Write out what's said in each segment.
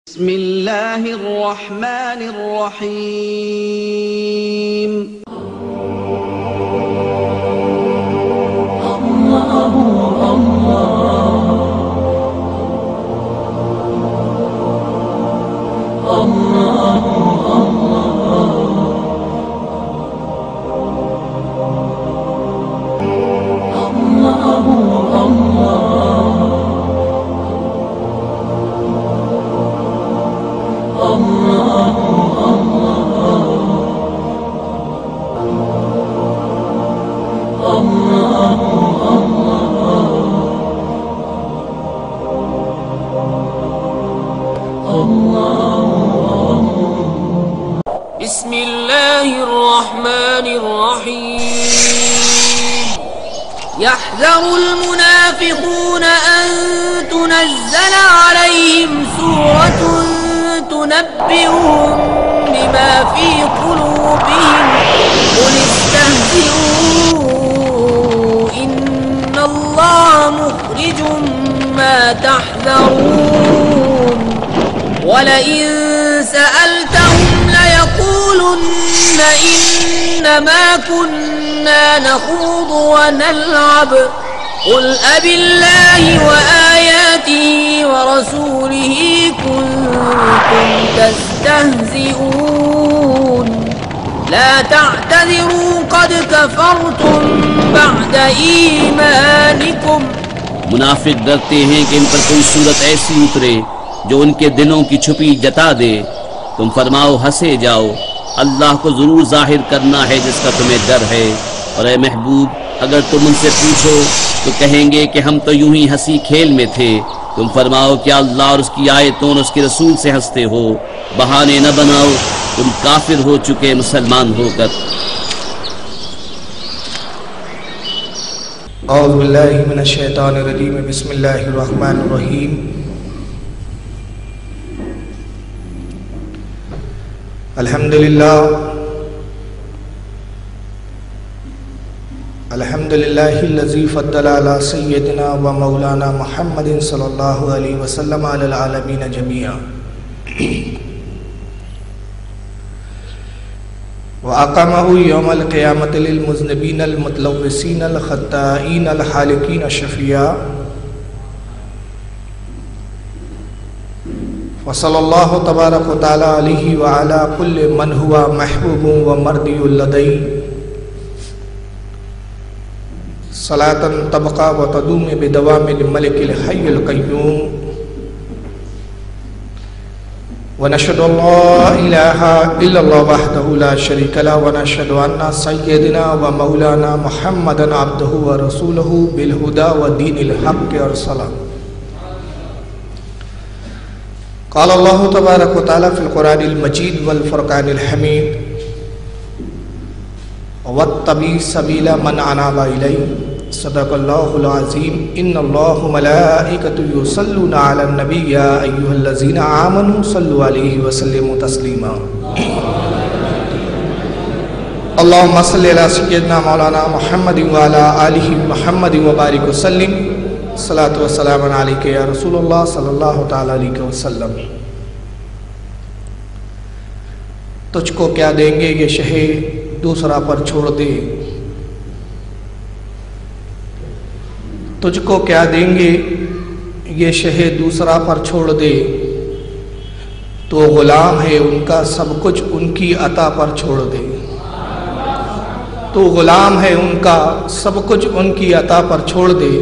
بسم اللہ الرحمن الرحیم بسم اللہ الرحمن الرحیم يحذر المنافقون ان تنزل عليهم سورة تنبئهم بما في قلوبهم قل استهزئوا ان الله مخرج ما تحذرون ولئن سألتهم ليقولن إنما كنا نخوض ونلعب قل أبالله وآياته ورسوله كنتم تستهزئون لا تعتذروا قد كفرتم بعد إيمانكم. منافق ڈرتے ہیں کہ ان پر کوئی صورت ایسی اترے جو ان کے دلوں کی چھپی جتا دے. تم فرماؤ ہنسے جاؤ، اللہ کو ضرور ظاہر کرنا ہے جس کا تمہیں ڈر ہے. اور اے محبوب اگر تم ان سے پوچھو تو کہیں گے کہ ہم تو یوں ہی ہنسی کھیل میں تھے. تم فرماؤ کیا اللہ اور اس کی آیتوں اور اس کے رسول سے ہنستے ہو؟ بہانے نہ بناؤ، تم کافر ہو چکے مسلمان ہو کر. اعوذ باللہ من الشیطان الرجیم بسم اللہ الرحمن الرحیم. الحمدللہ الذی فضل علی سیدنا و مولانا محمد صلی اللہ علیہ وسلم علی العالمین جميعا وأقامه يوم القيامة للمذنبين المتلوثين الخطائين الحالقين الشفياء وصلى الله تبارك وتعالى عليه وعلى كل من هو محبوب ومرضي لديه صلاة تبقى وتدوم بدوام الملك الحي القيوم. ونشهد أن لا إله إلا الله وحده لا شريك له ونشهد أن سيدنا ومولانا محمدا عبده ورسوله بالهدى ودين الحق أرسله. قال الله تبارك وتعالى في القرآن المجيد والفرقان الحميد واتبع سبيل من أناب إلي صدق الله العظيم. إن الله ملائكته يصلون على النبي يا أيها الذين آمنوا صلوا عليه وسلموا تسليما. اللهم صل على سيدنا مولانا محمد وعلى آله محمد وبارك وسلم. صلاۃ و سلام علیک یا رسول اللہ صلی اللہ تعالی علیہ وسلم. تجھ کو کیا دیں گے یہ شہ دوسرا پر چھوڑ دے، تجھ کو کیا دیں گے یہ شہ دوسرا پر چھوڑ دے. تو غلام ہے ان کا سب کچھ ان کی عطا پر چھوڑ دے. تو غلام ہے ان کا سب کچھ ان کی عطا پر چھوڑ دے.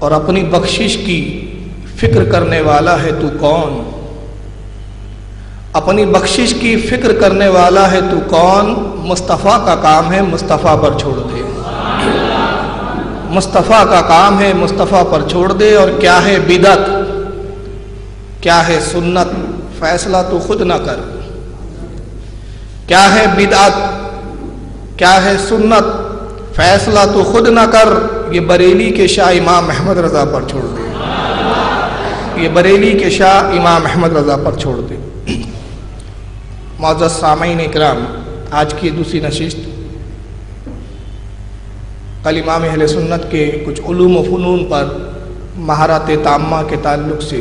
اور اپنی بخشش کی فکر کرنے والا ہے تو کون؟ اپنی بخشش کی فکر کرنے والا ہے تو کون؟ مصطفیٰ کا کام ہے مصطفیٰ پر چھوڑ دے. مصطفیٰ کا کام ہے مصطفیٰ پر چھوڑ دے. اور کیا ہے بدعت، کیا ہے سنت، فیصلہ تو خود نہ کر. کیا ہے بدعت، کیا ہے سنت، فیصلہ تو خود نہ کر. یہ بریلی کے شاہ امام احمد رضا پر چھوڑ دے. یہ بریلی کے شاہ امام احمد رضا پر چھوڑ دے. معزز سامعین اکرام، آج کی دوسری نشست کل امام اہل سنت کے کچھ علوم و فنون پر مہارت تامہ کے تعلق سے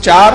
4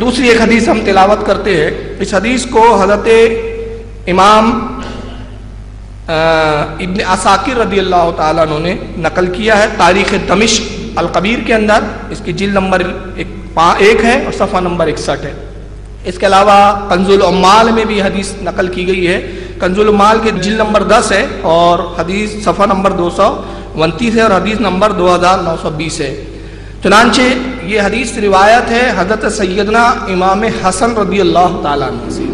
دوسری ایک حدیث ہم تلاوت کرتے ہیں. اس حدیث کو حضرت امام ابن عساکر رضی اللہ تعالیٰ عنہ نے نقل کیا ہے تاریخ دمشق الکبیر کے اندر. اس کی جلد نمبر 1 ہے اور صفحہ نمبر 61 ہے. اس کے علاوہ کنز العمال میں بھی حدیث نقل کی گئی ہے. کنز العمال کے جلد نمبر 10 ہے اور حدیث صفحہ نمبر 229 ہے اور حدیث نمبر 2920 ہے. چنانچہ یہ حدیث روایت ہے حضرت سیدنا امام حسن رضی اللہ تعالیٰ عنہ سے،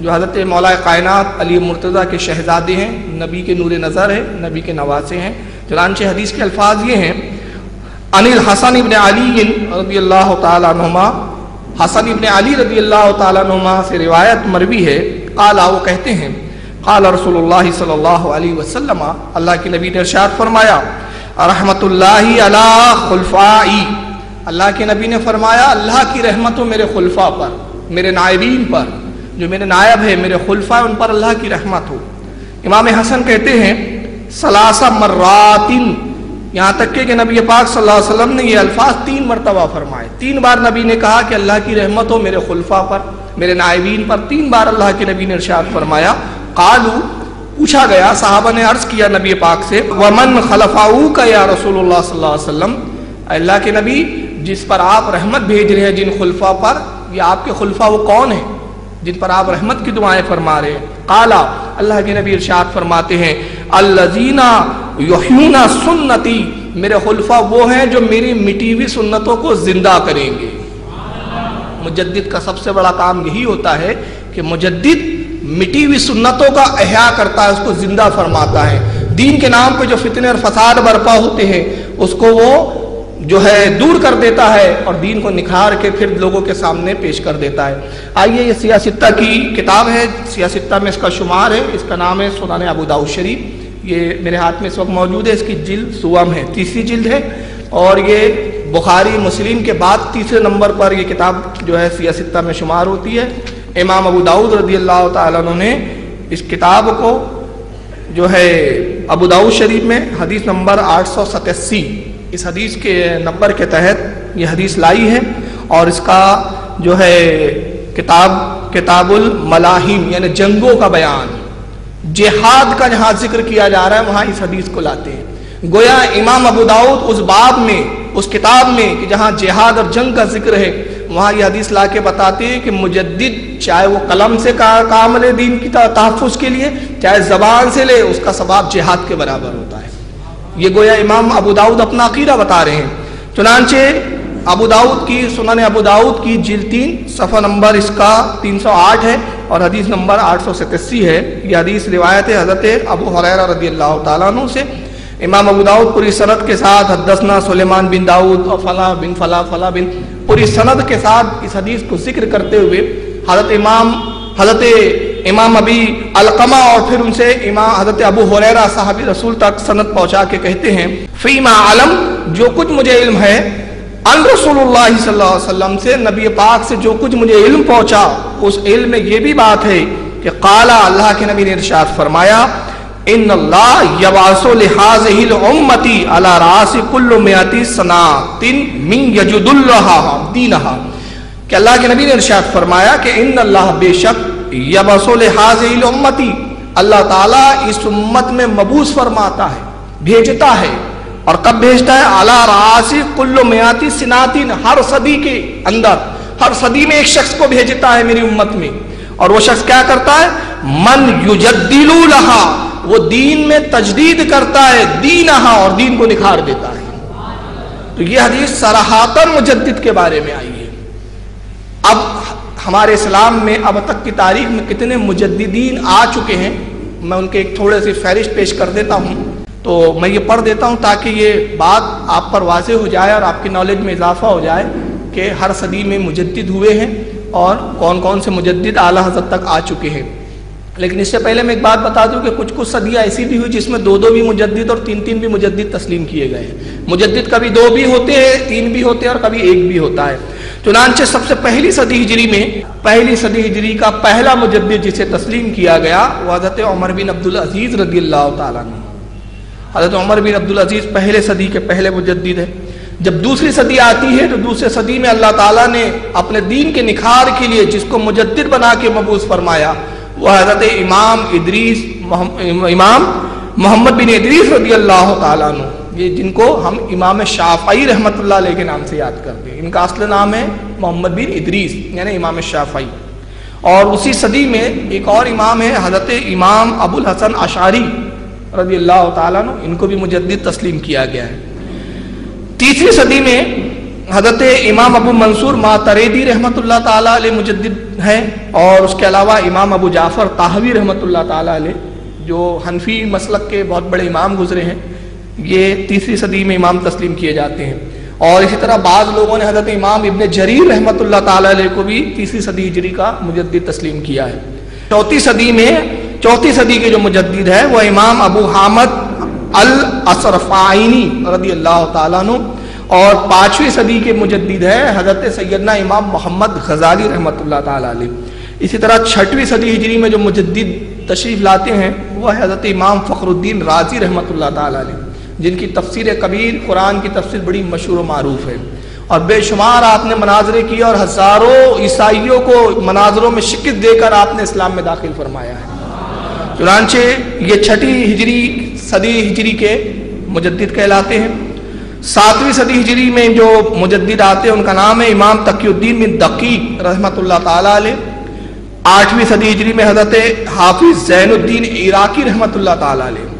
جو حضرت مولا کائنات علی مرتضیٰ کے شہزادے ہیں، نبی کے نور نظر ہے، نبی کے نواسے ہیں. چنانچہ حدیث کے الفاظ یہ ہیں: عن الحسن ابن علی رضی اللہ تعالیٰ عنہما، حسن ابن علی رضی اللہ تعالیٰ عنہما سے روایت مروی ہے. قال، وہ کہتے ہیں، قال رسول اللہ صلی اللہ علیہ وسلم، اللہ کے نبی نے ارشاد فرمایا، رحمت اللہ علی خلفائی، اللہ کے نبی نے فرمایا اللہ کی رحمت ہو میرے خلفاء پر، میرے نائبین پر، جو میرے نائب ہے، میرے خلفاء، ان پر اللہ کی رحمت ہو. امام حسن کہتے ہیں ثلاث مرات، یہاں تک کہ نبی پاک صلی اللہ علیہ وسلم نے یہ الفاظ 3 مرتبہ فرمائے. 3 بار نبی نے کہا کہ اللہ کی رحمت ہو میرے خلفاء پر، میرے نائبین پر. 3 بار اللہ کے نبی نے ارشاد فرمایا. قالو، پوچھا گیا، صحابہ نے عرض کیا نبی پاک سے، ومن خلفاؤک یا رسول اللہ صلی اللہ علیہ وسلم، اللہ کے نبی جس پر آپ رحمت بھیج رہے ہیں جن خلفاء پر، یہ آپ کے خلفاء وہ کون ہیں جن پر آپ رحمت کی دعائیں فرما رہے ہیں؟ قالا، اللہ کے نبی ارشاد فرماتے ہیں، الذین یحیون سنتی، میرے خلفاء وہ ہیں جو میری مٹی ہوئی سنتوں کو زندہ کریں گے. مجدد کا سب سے بڑا کام یہی ہوتا ہے کہ مجدد مٹی ہوئی سنتوں کا احیاء کرتا ہے، اس کو زندہ فرماتا ہے. دین کے نام پہ جو فتنے اور فساد برپا ہوتے ہیں اس کو وہ جو ہے دور کر دیتا ہے اور دین کو نکھار کے پھر لوگوں کے سامنے پیش کر دیتا ہے. آئیے، یہ سیاستہ کی کتاب ہے، سیاستہ میں اس کا شمار ہے. اس کا نام ہے سنن ابو داؤد شریف. یہ میرے ہاتھ میں اس وقت موجود ہے. اس کی جلد سوم ہے، 3ری جلد ہے اور یہ بخاری مسلم کے بعد 3رے نمبر پر یہ کتاب جو ہے سیاستہ میں شمار ہوتی ہے. امام ابو داؤد رضی اللہ تعالیٰ عنہ نے اس کتاب کو جو ہے ابو داؤد شریف میں حدیث نمبر 887 اس حدیث کے نمبر کے تحت یہ حدیث لائی ہے. اور اس کا جو ہے کتاب الملاحم یعنی جنگوں کا بیان، جہاد کا جہاں ذکر کیا جا رہا ہے وہاں اس حدیث کو لاتے ہیں. گویا امام ابو داؤد اس باب میں، اس کتاب میں کہ جہاں جہاد اور جنگ کا ذکر ہے وہاں یہ حدیث لا کے بتاتے ہیں کہ مجدد چاہے وہ قلم سے کام لے دین کی تحفظ کے لیے، چاہے زبان سے لے، اس کا ثواب جہاد کے برابر ہوتا ہے. یہ گویا امام ابو داؤد اپنا عقیدہ بتا رہے ہیں. چنانچہ ابو داؤد کی سنن ابو داؤد کی جلد 3 صفحہ نمبر اس کا 308 ہے اور حدیث نمبر 887 ہے. یہ حدیث روایت ہے حضرت ابو ہریرہ رضی اللہ تعالیٰ عنہ سے. امام ابو داؤد پوری سند کے ساتھ حدثنا سلیمان بن داؤد اور فلاں بن فلاں بن پوری سند کے ساتھ اس حدیث کو ذکر کرتے ہوئے حضرت امام ابی علقمہ اور پھر ان سے حضرت ابو ہریرہ صحابی رسول تک سند پہنچا کے کہتے ہیں، فیما علم، جو کچھ مجھے علم ہے، ان رسول اللہ صلی اللہ علیہ وسلم سے، نبی پاک سے جو کچھ مجھے علم پہنچا، اس علم میں یہ بھی بات ہے کہ قالا، اللہ کے نبی نے ارشاد فرمایا، ان اللہ یبعث لہذہ الامتی علی راس کل 100 سنۃ من یجد اللہ دینہا، کہ اللہ کے نبی نے ارشاد فرمایا کہ ان اللہ بے شک یبعث لہذہ الامتی، اللہ تعالیٰ اس امت میں مبعوث فرماتا ہے، بھیجتا ہے. اور کب بھیجتا ہے؟ علی راس کل 100 سنۃ، ہر صدی کے اندر، ہر صدی میں ایک شخص کو بھیجتا ہے میری امت میں. اور وہ شخص کیا کرتا ہے؟ من یجدل لہا، وہ دین میں تجدید کرتا ہے، دینہا، اور دین کو نکھار دیتا ہے. تو یہ حدیث صراحتاً مجدد کے بارے میں آئی ہے. اب ہمارے اسلام میں اب تک کی تاریخ میں کتنے مجددین آ چکے ہیں، میں ان کے ایک تھوڑے سی فہرست پیش کر دیتا ہوں. تو میں یہ پڑھ دیتا ہوں تاکہ یہ بات آپ پر واضح ہو جائے اور آپ کی نالج میں اضافہ ہو جائے کہ ہر صدی میں مجدد ہوئے ہیں اور کون کون سے مجدد اعلیٰ حضرت تک آ چکے ہیں. لیکن اس سے پہلے میں ایک بات بتا دوں کہ کچھ صدیاں ایسی بھی ہوئی جس میں 2 بھی مجدد اور 3 بھی مجدد تسلیم کیے گئے ہیں. مجدد کبھی 2 بھی ہوتے ہیں، 3 بھی ہوتے ہیں اور کبھی 1 بھی ہوتا ہے. چنانچہ سب سے پہلی صدی ہجری کا پہلا مجدد جسے تسلیم کیا گیا وہ حضرت عمر بن عبدالعزیز رضی اللہ تعالیٰ عنہ. حضرت عمر بن عبدالعزیز پہلے صدی کے پہلے مجدد ہے. جب دوسری صدی آتی ہے تو دوسری صدی میں اللہ تعالیٰ نے اپنے دین کے نکھار کے لیے جس کو مجدد بنا کے مبعوث فرمایا وہ حضرت امام محمد بن ادریس رضی اللہ تعالیٰ عنہ، یہ جن کو ہم امام شافعی رحمۃ اللہ علیہ کے نام سے یاد کرتے ہیں۔ ان کا اصل نام ہے محمد بن ادریس یعنی امام شافعی۔ اور اسی صدی میں ایک اور امام ہے حضرت امام ابو الحسن اشعری رضی اللہ تعالیٰ عنہ، ان کو بھی مجدد تسلیم کیا گیا ہے۔ تیسری صدی میں حضرت امام ابو منصور ماتریدی رحمۃ اللہ تعالیٰ علیہ مجدد ہیں، اور اس کے علاوہ امام ابو جعفر طحاوی رحمۃ اللہ تعالیٰ علیہ جو حنفی مسلک کے بہت بڑے امام گزرے ہیں، یہ تیسری صدی میں امام تسلیم کیے جاتے ہیں۔ اور اسی طرح بعض لوگوں نے حضرت امام ابن جریر رحمۃ اللہ تعالیٰ علیہ کو بھی تیسری صدی ہجری کا مجدد تسلیم کیا ہے۔ چوتھی صدی کے جو مجدد ہے وہ امام ابو حامد الاسرفائینی رضی اللہ تعالیٰ عنہ، اور پانچویں صدی کے مجدد ہے حضرت سیدنا امام محمد غزالی رحمۃ اللہ تعالیٰ علیہ۔ اسی طرح چھٹویں صدی ہجری میں جو مجدد تشریف لاتے ہیں وہ ہے حضرت امام فخر الدین رازی رحمۃ اللہ تعالیٰ علیہ، جن کی تفسیر کبیر قرآن کی تفسیر بڑی مشہور و معروف ہے، اور بے شمار آپ نے مناظرے کیے اور ہزاروں عیسائیوں کو مناظروں میں شکست دے کر آپ نے اسلام میں داخل فرمایا ہے۔ چنانچہ یہ چھٹی صدی ہجری کے مجدد کہلاتے ہیں۔ ساتویں صدی ہجری میں جو مجدد آتے ہیں ان کا نام ہے امام تقی الدین بن دقیق رحمۃ اللہ تعالیٰ علیہ۔ آٹھویں صدی ہجری میں حضرت حافظ زین الدین عراقی رحمۃ اللہ تعالیٰ علیہ۔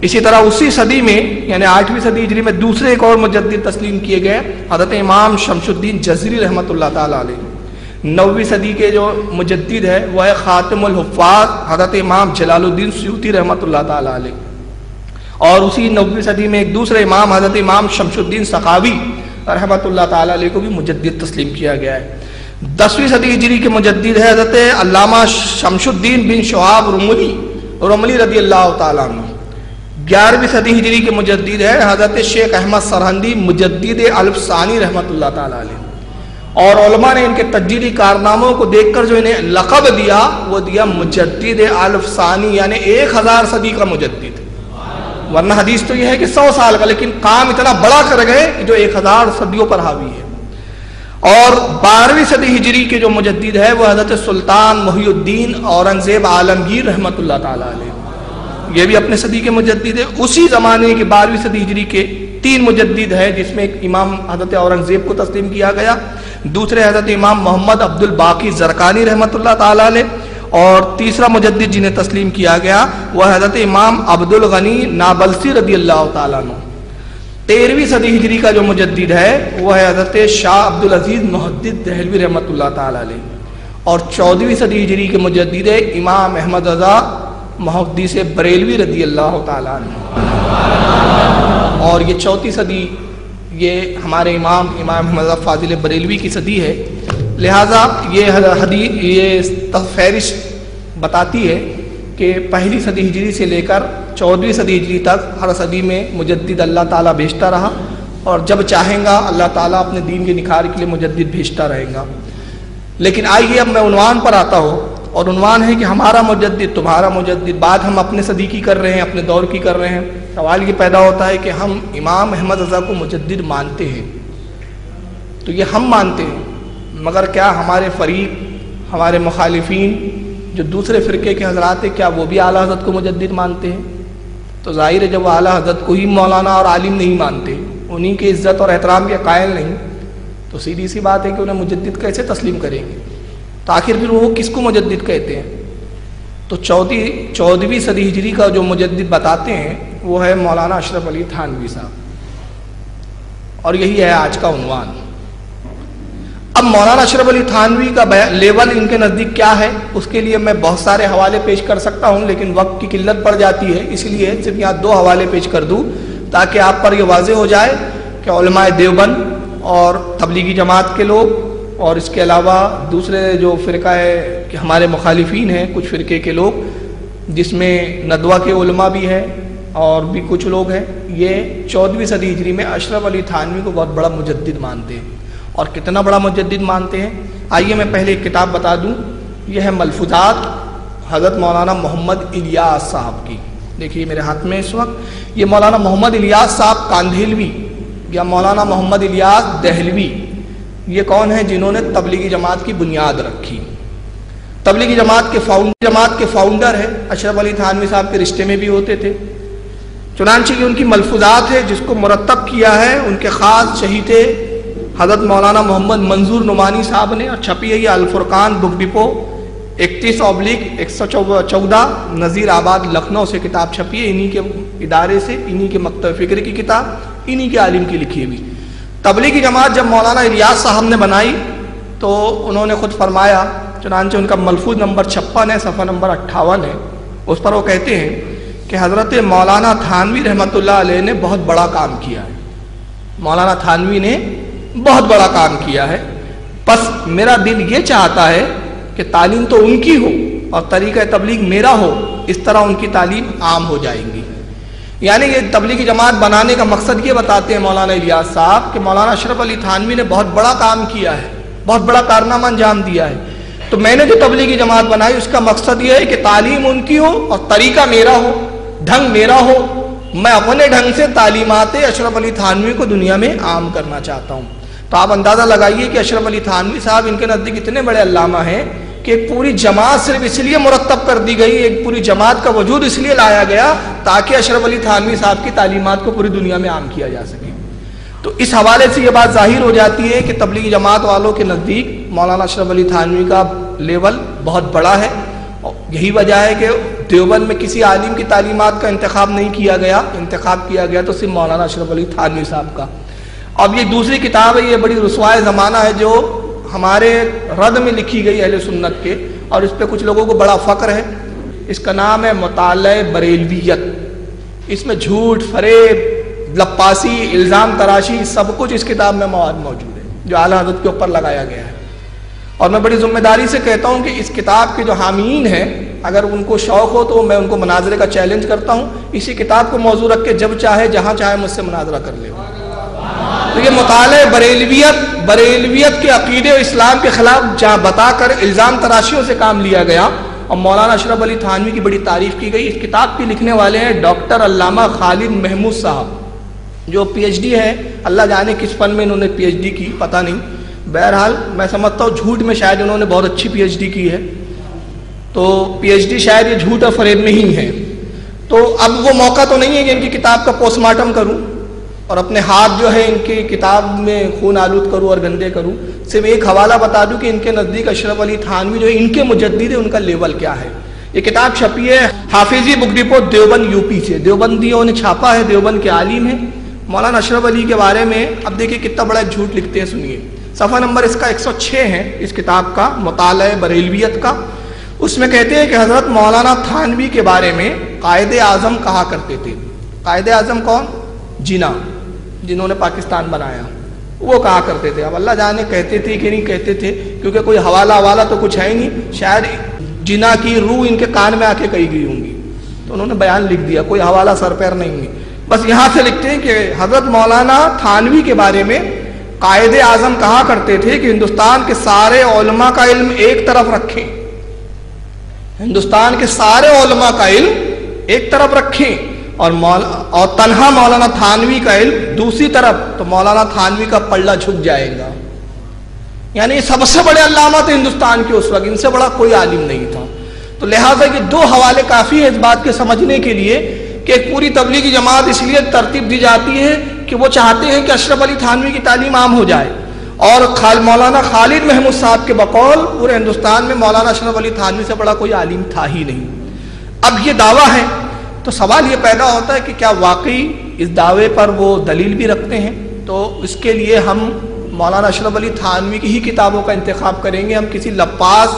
اسی طرح اسی صدی میں یعنی آٹھویں صدی ہجری میں دوسرے ایک اور مجدد تسلیم کیے گئے حضرت امام شمس الدین جزری رحمۃ اللہ تعالیٰ علیہ۔ نویں صدی کے جو مجدد ہے وہ ہے خاتم الحفاظ حضرت امام جلال الدین سیوطی رحمۃ اللہ تعالیٰ علیہ، اور اسی نویں صدی میں ایک دوسرے امام حضرت امام شمس الدین سخاوی رحمۃ اللہ تعالیٰ علیہ کو بھی مجدد تسلیم کیا گیا ہے۔ 10ویں صدی ہجری کے مجدد ہے حضرت علامہ شمس الدین بن شہاب رملی رضی اللہ تعالیٰ عنہ۔ 11ویں صدی ہجری کے مجدد ہے حضرت شیخ احمد سرہندی مجدد الف ثانی رحمۃ اللہ تعالیٰ علیہ، اور علماء نے ان کے تجدیدی کارناموں کو دیکھ کر جو انہیں لقب دیا وہ دیا مجدد الف ثانی یعنی 1000 صدی کا مجدد، ورنہ حدیث تو یہ ہے کہ 100 سال کا، لیکن کام اتنا بڑا کر گئے کہ جو 1000 صدیوں پر حاوی ہے۔ اور 12ویں صدی ہجری کے جو مجدد ہے وہ حضرت سلطان محی الدین اورنگزیب عالمگیر رحمۃ اللہ تعالیٰ علیہ، یہ بھی اپنے صدی کے مجدد ہے۔ اسی زمانے کے 12ویں صدی ہجری کے 3 مجدد ہے، جس میں ایک امام حضرت اورنگزیب کو تسلیم کیا گیا، دوسرے حضرت امام محمد عبد الباقی زرقانی رحمۃ اللہ تعالیٰ علیہ، اور تیسرا مجدد جنہیں تسلیم کیا گیا وہ حضرت امام عبد الغنی نابلسی رضی اللہ تعالیٰ عنہ۔ 13ویں صدی ہجری کا جو مجدد ہے وہ ہے حضرت شاہ عبد العزیز محدث دہلوی رحمۃ اللہ تعالیٰ علیہ، اور 14ویں صدی ہجری کے مجدد ہے امام احمد رضا محدث بریلوی رضی اللہ تعالیٰ عنہ۔ اور یہ 4تھی صدی یہ ہمارے امام احمد رضا فاضل بریلوی کی صدی ہے، لہٰذا یہ فہرست بتاتی ہے کہ پہلی صدی ہجری سے لے کر 14ویں صدی ہجری تک ہر صدی میں مجدد اللہ تعالیٰ بھیجتا رہا، اور جب چاہیں گا اللہ تعالیٰ اپنے دین کے نکھار کے لیے مجدد بھیجتا رہے گا۔ لیکن آئیے اب میں عنوان پر آتا ہوں، اور عنوان ہے کہ ہمارا مجدد تمہارا مجدد، بات ہم اپنے صدی کی کر رہے ہیں، اپنے دور کی کر رہے ہیں۔ سوال یہ پیدا ہوتا ہے کہ ہم امام احمد رضا کو مجدد مانتے ہیں، تو یہ ہم مانتے ہیں، مگر کیا ہمارے فریق ہمارے مخالفین جو دوسرے فرقے کے حضرات ہیں کیا وہ بھی اعلیٰ حضرت کو مجدد مانتے ہیں؟ تو ظاہر ہے جب وہ اعلیٰ حضرت کو ہی مولانا اور عالم نہیں مانتے، انہی کی عزت اور احترام کے قائل نہیں، تو سیدھی سی بات ہے کہ انہیں مجدد کیسے تسلیم کریں گے؟ تو آخر پھر وہ کس کو مجدد کہتے ہیں؟ تو 14ویں صدی ہجری کا جو مجدد بتاتے ہیں وہ ہے مولانا اشرف علی تھانوی صاحب، اور یہی ہے آج کا عنوان۔ اب مولانا اشرف علی تھانوی کا لیول ان کے نزدیک کیا ہے، اس کے لیے میں بہت سارے حوالے پیش کر سکتا ہوں، لیکن وقت کی قلت پڑ جاتی ہے، اس لیے صرف یہاں 2 حوالے پیش کر دوں تاکہ آپ پر یہ واضح ہو جائے کہ علماء دیوبند اور تبلیغی جماعت کے لوگ، اور اس کے علاوہ دوسرے جو فرقہ ہے کہ ہمارے مخالفین ہیں کچھ فرقے کے لوگ، جس میں ندوہ کے علماء بھی ہیں اور بھی کچھ لوگ ہیں، یہ 14ویں صدی ہجری میں اشرف علی تھانوی کو بہت بڑا مجدد مانتے ہیں۔ اور کتنا بڑا مجدد مانتے ہیں، آئیے میں پہلے ایک کتاب بتا دوں، یہ ہے ملفوظات حضرت مولانا محمد الیاس صاحب کی، دیکھیے میرے ہاتھ میں اس وقت، یہ مولانا محمد الیاس صاحب کاندھیلوی یا مولانا محمد الیاس دہلوی، یہ کون ہیں؟ جنہوں نے تبلیغی جماعت کی بنیاد رکھی. تبلیغی جماعت کے فاؤنڈر ہیں، اشرف علی تھانوی صاحب کے رشتے میں بھی ہوتے تھے. چنانچہ یہ ان کی ملفوظات ہے جس کو مرتب کیا ہے ان کے خاص شہید حضرت مولانا محمد منظور نعمانی صاحب نے، اور چھپی ہے یہ الفرقان بک ڈپو 31/114 نذیر آباد لکھنؤ سے کتاب چھپی ہے. انہی کے ادارے سے، انہی کے مکتب فکر کی کتاب، انہی کے عالم کی لکھی ہوئی. تبلیغی جماعت جب مولانا الیاس صاحب نے بنائی تو انہوں نے خود فرمایا، چنانچہ ان کا ملفوظ نمبر 56 ہے، صفحہ نمبر 58 ہے، اس پر وہ کہتے ہیں کہ حضرت مولانا تھانوی رحمۃ اللہ علیہ نے بہت بڑا کام کیا ہے. مولانا تھانوی نے بہت بڑا کام کیا ہے، پس میرا دل یہ چاہتا ہے کہ تعلیم تو ان کی ہو اور طریقہ تبلیغ میرا ہو، اس طرح ان کی تعلیم عام ہو جائیں گی. یعنی یہ تبلیغی جماعت بنانے کا مقصد یہ بتاتے ہیں مولانا الیاس صاحب کہ مولانا اشرف علی تھانوی نے بہت بڑا کام کیا ہے، بہت بڑا کارنامہ انجام دیا ہے، تو میں نے جو تبلیغی جماعت بنائی اس کا مقصد یہ ہے کہ تعلیم ان کی ہو اور طریقہ میرا ہو، ڈھنگ میرا ہو. میں اپنے ڈھنگ سے تعلیمات اشرف علی تھانوی کو دنیا میں عام کرنا چاہتا ہوں. تو آپ اندازہ لگائیے کہ اشرف علی تھانوی صاحب ان کے نزدیک اتنے بڑے علامہ ہیں کہ ایک پوری جماعت صرف اس لیے مرتب کر دی گئی، ایک پوری جماعت کا وجود اس لیے لایا گیا تاکہ اشرف علی تھانوی صاحب کی تعلیمات کو پوری دنیا میں عام کیا جا سکے. تو اس حوالے سے یہ بات ظاہر ہو جاتی ہے کہ تبلیغی جماعت والوں کے نزدیک مولانا اشرف علی تھانوی کا لیول بہت بڑا ہے. یہی وجہ ہے کہ دیوبند میں کسی عالم کی تعلیمات کا انتخاب نہیں کیا گیا، انتخاب کیا گیا تو صرف مولانا اشرف علی تھانوی صاحب کا. اب یہ دوسری کتاب ہے، یہ بڑی رسوائے زمانہ ہے جو ہمارے رد میں لکھی گئی اہل سنت کے، اور اس پہ کچھ لوگوں کو بڑا فخر ہے. اس کا نام ہے مطالعہ بریلویت. اس میں جھوٹ، فریب، لپاسی، الزام تراشی سب کچھ اس کتاب میں مواد موجود ہے جو اعلیٰ حضرت کے اوپر لگایا گیا ہے. اور میں بڑی ذمہ داری سے کہتا ہوں کہ اس کتاب کے جو حامین ہیں اگر ان کو شوق ہو تو میں ان کو مناظرے کا چیلنج کرتا ہوں، اسی کتاب کو موضوع رکھ کے جب چاہے جہاں چاہے مجھ سے مناظرہ کر لے. تو یہ مطالعہ بریلویت کے عقیدے و اسلام کے خلاف جہاں بتا کر الزام تراشیوں سے کام لیا گیا اور مولانا اشرف علی تھانوی کی بڑی تعریف کی گئی. اس کتاب کی لکھنے والے ہیں ڈاکٹر علامہ خالد محمود صاحب جو پی ایچ ڈی ہے، اللہ جانے کس فن میں انہوں نے پی ایچ ڈی کی پتہ نہیں. بہرحال میں سمجھتا ہوں جھوٹ میں شاید انہوں نے بہت اچھی پی ایچ ڈی کی ہے، تو پی ایچ ڈی شاید یہ جھوٹ اور فریب میں ہی ہے. تو اب وہ موقع تو نہیں ہے کہ ان کی کتاب کا پوسٹ مارٹم کروں اور اپنے ہاتھ جو ہے ان کی کتاب میں خون آلود کروں اور گندے کروں. صرف ایک حوالہ بتا دوں کہ ان کے نزدیک اشرف علی تھانوی جو ان کے مجدد ہے ان کا لیول کیا ہے. یہ کتاب چھپی ہے Hafizi book depot Deoband U P سے، دیوبندیوں نے چھاپا ہے، دیوبند کے عالم ہیں. مولانا اشرف علی کے بارے میں اب دیکھیں کتنا بڑا جھوٹ لکھتے ہیں، سنیے. صفحہ نمبر اس کا 106 ہے اس کتاب کا، مطالعہ بریلویت کا. اس میں کہتے ہیں کہ حضرت مولانا تھانوی کے بارے میں قائد اعظم کہا کرتے تھے. قائد اعظم کون؟ جناح، جنہوں نے پاکستان بنایا، وہ کہا کرتے تھے. اب اللہ جانے کہتے تھے کہ نہیں کہتے تھے، کیونکہ کوئی حوالہ تو کچھ ہے ہی نہیں. شاید جناح کی روح ان کے کان میں آ کے کہی گئی ہوں گی تو انہوں نے بیان لکھ دیا، کوئی حوالہ سر پیر نہیں ہے. بس یہاں سے لکھتے ہیں کہ حضرت مولانا تھانوی کے بارے میں قائد اعظم کہا کرتے تھے کہ ہندوستان کے سارے علماء کا علم ایک طرف رکھیں، ہندوستان کے سارے علماء کا علم ایک طرف رکھیں اور تنہا مولانا تھانوی کا علم دوسری طرف، تو مولانا تھانوی کا پلڑا جھک جائے گا. یعنی سب سے بڑے علامہ تھے ہندوستان کے اس وقت، ان سے بڑا کوئی عالم نہیں تھا. تو لہٰذا یہ دو حوالے کافی ہے اس بات کے سمجھنے کے لیے کہ ایک پوری تبلیغی جماعت اس لیے ترتیب دی جاتی ہے کہ وہ چاہتے ہیں کہ اشرف علی تھانوی کی تعلیم عام ہو جائے، اور مولانا خالد محمود صاحب کے بقول پورے ہندوستان میں مولانا اشرف علی تھانوی سے بڑا کوئی عالم تھا ہی نہیں. اب یہ دعویٰ ہے تو سوال یہ پیدا ہوتا ہے کہ کیا واقعی اس دعوے پر وہ دلیل بھی رکھتے ہیں؟ تو اس کے لیے ہم مولانا اشرف علی تھانوی کی ہی کتابوں کا انتخاب کریں گے. ہم کسی لپاس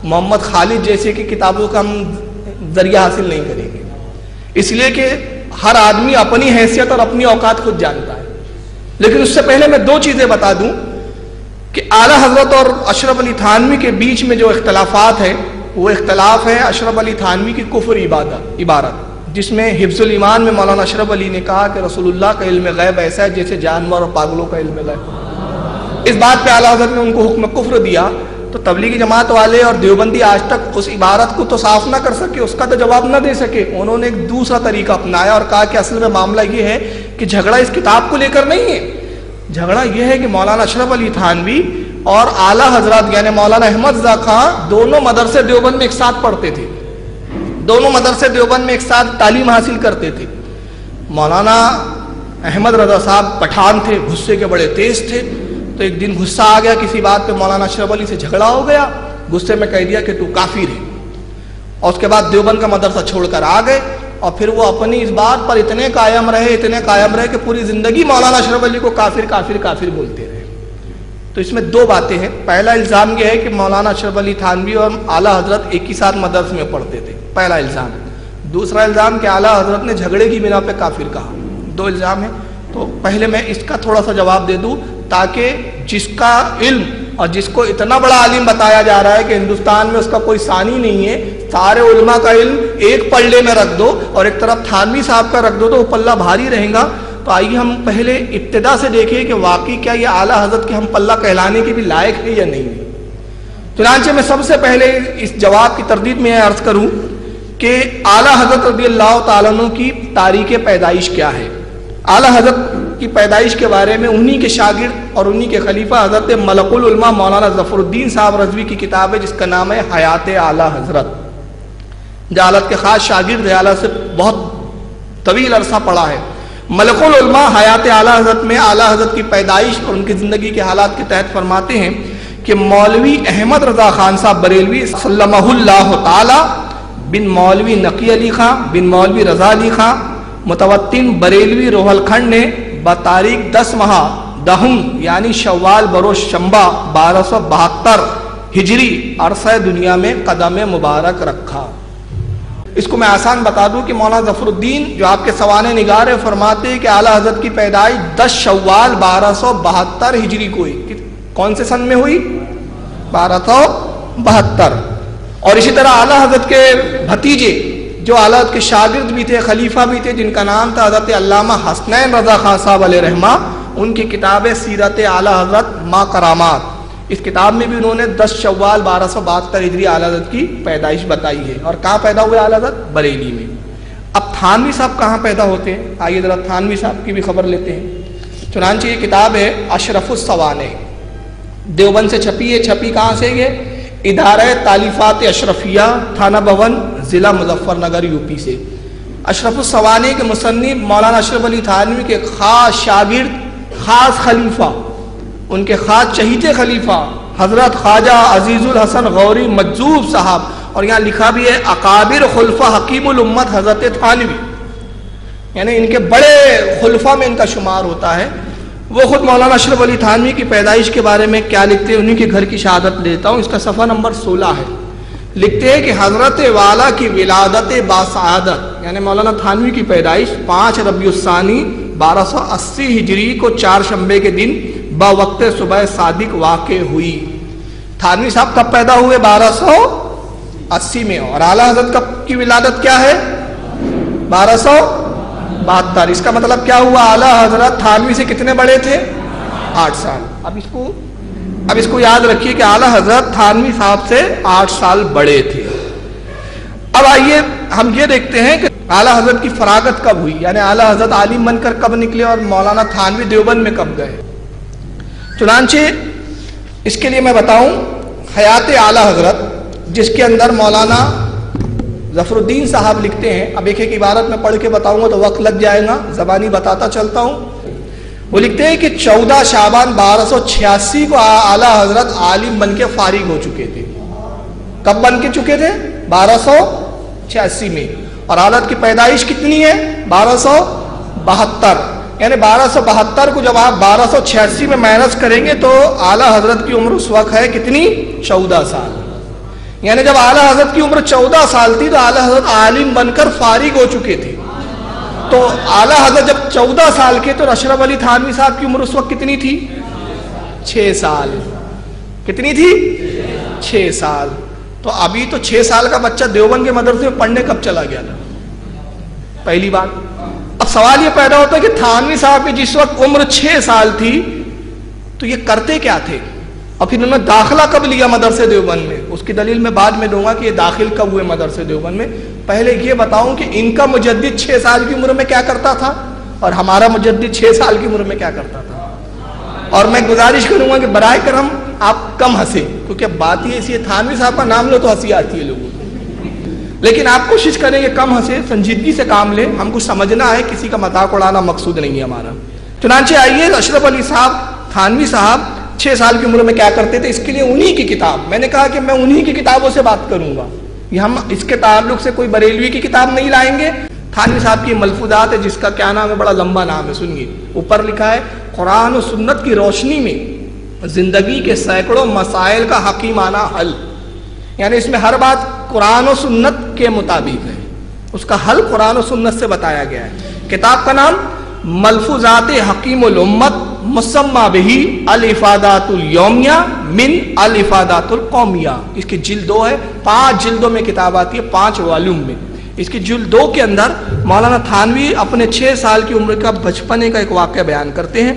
محمد خالد جیسے کی کتابوں کا ہم ذریعہ حاصل نہیں کریں گے، اس لیے کہ ہر آدمی اپنی حیثیت اور اپنی اوقات خود جانتا ہے. لیکن اس سے پہلے میں دو چیزیں بتا دوں کہ اعلیٰ حضرت اور اشرف علی تھانوی کے بیچ میں جو اختلافات ہے وہ اختلاف ہے اشرف علی تھانوی کی کفر عبارت، جس میں حفظ الایمان میں مولانا اشرف علی نے کہا کہ رسول اللہ کا علم غیب ایسا ہے جیسے جانور اور پاگلوں کا علم غیب. اس بات پہ اعلیٰ حضرت نے ان کو حکم کفر دیا. تو تبلیغی جماعت والے اور دیوبندی آج تک اس عبارت کو تو صاف نہ کر سکے، اس کا تو جواب نہ دے سکے. انہوں نے ایک دوسرا طریقہ اپنایا اور کہا کہ اصل میں معاملہ یہ ہے کہ جھگڑا اس کتاب کو لے کر نہیں ہے، جھگڑا یہ ہے کہ مولانا اشرف علی تھانوی اور اعلیٰ حضرات یعنی مولانا احمد رضا خان دونوں مدرسے دیوبند میں ایک ساتھ پڑھتے تھے، دونوں مدرسے دیوبند میں ایک ساتھ تعلیم حاصل کرتے تھے۔ مولانا احمد رضا صاحب پٹھان تھے، غصے کے بڑے تیز تھے، تو ایک دن غصہ آ گیا کسی بات پہ، مولانا اشرف علی سے جھگڑا ہو گیا، غصے میں کہہ دیا کہ تو کافر ہے، اور اس کے بعد دیوبند کا مدرسہ چھوڑ کر آ گئے، اور پھر وہ اپنی اس بات پر اتنے قائم رہے کہ پوری زندگی مولانا اشرف علی کو کافر کافر کافر بولتے رہے۔ تو اس میں دو باتیں ہیں، پہلا الزام یہ ہے کہ مولانا اشرف علی تھانوی اور اعلیٰ حضرت ایک ہی ساتھ مدرسے میں پڑھتے تھے، پہلا الزام۔ دوسرا الزام کہ اعلیٰ حضرت نے جھگڑے کی بنا پہ کافر کہا، دو الزام ہیں۔ تو پہلے میں اس کا تھوڑا سا جواب دے دوں تاکہ جس کا علم اور جس کو اتنا بڑا عالم بتایا جا رہا ہے کہ ہندوستان میں اس کا کوئی ثانی نہیں ہے، سارے علماء کا علم ایک پلڑے میں رکھ دو اور ایک طرف تھانوی صاحب کا رکھ دو تو وہ پلہ بھاری رہے گا۔ تو آئیے ہم پہلے ابتدا سے دیکھیں کہ واقعی کیا یہ اعلیٰ حضرت کے ہم پلہ کہلانے کے بھی لائق ہے یا نہیں ہے۔ چنانچہ میں سب سے پہلے اس جواب کی تردید میں عرض کروں کہ اعلیٰ حضرت رضی اللہ تعالیٰ عنہ کی تاریخ پیدائش کیا ہے۔ اعلیٰ حضرت کی پیدائش کے بارے میں انہی کے شاگرد اور انہی کے خلیفہ حضرت ملک العلماء مولانا ظفر الدین صاحب رضوی کی کتاب ہے جس کا نام ہے حیات اعلیٰ حضرت۔ جہالت کے خاص شاگرد اعلیٰ سے بہت طویل عرصہ پڑھا ہے۔ ملک العلماء حیات اعلیٰ حضرت میں اعلیٰ حضرت کی پیدائش اور ان کی زندگی کے حالات کے تحت فرماتے ہیں کہ مولوی احمد رضا خان صاحب بریلوی سلمہ اللہ تعالی بن مولوی نقی علی خان بن مولوی رضا علی خان متوطن بریلوی روہل کھنڈ نے بتاریخ 10 ماہ دہم یعنی شوال بروز شمبا 1272 ہجری عرصہ دنیا میں قدم مبارک رکھا۔ اس کو میں آسان بتا دوں کہ مولانا ظفر الدین جو آپ کے سوانح نگار ہے فرماتے ہیں کہ اعلیٰ حضرت کی پیدائش 10 شوال 1272 ہجری کو ہوئی۔ کون سے سن میں ہوئی؟ 1272۔ اور اسی طرح اعلیٰ حضرت کے بھتیجے جو اعلیٰ حضرت کے شاگرد بھی تھے، خلیفہ بھی تھے، جن کا نام تھا حضرت علامہ حسنین رضا خان صاحب علیہ رحمہ، ان کی کتاب ہے سیرت اعلیٰ حضرت ما کرامات۔ اس کتاب میں بھی انہوں نے 10 شوال 1272 ہجری اعلیٰ حضرت کی پیدائش بتائی ہے۔ اور کہاں پیدا ہوئے اعلیٰ حضرت؟ بریلی میں۔ اب تھانوی صاحب کہاں پیدا ہوتے ہیں؟ آئیے ذرا تھانوی صاحب کی بھی خبر لیتے ہیں۔ چنانچہ یہ کتاب ہے اشرف السوانح، دیوبند سے چھپی ہے۔ چھپی کہاں سے؟ یہ ادارہ تالیفات اشرفیہ، تھانہ بھون، ضلع مظفر نگر، یو پی سے۔ اشرف السوانح کے مصنف مولانا اشرف علی تھانوی کے خاص شاگرد، خاص خلیفہ، ان کے خاص چہیتے خلیفہ حضرت خواجہ عزیز الحسن غوری مجذوب صاحب، اور یہاں لکھا بھی ہے اکابر خلفہ حکیم الامت حضرت تھانوی، یعنی ان کے بڑے خلفہ میں ان کا شمار ہوتا ہے۔ وہ خود مولانا اشرف علی تھانوی کی پیدائش کے بارے میں کیا لکھتے ہیں، انہی کے گھر کی شہادت لیتا ہوں، اس کا صفحہ نمبر 16 ہے۔ لکھتے ہیں کہ حضرت والا کی ولادت باسعادت یعنی مولانا تھانوی کی پیدائش 5 ربیع الثانی 1280 ہجری کو 4 شنبے کے دن بوقت صبح صادق واقع ہوئی۔ تھانوی صاحب کب پیدا ہوئے؟ 1280 میں۔ اور اعلیٰ حضرت کب کی ولادت کیا ہے؟ 1272۔ اس کا مطلب کیا ہوا؟ اعلیٰ حضرت تھانوی سے کتنے بڑے تھے؟ 8 سال۔ اب اس کو یاد رکھیے کہ اعلیٰ حضرت تھانوی صاحب سے 8 سال بڑے تھے۔ اب آئیے ہم یہ دیکھتے ہیں کہ اعلیٰ حضرت کی فراغت کب ہوئی، یعنی اعلیٰ حضرت عالم بن کر کب نکلے اور مولانا تھانوی دیوبند میں کب گئے۔ چنانچہ اس کے لیے میں بتاؤں حیات اعلیٰ حضرت، جس کے اندر مولانا ظفر الدین صاحب لکھتے ہیں۔ اب ایک ایک عبارت میں پڑھ کے بتاؤں گا تو وقت لگ جائے گا، زبانی بتاتا چلتا ہوں۔ وہ لکھتے ہیں کہ 14 شعبان 1286 کو اعلیٰ حضرت عالم بن کے فارغ ہو چکے تھے۔ کب بن کے چکے تھے؟ 1286 میں۔ اور اعلیٰ حضرت کی پیدائش کتنی ہے؟ 1272۔ یعنی 1272 کو جب آپ 1286 میں مائنس کریں گے تو اعلیٰ حضرت کی عمر اس وقت ہے کتنی؟ 14 سال۔ یعنی جب اعلیٰ حضرت کی عمر 14 سال تھی تو اعلیٰ حضرت عالم بن کر فارغ ہو چکے تھے۔ تو اعلیٰ حضرت جب 14 سال کے تو اشرف علی تھانوی صاحب کی عمر اس وقت کتنی تھی؟ 6 سال۔ کتنی تھی؟ 6 سال۔ تو ابھی تو 6 سال کا بچہ دیوبند کے مدرسے میں پڑھنے کب چلا گیا تھا؟ پہلی بات۔ اب سوال یہ پیدا ہوتا ہے کہ تھانوی صاحب کی جس وقت عمر 6 سال تھی تو یہ کرتے کیا تھے، اور پھر انہوں نے داخلہ کب لیا مدرسے دیوبند میں؟ اس کی دلیل میں بعد میں دوں گا کہ یہ داخل کب ہوئے مدرسے دیوبند میں۔ پہلے یہ بتاؤں کہ ان کا مجدد 6 سال کی عمر میں کیا کرتا تھا، اور ہمارا مجدد 6 سال کی عمر میں کیا کرتا تھا. اور میں گزارش کروں گا کہ برائے کرم آپ کم ہنسے، کیونکہ بات یہ ایسی ہے تھانوی صاحب کا نام لو تو ہنسی آتی ہے لوگوں کو، لیکن آپ کوشش کریں کہ کم ہنسے، سنجیدگی سے کام لیں. ہم کو سمجھنا ہے، کسی کا مذاق اڑانا مقصود نہیں ہے ہمارا. چنانچہ آئیے اشرف علی صاحب تھانوی صاحب 6 سال کی عمر میں کیا کرتے تھے، اس کے لیے انہی کی کتاب، میں نے کہا کہ میں انہی کی کتابوں سے بات کروں گا، یہ ہم اس کے تعلق سے کوئی بریلوی کی کتاب نہیں لائیں گے. تھانوی صاحب کی ملفوظات ہے جس کا کیا نام ہے، بڑا لمبا نام ہے، سنیے. اوپر لکھا ہے قرآن و سنت کی روشنی میں زندگی کے سینکڑوں مسائل کا حکیمانہ حل، یعنی اس میں ہر بات قرآن و سنت کے مطابق ہے، اس کا حل قرآن و سنت سے بتایا گیا ہے. کتاب کا نام ملفوظات حکیم الامت مسمى بہی الافادات الیومیہ من الافادات القومیہ. اس کی جلد 2 ہے، 5 جلدوں میں کتاب آتی ہے، 5 والیوم میں. اس کی جلد 2 کے اندر مولانا تھانوی اپنے 6 سال کی عمر کا بچپنے کا ایک واقعہ بیان کرتے ہیں.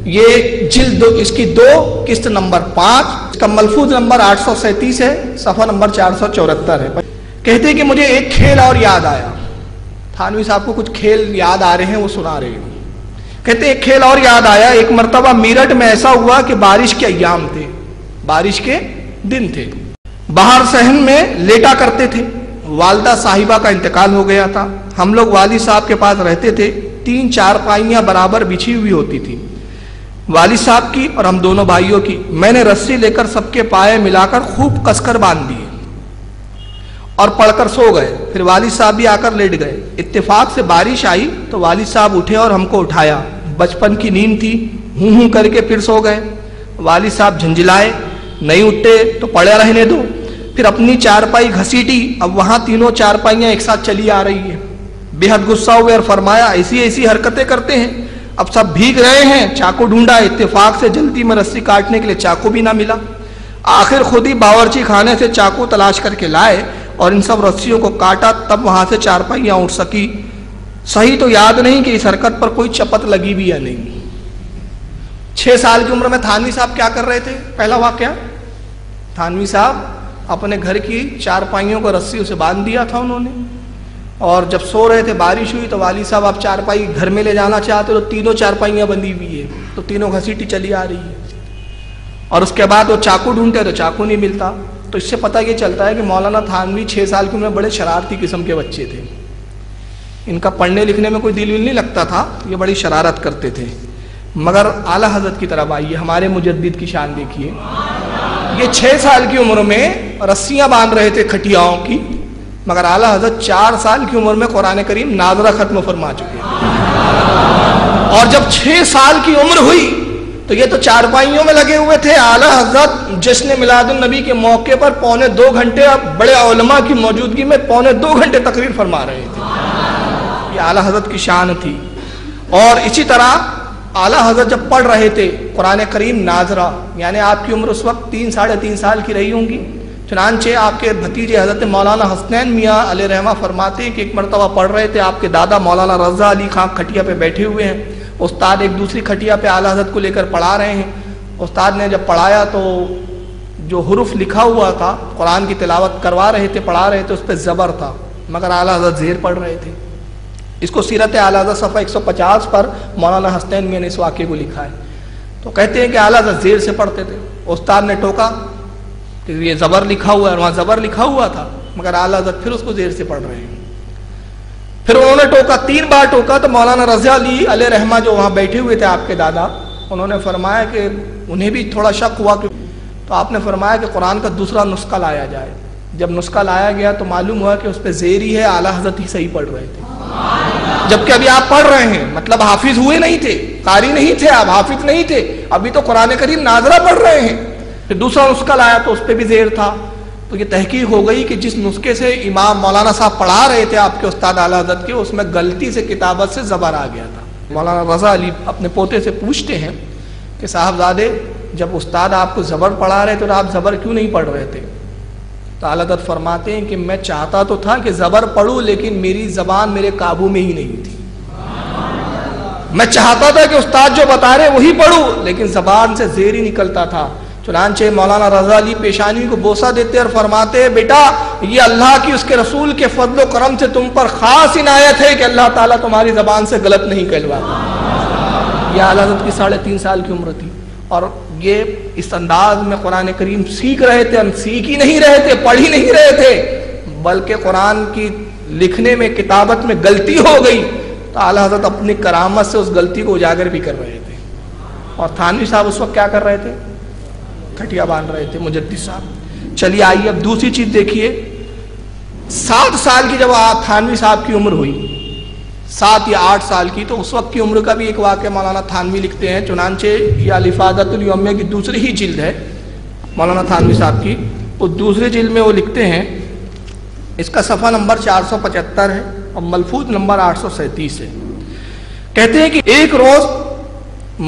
یہ جلد اس کی 2 قسط نمبر 5، اس کا ملفوظ نمبر 837 ہے، صفحہ نمبر 474 ہے. کہتے ہیں کہ مجھے ایک کھیل اور یاد آیا. تھانوی صاحب کو کچھ کھیل یاد آ رہے ہیں، وہ سنا رہے ہیں. کہتے ہیں ایک کھیل اور یاد آیا. ایک مرتبہ میرٹھ میں ایسا ہوا کہ بارش کے ایام تھے، بارش کے دن تھے. باہر صحن میں لیٹا کرتے تھے. والدہ صاحبہ کا انتقال ہو گیا تھا. ہم لوگ والد صاحب کے پاس رہتے تھے. 3 چارپائیاں برابر بچھی ہوئی ہوتی تھی، والد صاحب کی اور ہم دونوں بھائیوں کی. میں نے رسی لے کر سب کے پائے ملا کر خوب کس کر باندھ دیے اور پڑھ کر سو گئے. پھر والد صاحب بھی آ کر لیٹ گئے. اتفاق سے بارش آئی تو والد صاحب اٹھے اور ہم کو اٹھایا. بچپن کی نیند تھی، ہوں کر کے پھر سو گئے. والد صاحب جھنجھلائے، نہیں اٹھتے تو پڑے رہنے دو. پھر اپنی چارپائی گھسیٹی. اب وہاں تینوں چارپائیاں ایک ساتھ چلی آ رہی ہیں. بے حد غصہ ہوئے اور فرمایا ایسی ایسی حرکتیں کرتے ہیں، اب سب بھیگ رہے ہیں. چاقو ڈھونڈا. اتفاق سے جلدی میں رسی کاٹنے کے لیے چاقو بھی نہ ملا. آخر خود ہی باورچی خانے سے چاقو تلاش کر کے لائے اور ان سب رسیوں کو کاٹا، تب وہاں سے چارپائیاں اٹھ سکی. صحیح تو یاد نہیں کہ اس حرکت پر کوئی چپت لگی بھی یا نہیں. 6 سال کی عمر میں تھانوی صاحب کیا کر رہے تھے؟ پہلا واقعہ، تھانوی صاحب اپنے گھر کی چارپائیوں کو رسیوں سے باندھ دیا تھا انہوں نے، اور جب سو رہے تھے بارش ہوئی تو والد صاحب آپ چارپائی گھر میں لے جانا چاہتے تو تینوں چارپائیاں بندھی ہوئی ہے تو تینوں گھسیٹی چلی آ رہی ہے. اور اس کے بعد وہ چاقو ڈھونڈتے تو چاقو نہیں ملتا. تو اس سے پتہ یہ چلتا ہے کہ مولانا تھانوی 6 سال کی عمر میں بڑے شرارتی قسم کے بچے تھے. ان کا پڑھنے لکھنے میں کوئی دل نہیں لگتا تھا، یہ بڑی شرارت کرتے تھے. مگر اعلیٰ حضرت کی طرف آئیے، ہمارے مجدد کی شان دیکھیے. یہ 6 سال کی عمر میں رسیاں باندھ رہے تھے کھٹیاؤں کی، مگر اعلیٰ حضرت 4 سال کی عمر میں قرآن کریم ناظرہ ختم فرما چکے. اور جب 6 سال کی عمر ہوئی تو یہ تو چارپائیوں میں لگے ہوئے تھے. اعلیٰ حضرت جشن میلاد النبی کے موقع پر 2.25 گھنٹے بڑے علماء کی موجودگی میں 2.25 گھنٹے تقریر فرما رہے تھے. یہ اعلیٰ حضرت کی شان تھی. اور اسی طرح اعلیٰ حضرت جب پڑھ رہے تھے قرآن کریم ناظرہ، یعنی آپ کی عمر اس وقت 3 ساڑھے 3 سال کی رہی ہوں گی. چنانچہ آپ کے بھتیجے حضرت مولانا حسنین میاں علیہ رحمہ فرماتے ہیں کہ ایک مرتبہ پڑھ رہے تھے، آپ کے دادا مولانا رضا علی خان کھٹیا پہ بیٹھے ہوئے ہیں. استاد ایک دوسری کھٹیا پہ اعلیٰ حضرت کو لے کر پڑھا رہے ہیں. استاد نے جب پڑھایا تو جو حروف لکھا ہوا تھا، قرآن کی تلاوت کروا رہے تھے، پڑھا رہے تھے، اس پہ زبر تھا، مگر اعلیٰ حضرت زیر پڑھ رہے تھے. اس کو سیرت اعلیٰ حضرت صفحہ 150 پر مولانا حسنین میاں نے اس واقعے کو لکھا ہے. تو کہتے ہیں کہ اعلیٰ حضرت زیر سے پڑھتے تھے. استاد نے ٹوکا کہ یہ زبر لکھا ہوا ہے، اور وہاں زبر لکھا ہوا تھا، مگر اعلیٰ حضرت پھر اس کو زیر سے پڑھ رہے ہیں. پھر انہوں نے ٹوکا، 3 بار ٹوکا. تو مولانا رضا علی علیہ رحمہ جو وہاں بیٹھے ہوئے تھے آپ کے دادا، انہوں نے فرمایا کہ انہیں بھی تھوڑا شک ہوا کہ، تو آپ نے فرمایا کہ قرآن کا دوسرا نسخہ لایا جائے. جب نسخہ لایا گیا تو معلوم ہوا کہ اس پہ زیر ہی ہے، اعلیٰ حضرت ہی صحیح پڑھ رہے تھے. جبکہ ابھی آپ پڑھ رہے ہیں، مطلب حافظ ہوئے نہیں تھے، قاری نہیں تھے، آپ حافظ نہیں تھے، ابھی تو قرآن کریم ناظرہ پڑھ رہے ہیں. پھر دوسرا نسخہ لایا تو اس پہ بھی زیر تھا. تو یہ تحقیق ہو گئی کہ جس نسخے سے امام مولانا صاحب پڑھا رہے تھے آپ کے استاد اعلیٰ حضرت کے، اس میں غلطی سے کتابت سے زبر آ گیا تھا. مولانا رضا علی اپنے پوتے سے پوچھتے ہیں کہ صاحبزادے، جب استاد آپ کو زبر پڑھا رہے تھے تو آپ زبر کیوں نہیں پڑھ رہے تھے؟ تو اعلیٰ حضرت فرماتے ہیں کہ میں چاہتا تو تھا کہ زبر پڑھوں، لیکن میری زبان میرے قابو میں ہی نہیں تھی. میں چاہتا تھا کہ استاد جو بتا رہے وہی پڑھوں، لیکن زبان سے زیر ہی نکلتا تھا. چنانچہ مولانا رضا علی پیشانی کو بوسہ دیتے اور فرماتے بیٹا یہ اللہ کی اس کے رسول کے فضل و کرم سے تم پر خاص عنایت ہے کہ اللہ تعالیٰ تمہاری زبان سے غلط نہیں کہلواتا۔ یہ اعلیٰ حضرت کی 3.5 سال کی عمر تھی اور یہ اس انداز میں قرآن کریم سیکھ رہے تھے۔ ہم سیکھ ہی نہیں رہے تھے، پڑھ ہی نہیں رہے تھے، بلکہ قرآن کی لکھنے میں کتابت میں غلطی ہو گئی تو اعلیٰ حضرت اپنی کرامت سے اس غلطی کو اجاگر بھی کر رہے تھے۔ اور تھانوی صاحب اس وقت کیا کر رہے تھے؟ کھٹیا باندھ رہے تھے مجدد صاحب۔ چلیے آئیے اب دوسری چیز دیکھیے، 7 سال کی جب تھانوی صاحب کی عمر ہوئی، 7 یا 8 سال کی، تو اس وقت کی عمر کا بھی ایک واقعہ مولانا تھانوی لکھتے ہیں۔ چنانچہ یہ الافادۃ الیومیہ کی دوسری ہی جلد ہے مولانا تھانوی صاحب کی، وہ دوسرے جلد میں وہ لکھتے ہیں، اس کا صفحہ نمبر 475 ہے اور ملفوظ نمبر 837 ہے۔ کہتے ہیں کہ ایک روز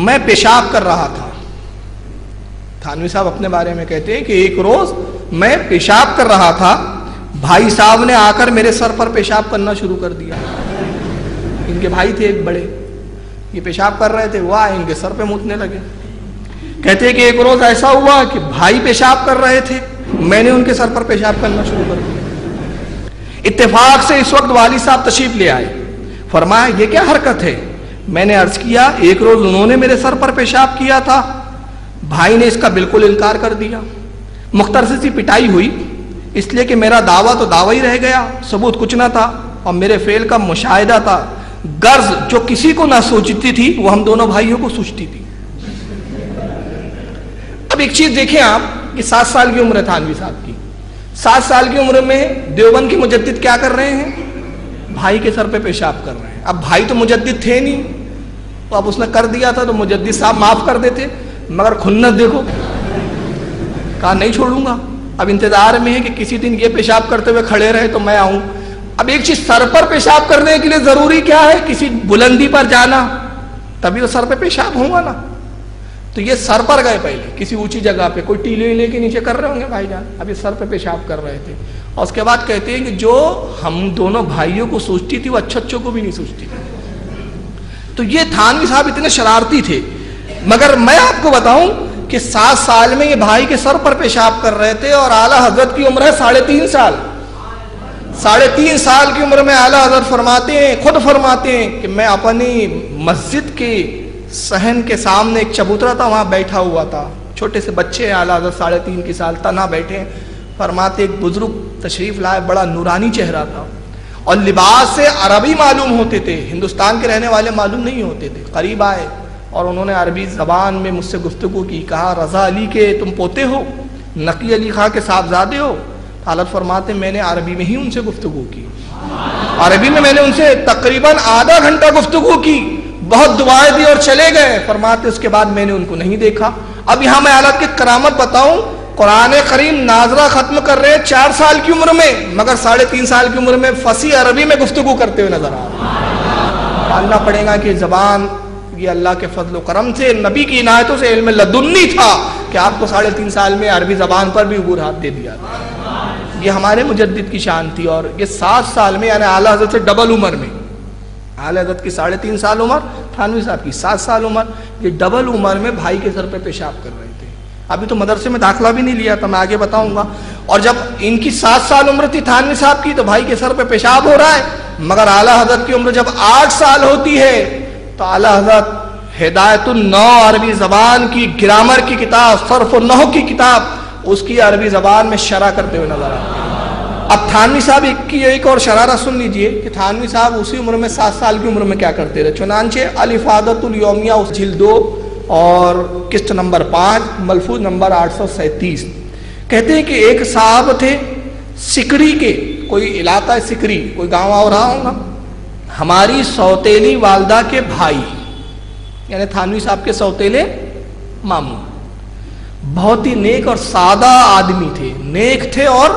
میں پیشاب کر رہا تھا۔ تھانوی صاحب اپنے بارے میں کہتے ہیں کہ ایک روز میں پیشاب کر رہا تھا، بھائی صاحب نے آ کر میرے سر پر پیشاب کرنا شروع کر دیا۔ ان کے بھائی تھے ایک بڑے، یہ پیشاب کر رہے تھے، وہ آئے ان کے سر پہ مونتنے لگے۔ کہتے ہیں کہ ایک روز ایسا ہوا کہ بھائی پیشاب کر رہے تھے، میں نے ان کے سر پر پیشاب کرنا شروع کر دیا۔ اتفاق سے اس وقت والد صاحب تشریف لے آئے، فرمایا یہ کیا حرکت ہے؟ میں نے عرض کیا ایک روز انہوں نے میرے سر پر پیشاب کیا تھا۔ بھائی نے اس کا بالکل انکار کر دیا۔ مختصر سی پٹائی ہوئی، اس لیے کہ میرا دعویٰ تو دعویٰ ہی رہ گیا، ثبوت کچھ نہ تھا اور میرے فعل کا مشاہدہ تھا۔ غرض جو کسی کو نہ سوچتی تھی وہ ہم دونوں بھائیوں کو سوچتی تھی۔ اب ایک چیز دیکھیں آپ کہ 7 سال کی عمر ہے تھانوی صاحب کی، 7 سال کی عمر میں دیوبند کی مجدد کیا کر رہے ہیں؟ بھائی کے سر پہ پیشاب کر رہے ہیں۔ اب بھائی تو مجدد تھے نہیں، تو اب اس نے کر دیا تھا تو مجدد صاحب معاف کر دیتے، مگر کھنت دیکھو، کہا نہیں چھوڑوں گا۔ اب انتظار میں ہے کہ کسی دن یہ پیشاب کرتے ہوئے کھڑے رہے تو میں آؤں۔ اب ایک چیز، سر پر پیشاب کرنے کے لیے ضروری کیا ہے؟ کسی بلندی پر جانا، تبھی وہ سر پہ پیشاب ہوگا نا۔ تو یہ سر پر گئے پہلے کسی اونچی جگہ پہ، کوئی ٹیلے لے کے نیچے کر رہے ہوں گے بھائی جان، اب یہ سر پہ پیشاب کر رہے تھے۔ اور اس کے بعد کہتے ہیں کہ جو ہم دونوں بھائیوں کو سوچتی تھی وہ اچھوں کو بھی نہیں سوچتی تھی۔ تو یہ تھانوی صاحب اتنے شرارتی تھے، مگر میں آپ کو بتاؤں کہ 7 سال میں یہ بھائی کے سر پر پیشاب کر رہے تھے اور اعلیٰ حضرت کی عمر ہے 3.5 سال۔ 3.5 سال کی عمر میں اعلیٰ حضرت فرماتے ہیں، خود فرماتے ہیں کہ میں اپنی مسجد کے صحن کے سامنے ایک چبوترا تھا، وہاں بیٹھا ہوا تھا، چھوٹے سے بچے ہیں اعلیٰ حضرت 3.5 سال، تنہا بیٹھے ہیں۔ فرماتے ایک بزرگ تشریف لائے، بڑا نورانی چہرہ تھا اور لباس سے عربی معلوم ہوتے تھے، ہندوستان کے رہنے والے معلوم نہیں ہوتے تھے۔ قریب آئے اور انہوں نے عربی زبان میں مجھ سے گفتگو کی، کہا رضا علی کے تم پوتے ہو، نقی علی خان کے صاحبزادے ہو؟ حالت فرماتے میں نے عربی میں ہی ان سے گفتگو کی، عربی میں نے ان سے تقریباً آدھا گھنٹہ گفتگو کی، بہت دعائیں دی اور چلے گئے۔ فرماتے اس کے بعد میں نے ان کو نہیں دیکھا۔ اب یہاں میں حالت کی کرامت بتاؤں، قرآن کریم ناظرہ ختم کر رہے 4 سال کی عمر میں، مگر 3.5 سال کی عمر میں فصیح عربی میں گفتگو کرتے ہوئے نظر آ رہے۔ ماننا پڑے گا کہ زبان یہ اللہ کے فضل و کرم سے، نبی کی عنایتوں سے علم لدنی تھا کہ آپ کو 3.5 سال میں عربی زبان پر بھی عبور ہاتھ دے دیا تھا۔ یہ ہمارے مجدد کی شان تھی۔ اور یہ 7 سال میں، یعنی اعلیٰ حضرت سے ڈبل عمر میں، اعلیٰ حضرت کی 3.5 سال عمر، تھانوی صاحب کی 7 سال عمر، یہ ڈبل عمر میں بھائی کے سر پہ پیشاب کر رہے تھے۔ ابھی تو مدرسے میں داخلہ بھی نہیں لیا تھا، میں آگے بتاؤں گا۔ اور جب ان کی 7 سال عمر تھی تھانوی صاحب کی تو بھائی کے سر پہ پیشاب ہو رہا ہے، مگر اعلیٰ حضرت کی عمر جب 8 سال ہوتی ہے تو اعلیٰ حضرت ہدایت النو عربی زبان کی گرامر کی کتاب، صرف و نحو کی کتاب، اس کی عربی زبان میں شرح کرتے ہوئے نظر آتے ہیں۔ اب تھانوی صاحب کی ایک اور شرارت سن لیجئے کہ تھانوی صاحب اسی عمر میں 7 سال کی عمر میں کیا کرتے رہے۔ چنانچہ الافادۃ الیومیہ اس جلد 2 اور قسط نمبر 5 ملفوظ نمبر 837 کہتے ہیں کہ ایک صاحب تھے سکری کے، کوئی علاقہ ہے سکری، کوئی گاؤں آ رہا ہوگا، ہماری سوتیلی والدہ کے بھائی، یعنی تھانوی صاحب کے سوتیلے ماموں، بہت ہی نیک اور سادہ آدمی تھے، نیک تھے اور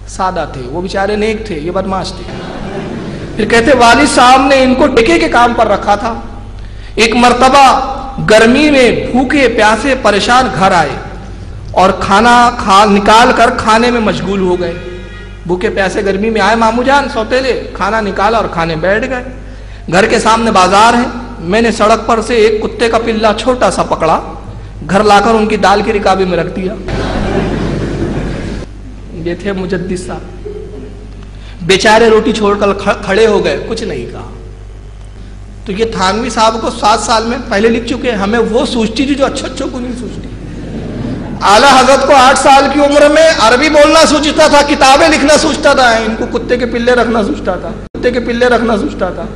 سادہ تھے، وہ بیچارے نیک تھے، یہ بدماش تھے۔ پھر کہتے والد صاحب نے ان کو ٹھیکے کے کام پر رکھا تھا۔ ایک مرتبہ گرمی میں بھوکے پیاسے پریشان گھر آئے اور کھانا نکال کر کھانے میں مشغول ہو گئے۔ بھوکے پیاسے گرمی میں آئے ماموں جان سوتیلے، کھانا نکالا اور کھانے بیٹھ گئے۔ گھر کے سامنے بازار ہے، میں نے سڑک پر سے ایک کتے کا پلہ چھوٹا سا پکڑا، گھر لا کر ان کی دال کے رکابے میں رکھ دیا. یہ تھے مجدد صاحب، بیچارے روٹی چھوڑ کر کھڑے ہو گئے، کچھ نہیں کہا. تو یہ تھانوی صاحب کو 7 سال میں پہلے لکھ چکے ہیں. ہمیں وہ سوچتی تھی جو اچھوں کو نہیں سوچتی. اعلیٰ حضرت کو 8 سال کی عمر میں عربی بولنا سوچتا تھا، کتابیں لکھنا سوچتا تھا، ان کو کتے کے پلے رکھنا سوچتا تھا،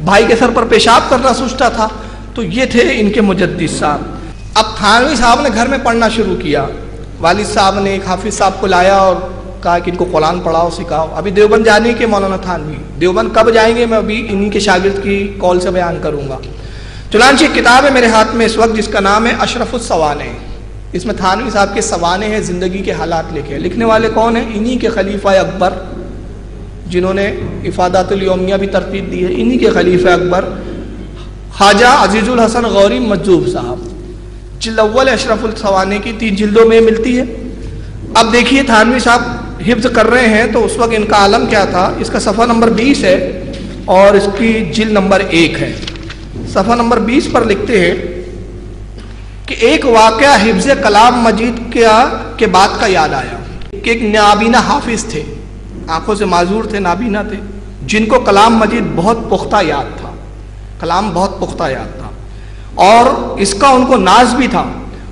بھائی کے سر پر پیشاب کرنا سوچتا تھا. تو یہ تھے ان کے مجدد صاحب. اب تھانوی صاحب نے گھر میں پڑھنا شروع کیا. والد صاحب نے ایک حافظ صاحب کو لایا اور کہا کہ ان کو قرآن پڑھاؤ، سکھاؤ. ابھی دیوبند جانے کے مولانا تھانوی، دیوبند کب جائیں گے میں ابھی انہی کے شاگرد کی قول سے بیان کروں گا. چنانچہ کتاب ہے میرے ہاتھ میں اس وقت جس کا نام ہے اشرف السوانح. اس میں تھانوی صاحب کے سوانح ہیں، زندگی کے حالات لکھے. لکھنے والے کون ہیں؟ انہی کے خلیفہ اکبر جنہوں نے افادات الیومیہ بھی ترتیب دی ہے. انہی کے خلیفہ اکبر خواجہ عزیز الحسن غوری مجذوب صاحب. جلد اول اشرف السوانح کی 3 جلدوں میں ملتی ہے. اب دیکھیے تھانوی صاحب حفظ کر رہے ہیں تو اس وقت ان کا عالم کیا تھا. اس کا صفحہ نمبر 20 ہے اور اس کی جلد نمبر 1 ہے. صفحہ نمبر 20 پر لکھتے ہیں کہ ایک واقعہ حفظ کلام مجید کے بعد کا یاد آیا کہ ایک نابینا حافظ تھے، آنکھوں سے معذور تھے، نابینا تھے، جن کو کلام مجید بہت پختہ یاد تھا. کلام بہت پختہ یاد تھا اور اس کا ان کو ناز بھی تھا.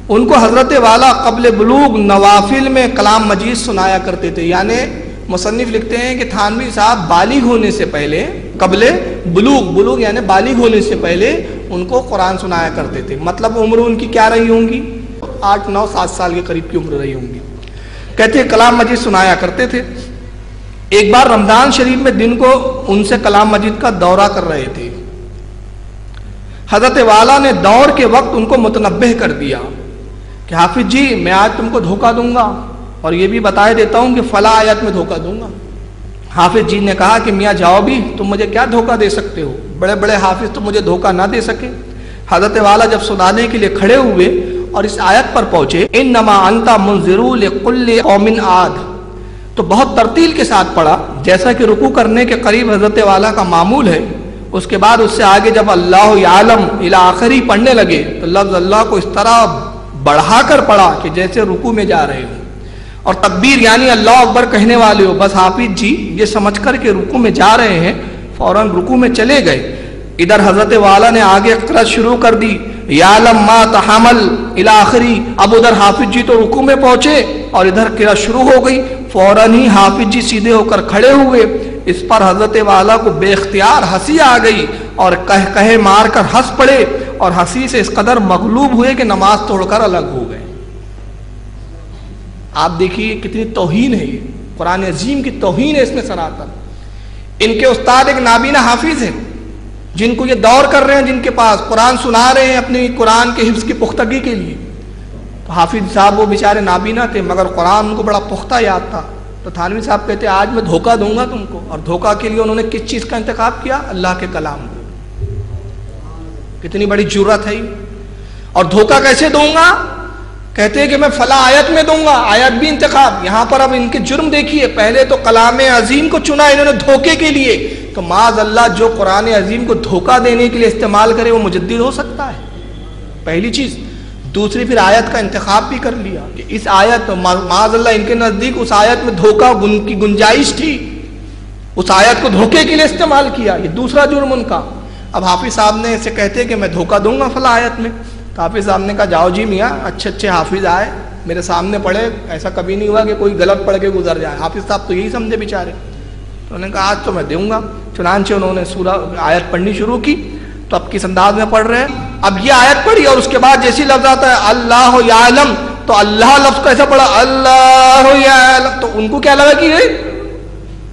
ان کو حضرت والا قبل بلوغ نوافل میں کلام مجید سنایا کرتے تھے. یعنی مصنف لکھتے ہیں کہ تھانوی صاحب بالغ ہونے سے پہلے، قبل بلوغ یعنی بالغ ہونے سے پہلے ان کو قرآن سنایا کرتے تھے. مطلب عمر ان کی کیا رہی ہوں گی؟ 8 9 7 سال کے قریب کی عمر رہی ہوں گی. کہتے ہیں کلام مجید سنایا کرتے تھے. ایک بار رمضان شریف میں دن کو ان سے کلام مجید کا دورہ کر رہے تھے. حضرت والا نے دور کے وقت ان کو متنبہ کر دیا کہ حافظ جی میں آج تم کو دھوکہ دوں گا اور یہ بھی بتائے دیتا ہوں کہ فلاں آیت میں دھوکہ دوں گا. حافظ جی نے کہا کہ میاں جاؤ بھی، تم مجھے کیا دھوکہ دے سکتے ہو؟ بڑے بڑے حافظ تو مجھے دھوکہ نہ دے سکے. حضرت والا جب سنانے کے لیے کھڑے ہوئے اور اس آیت پر پہنچے انما انت منذر لکل قوم عاد، تو بہت ترتیل کے ساتھ پڑھا جیسا کہ رکوع کرنے کے قریب حضرت والا کا معمول ہے. اس کے بعد اس سے آگے جب اللہ یعلم الی آخری پڑھنے لگے تو لفظ اللہ کو اس طرح بڑھا کر پڑھا کہ جیسے رکوع میں جا رہے ہوں. اور تکبیر یعنی اللہ اکبر کہنے والے ہو. بس حافظ جی یہ سمجھ کر کہ رکوع میں جا رہے ہیں فوراً رکوع میں چلے گئے. ادھر حضرت والا نے آگے قرأت شروع کر دی یعلم ما تحمل الی آخری. اب ادھر حافظ جی تو رکوع میں پہنچے اور ادھر قرأت شروع ہو گئی. فوراً ہی حافظ جی سیدھے ہو کر کھڑے ہوئے. اس پر حضرت والا کو بے اختیار ہنسی آ گئی اور کہے مار کر ہنس پڑے اور ہنسی سے اس قدر مغلوب ہوئے کہ نماز توڑ کر الگ ہو گئے. آپ دیکھیے کتنی توہین ہے، یہ قرآن عظیم کی توہین ہے اس میں سراتر. ان کے استاد ایک نابینا حافظ ہیں جن کو یہ دور کر رہے ہیں، جن کے پاس قرآن سنا رہے ہیں اپنی قرآن کے حفظ کی پختگی کے لیے. تو حافظ صاحب وہ بیچارے نابینا تھے مگر قرآن ان کو بڑا پختہ یاد تھا. تو تھانوی صاحب کہتے ہیں آج میں دھوکہ دوں گا تم کو. اور دھوکہ کے لیے انہوں نے کس چیز کا انتخاب کیا؟ اللہ کے کلام کو. کتنی بڑی جرأت ہے. اور دھوکہ کیسے دوں گا؟ کہتے ہیں کہ میں فلاں آیت میں دوں گا. آیت بھی انتخاب. یہاں پر اب ان کے جرم دیکھیے. پہلے تو کلام عظیم کو چنا انہوں نے دھوکے کے لیے. تو معاذ اللہ جو قرآن عظیم کو دھوکہ دینے کے لیے استعمال کرے وہ مجدد ہو سکتا ہے؟ پہلی چیز. دوسری پھر آیت کا انتخاب بھی کر لیا کہ اس آیت معاذ اللہ ان کے نزدیک اس آیت میں دھوکہ کی گنجائش تھی، اس آیت کو دھوکے کے لیے استعمال کیا. یہ دوسرا جرم ان کا. اب حافظ صاحب نے اسے کہتے کہ میں دھوکہ دوں گا فلاں آیت میں. تو حافظ صاحب نے کہا جاؤ جی میاں اچھے حافظ آئے میرے سامنے پڑھے، ایسا کبھی نہیں ہوا کہ کوئی غلط پڑھ کے گزر جائے. حافظ صاحب تو یہی سمجھے بیچارے. تو انہوں نے کہا آج تو میں دوں گا. چنانچہ انہوں نے سورہ آیت پڑھنی شروع کی. تو اب کس انداز میں پڑھ رہے ہیں؟ اب یہ آیت پڑھی اور اس کے بعد جیسی لفظ آتا ہے اللہ یعلم تو اللہ لفظ کو ایسا پڑھا اللہ یعلم. تو ان کو کیا لگا کہ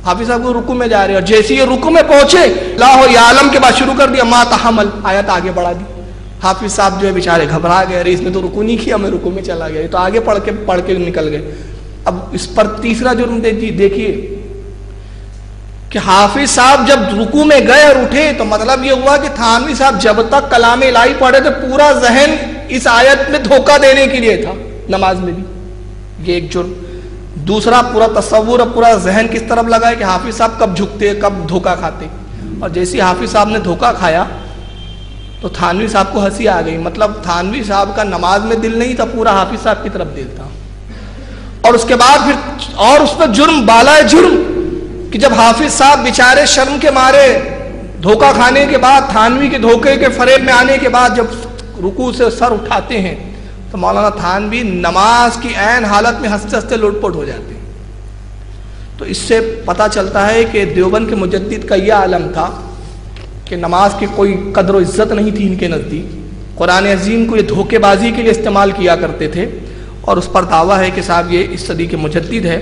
حافظ صاحب کو رکوع میں جا رہے ہیں اور جیسے یہ رکوع میں پہنچے اللہ یعلم کے بعد شروع کر دیا ما تحمل، آیت آگے بڑھا دی. حافظ صاحب جو ہے بیچارے گھبرا گئے، ارے اس نے تو رکوع نہیں کیا، میں رکوع میں چلا گیا. تو آگے پڑھ کے نکل گئے. اب اس پر تیسرا جرم دیکھیے کہ حافظ صاحب جب رکوع میں گئے اور اٹھے تو مطلب یہ ہوا کہ تھانوی صاحب جب تک کلام الہی پڑھے تو پورا ذہن اس آیت میں دھوکہ دینے کے لیے تھا، نماز میں بھی. یہ ایک جرم. دوسرا پورا تصور پورا ذہن کس طرف لگا ہے کہ حافظ صاحب کب جھکتے کب دھوکہ کھاتے. اور جیسے حافظ صاحب نے دھوکہ کھایا تو تھانوی صاحب کو ہنسی آ گئی، مطلب تھانوی صاحب کا نماز میں دل نہیں تھا، پورا حافظ صاحب کی طرف دل تھا۔ اور اس کے بعد پھر اور اس پر جرم بالائے جرم کہ جب حافظ صاحب بیچارے شرم کے مارے دھوکہ کھانے کے بعد، تھانوی کے دھوکے کے فریب میں آنے کے بعد جب رکوع سے سر اٹھاتے ہیں تو مولانا تھانوی نماز کی عین حالت میں ہنستے ہنستے لوٹ پوٹ ہو جاتے ہیں۔ تو اس سے پتہ چلتا ہے کہ دیوبند کے مجدد کا یہ عالم تھا کہ نماز کی کوئی قدر و عزت نہیں تھی ان کے نزدیک، قرآن عظیم کو یہ دھوکے بازی کے لیے استعمال کیا کرتے تھے، اور اس پر دعویٰ ہے کہ صاحب یہ اس صدی کے مجدد ہے۔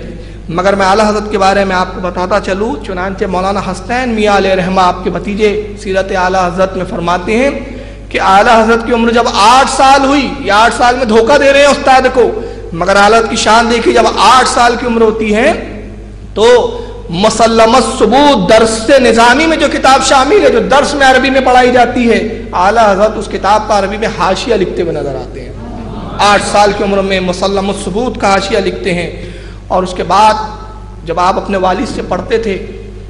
مگر میں اعلیٰ حضرت کے بارے میں آپ کو بتاتا چلوں، چنانچہ مولانا حسنین میاں علیہ رحمہ آپ کے بھتیجے سیرت اعلیٰ حضرت میں فرماتے ہیں کہ اعلیٰ حضرت کی عمر جب 8 سال ہوئی، یہ 8 سال میں دھوکہ دے رہے ہیں استاد کو، مگر اعلیٰ حضرت کی شان دیکھی، جب 8 سال کی عمر ہوتی ہے تو مسلمت ثبوت درس نظامی میں جو کتاب شامل ہے، جو درس میں عربی میں پڑھائی جاتی ہے، اعلیٰ حضرت اس کتاب پر عربی میں حاشیہ لکھتے ہوئے نظر آتے ہیں۔ 8 سال کی عمر میں مسلمت ثبوت کا حاشیہ لکھتے ہیں۔ اور اس کے بعد جب آپ اپنے والد سے پڑھتے تھے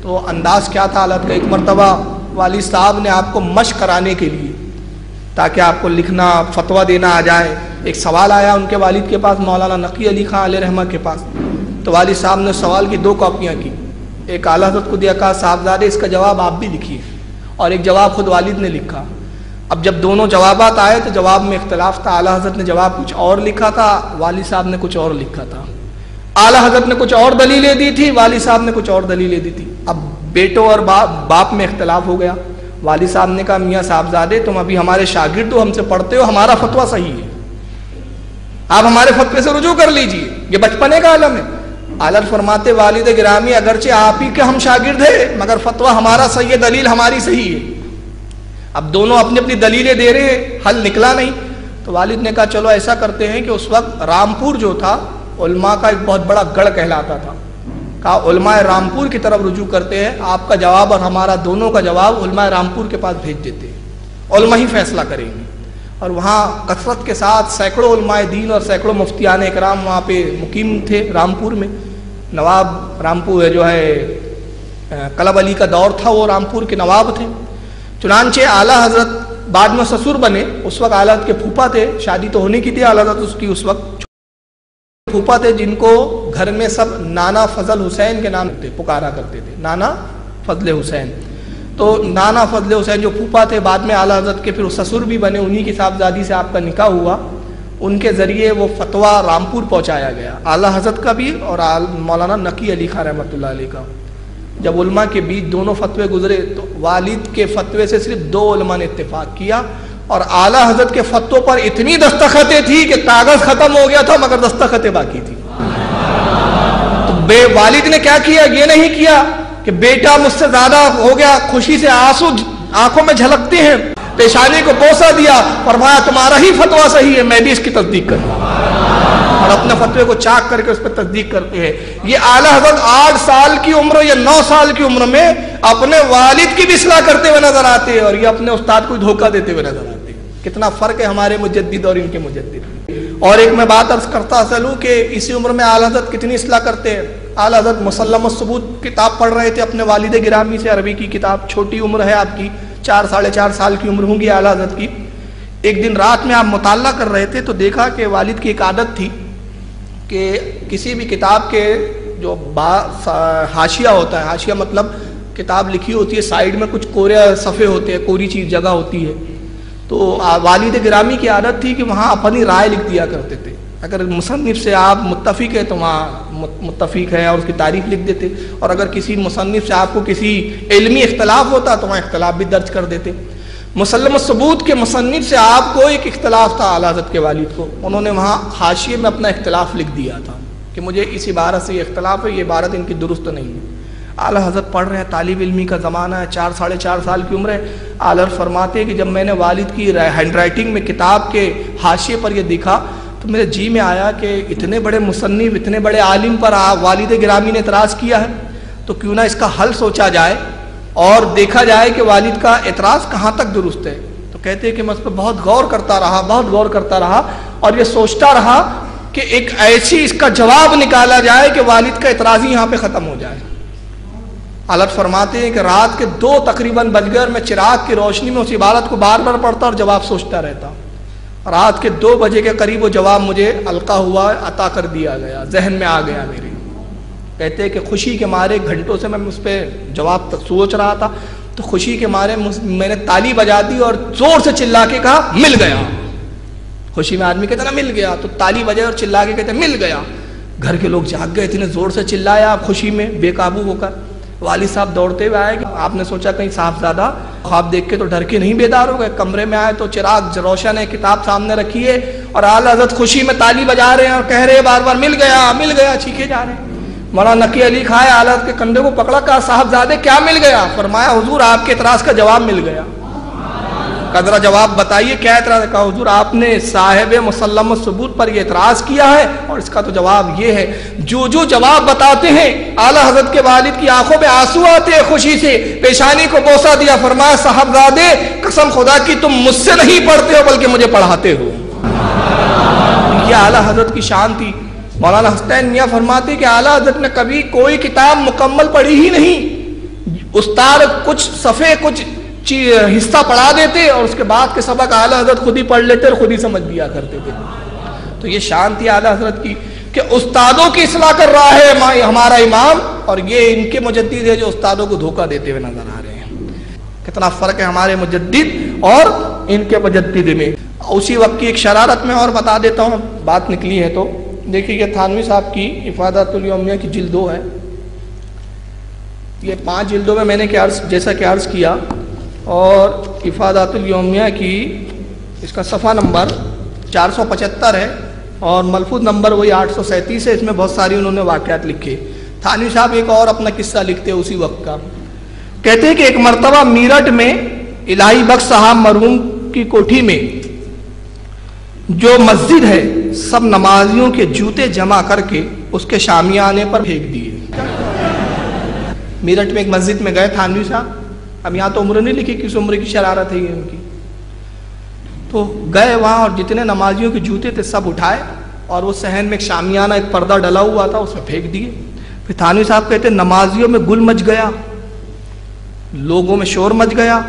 تو انداز کیا تھا حالت کا؟ ایک مرتبہ والد صاحب نے آپ کو مشق کرانے کے لیے، تاکہ آپ کو لکھنا فتویٰ دینا آ جائے، ایک سوال آیا ان کے والد کے پاس، مولانا نقی علی خان علیہ رحمہ کے پاس، تو والد صاحب نے سوال کی 2 کاپیاں کی، ایک اعلیٰ حضرت کو دیا، کہا صاحبزادے اس کا جواب آپ بھی لکھیے، اور ایک جواب خود والد نے لکھا۔ اب جب دونوں جوابات آئے تو جواب میں اختلاف تھا، اعلیٰ حضرت نے جواب کچھ اور لکھا تھا، والد صاحب نے کچھ اور لکھا تھا، اعلیٰ حضرت نے کچھ اور دلیلیں دی تھی، والد صاحب نے کچھ اور دلیلیں دی تھی۔ اب بیٹوں اور باپ میں اختلاف ہو گیا۔ والد صاحب نے کہا میاں صاحبزادے تم ابھی ہمارے شاگرد ہو، ہم سے پڑھتے ہو، ہمارا فتویٰ صحیح ہے، آپ ہمارے فتوے سے رجوع کر لیجئے، یہ بچپنے کا عالم ہے۔ اعلیٰ فرماتے والد گرامی اگرچہ آپ ہی کے ہم شاگرد ہیں مگر فتویٰ ہمارا صحیح ہے، دلیل ہماری صحیح ہے۔ اب دونوں اپنی اپنی دلیلیں دے رہے ہیں، حل نکلا نہیں، تو والد نے کہا چلو ایسا کرتے ہیں کہ اس وقت رامپور جو تھا علماء کا ایک بہت بڑا گڑھ کہلاتا تھا، کہا علماء رامپور کی طرف رجوع کرتے ہیں، آپ کا جواب اور ہمارا دونوں کا جواب علماء رامپور کے پاس بھیج دیتے ہیں، علماء ہی فیصلہ کریں گے۔ اور وہاں کثرت کے ساتھ سینکڑوں علماء دین اور سینکڑوں مفتیان اکرام وہاں پہ مقیم تھے رامپور میں۔ نواب رامپور جو ہے کلب علی کا دور تھا، وہ رامپور کے نواب تھے۔ چنانچہ اعلیٰ حضرت بعد میں سسر بنے، اس وقت اعلیٰ حضرت کے پھوپھا تھے، شادی تو ہونے کی تھی، اعلیٰ حضرت اس کی اس وقت پھوپھا تھے، جن کو گھر میں سب نانا فضل حسین کے نام سے پکارا کرتے تھے، نانا فضل حسین۔ تو نانا فضل حسین جو پھوپھا تھے بعد میں اعلیٰ حضرت کے پھر سسر بھی بنے، انہی کی صاحبزادی سے آپ کا نکاح ہوا، ان کے ذریعے وہ فتویٰ رامپور پہنچایا گیا، اعلیٰ حضرت کا بھی اور مولانا نقی علی خان رحمۃ اللہ علیہ کا۔ جب علماء کے بیچ دونوں فتوے گزرے تو والد کے فتوے سے صرف 2 علماء نے اتفاق کیا، اور اعلیٰ حضرت کے فتووں پر اتنی دستخطیں تھی کہ کاغذ ختم ہو گیا تھا مگر دستخطیں باقی تھی۔ تو والد نے کیا کیا؟ یہ نہیں کیا کہ بیٹا مجھ سے زیادہ ہو گیا، خوشی سے آنسو آنکھوں میں جھلکتے ہیں، پیشانی کو بوسہ دیا، فرمایا تمہارا ہی فتویٰ صحیح ہے، میں بھی اس کی تصدیق کروں، اور اپنے فتوے کو چاک کر کے اس پر تصدیق کرتے ہیں۔ یہ اعلیٰ حضرت 8 سال کی عمر یا 9 سال کی عمر میں اپنے والد کی بھی اصلاح کرتے ہوئے نظر آتے ہیں، اور یہ اپنے استاد کو دھوکہ دیتے ہوئے نظر آتے ہیں۔ کتنا فرق ہے ہمارے مجدد اور ان کے مجدد۔ اور ایک میں بات عرض کرتا چلوں کہ اسی عمر میں اعلیٰ حضرت کتنی اصلاح کرتے ہیں۔ اعلیٰ حضرت مسلم الثبوت کتاب پڑھ رہے تھے اپنے والد گرامی سے، عربی کی کتاب، چھوٹی عمر ہے آپ کی، 4 ساڑھے 4 سال کی عمر ہوں گی اعلیٰ حضرت کی۔ ایک دن رات میں آپ مطالعہ کر رہے تھے تو دیکھا کہ والد کی ایک عادت تھی کہ کسی بھی کتاب کے جو حاشیہ ہوتا ہے، حاشیہ مطلب کتاب لکھی ہوتی ہے، سائیڈ میں کچھ کورے صفحے ہوتے ہیں، کوری چیز جگہ ہوتی ہے، تو والد گرامی کی عادت تھی کہ وہاں اپنی رائے لکھ دیا کرتے تھے۔ اگر مصنف سے آپ متفق ہے تو وہاں متفق ہے اور اس کی تعریف لکھ دیتے، اور اگر کسی مصنف سے آپ کو کسی علمی اختلاف ہوتا تو وہاں اختلاف بھی درج کر دیتے۔ مسلم الثبوت کے مصنف سے آپ کو ایک اختلاف تھا اعلیٰ حضرت کے والد کو، انہوں نے وہاں حاشیے میں اپنا اختلاف لکھ دیا تھا کہ مجھے اس عبارت سے یہ اختلاف ہے، یہ عبارت ان کی درست نہیں ہے۔ اعلیٰ حضرت پڑھ رہے ہیں، طالب علمی کا زمانہ ہے، 4 ساڑھے 4 سال کی عمر ہے۔ اعلیٰ فرماتے ہیں کہ جب میں نے والد کی ہینڈ رائٹنگ میں کتاب کے حاشیے پر یہ دیکھا تو میرے جی میں آیا کہ اتنے بڑے مصنف، اتنے بڑے عالم پر والد گرامی نے اعتراض کیا ہے، تو کیوں نہ اس کا حل سوچا جائے اور دیکھا جائے کہ والد کا اعتراض کہاں تک درست ہے۔ تو کہتے ہیں کہ میں اس پہ بہت غور کرتا رہا اور یہ سوچتا رہا کہ ایک ایسی اس کا جواب نکالا جائے کہ والد کا اعتراض ہی یہاں پہ ختم ہو جائے۔ حضرت فرماتے ہیں کہ رات کے 2 تقریباً بج گئے اور میں چراغ کی روشنی میں اس عبارت کو بار بار پڑھتا اور جواب سوچتا رہتا. رات کے 2 بجے کے قریب وہ جواب مجھے القا ہوا، عطا کر دیا گیا، ذہن میں آ گیا میرے. کہتے ہیں کہ خوشی کے مارے گھنٹوں سے میں اس پہ جواب تک سوچ رہا تھا، تو خوشی کے مارے میں نے تالی بجا دی اور زور سے چلا کے کہا مل گیا. خوشی میں آدمی کہتا نا مل گیا، تو تالی بجے اور چلا کے کہتے مل گیا. گھر کے لوگ جاگ گئے، اتنے زور سے چلایا خوشی میں بے قابو ہو کر. والد صاحب دوڑتے ہوئے آئے کہ آپ نے سوچا کہیں صاحبزادہ خواب دیکھ کے تو ڈر کے نہیں بیدار ہو گئے. کمرے میں آئے تو چراغ روشن ہے، کتاب سامنے رکھی ہے اور اعلیٰ حضرت خوشی میں تالی بجا رہے ہیں اور کہہ رہے ہیں بار بار مل گیا چیخے جا رہے ہیں. مولانا نقی علی خان اعلیٰ حضرت کے کندھے کو پکڑا، کہا صاحبزادے کیا مل گیا؟ فرمایا حضور آپ کے اعتراض کا جواب مل گیا. قدرہ جواب بتائیے کیا اعتراض ہے؟ کہا حضور آپ نے صاحب مسلم الثبوت پر یہ اعتراض کیا ہے اور اس کا تو جواب یہ ہے. جو جواب بتاتے ہیں اعلیٰ حضرت کے والد کی آنکھوں میں آنسو آتے ہیں خوشی سے، پیشانی کو بوسہ دیا، فرمایا صاحبزادے قسم خدا کی تم مجھ سے نہیں پڑھتے ہو بلکہ مجھے پڑھاتے ہو. یہ اعلیٰ حضرت کی شان تھی. مولانا حسین میاں فرماتے کہ اعلیٰ حضرت نے کبھی کوئی کتاب مکمل پڑھی ہی نہیں. استاد کچھ صفحے کچھ حصہ پڑھا دیتے اور اس کے بعد کے سبق اعلیٰ حضرت خود ہی پڑھ لیتے اور خود ہی سمجھ لیا کرتے تھے. تو یہ شان تھی اعلیٰ حضرت کی کہ استادوں کی اصلاح کر رہا ہے ہمارا امام، اور یہ ان کے مجدد ہے جو استادوں کو دھوکہ دیتے ہوئے نظر آ رہے ہیں. کتنا فرق ہے ہمارے مجدد اور ان کے مجدد میں. اسی وقت کی ایک شرارت میں اور بتا دیتا ہوں، بات نکلی ہے تو دیکھیے یہ تھانوی صاحب کی افادات الیومیہ کی جلد 2 ہے. یہ 5 جلدوں میں میں نے جیسا کہ عرض کیا، اور افادات الیومیہ کی اس کا صفحہ نمبر 475 ہے اور ملفوظ نمبر وہی 837 ہے. اس میں بہت ساری انہوں نے واقعات لکھے. تھانوی صاحب ایک اور اپنا قصہ لکھتے ہیں اسی وقت کا. کہتے ہیں کہ ایک مرتبہ میرٹھ میں الہی بخش صاحب مرحوم کی کوٹھی میں جو مسجد ہے سب نمازیوں کے جوتے جمع کر کے اس کے شامیانے پر پھینک دیے. میرٹھ میں ایک مسجد میں گئے تھانوی صاحب، اب یہاں تو عمر نہیں لکھی کس عمر کی شرارت ہے یہ ان کی. تو گئے وہاں اور جتنے نمازیوں کے جوتے تھے سب اٹھائے اور وہ صحن میں ایک شامیانہ ایک پردہ ڈلا ہوا تھا اس میں پھینک دیے. پھر تھانوی صاحب کہتے نمازیوں میں گل مچ گیا، لوگوں میں شور مچ گیا.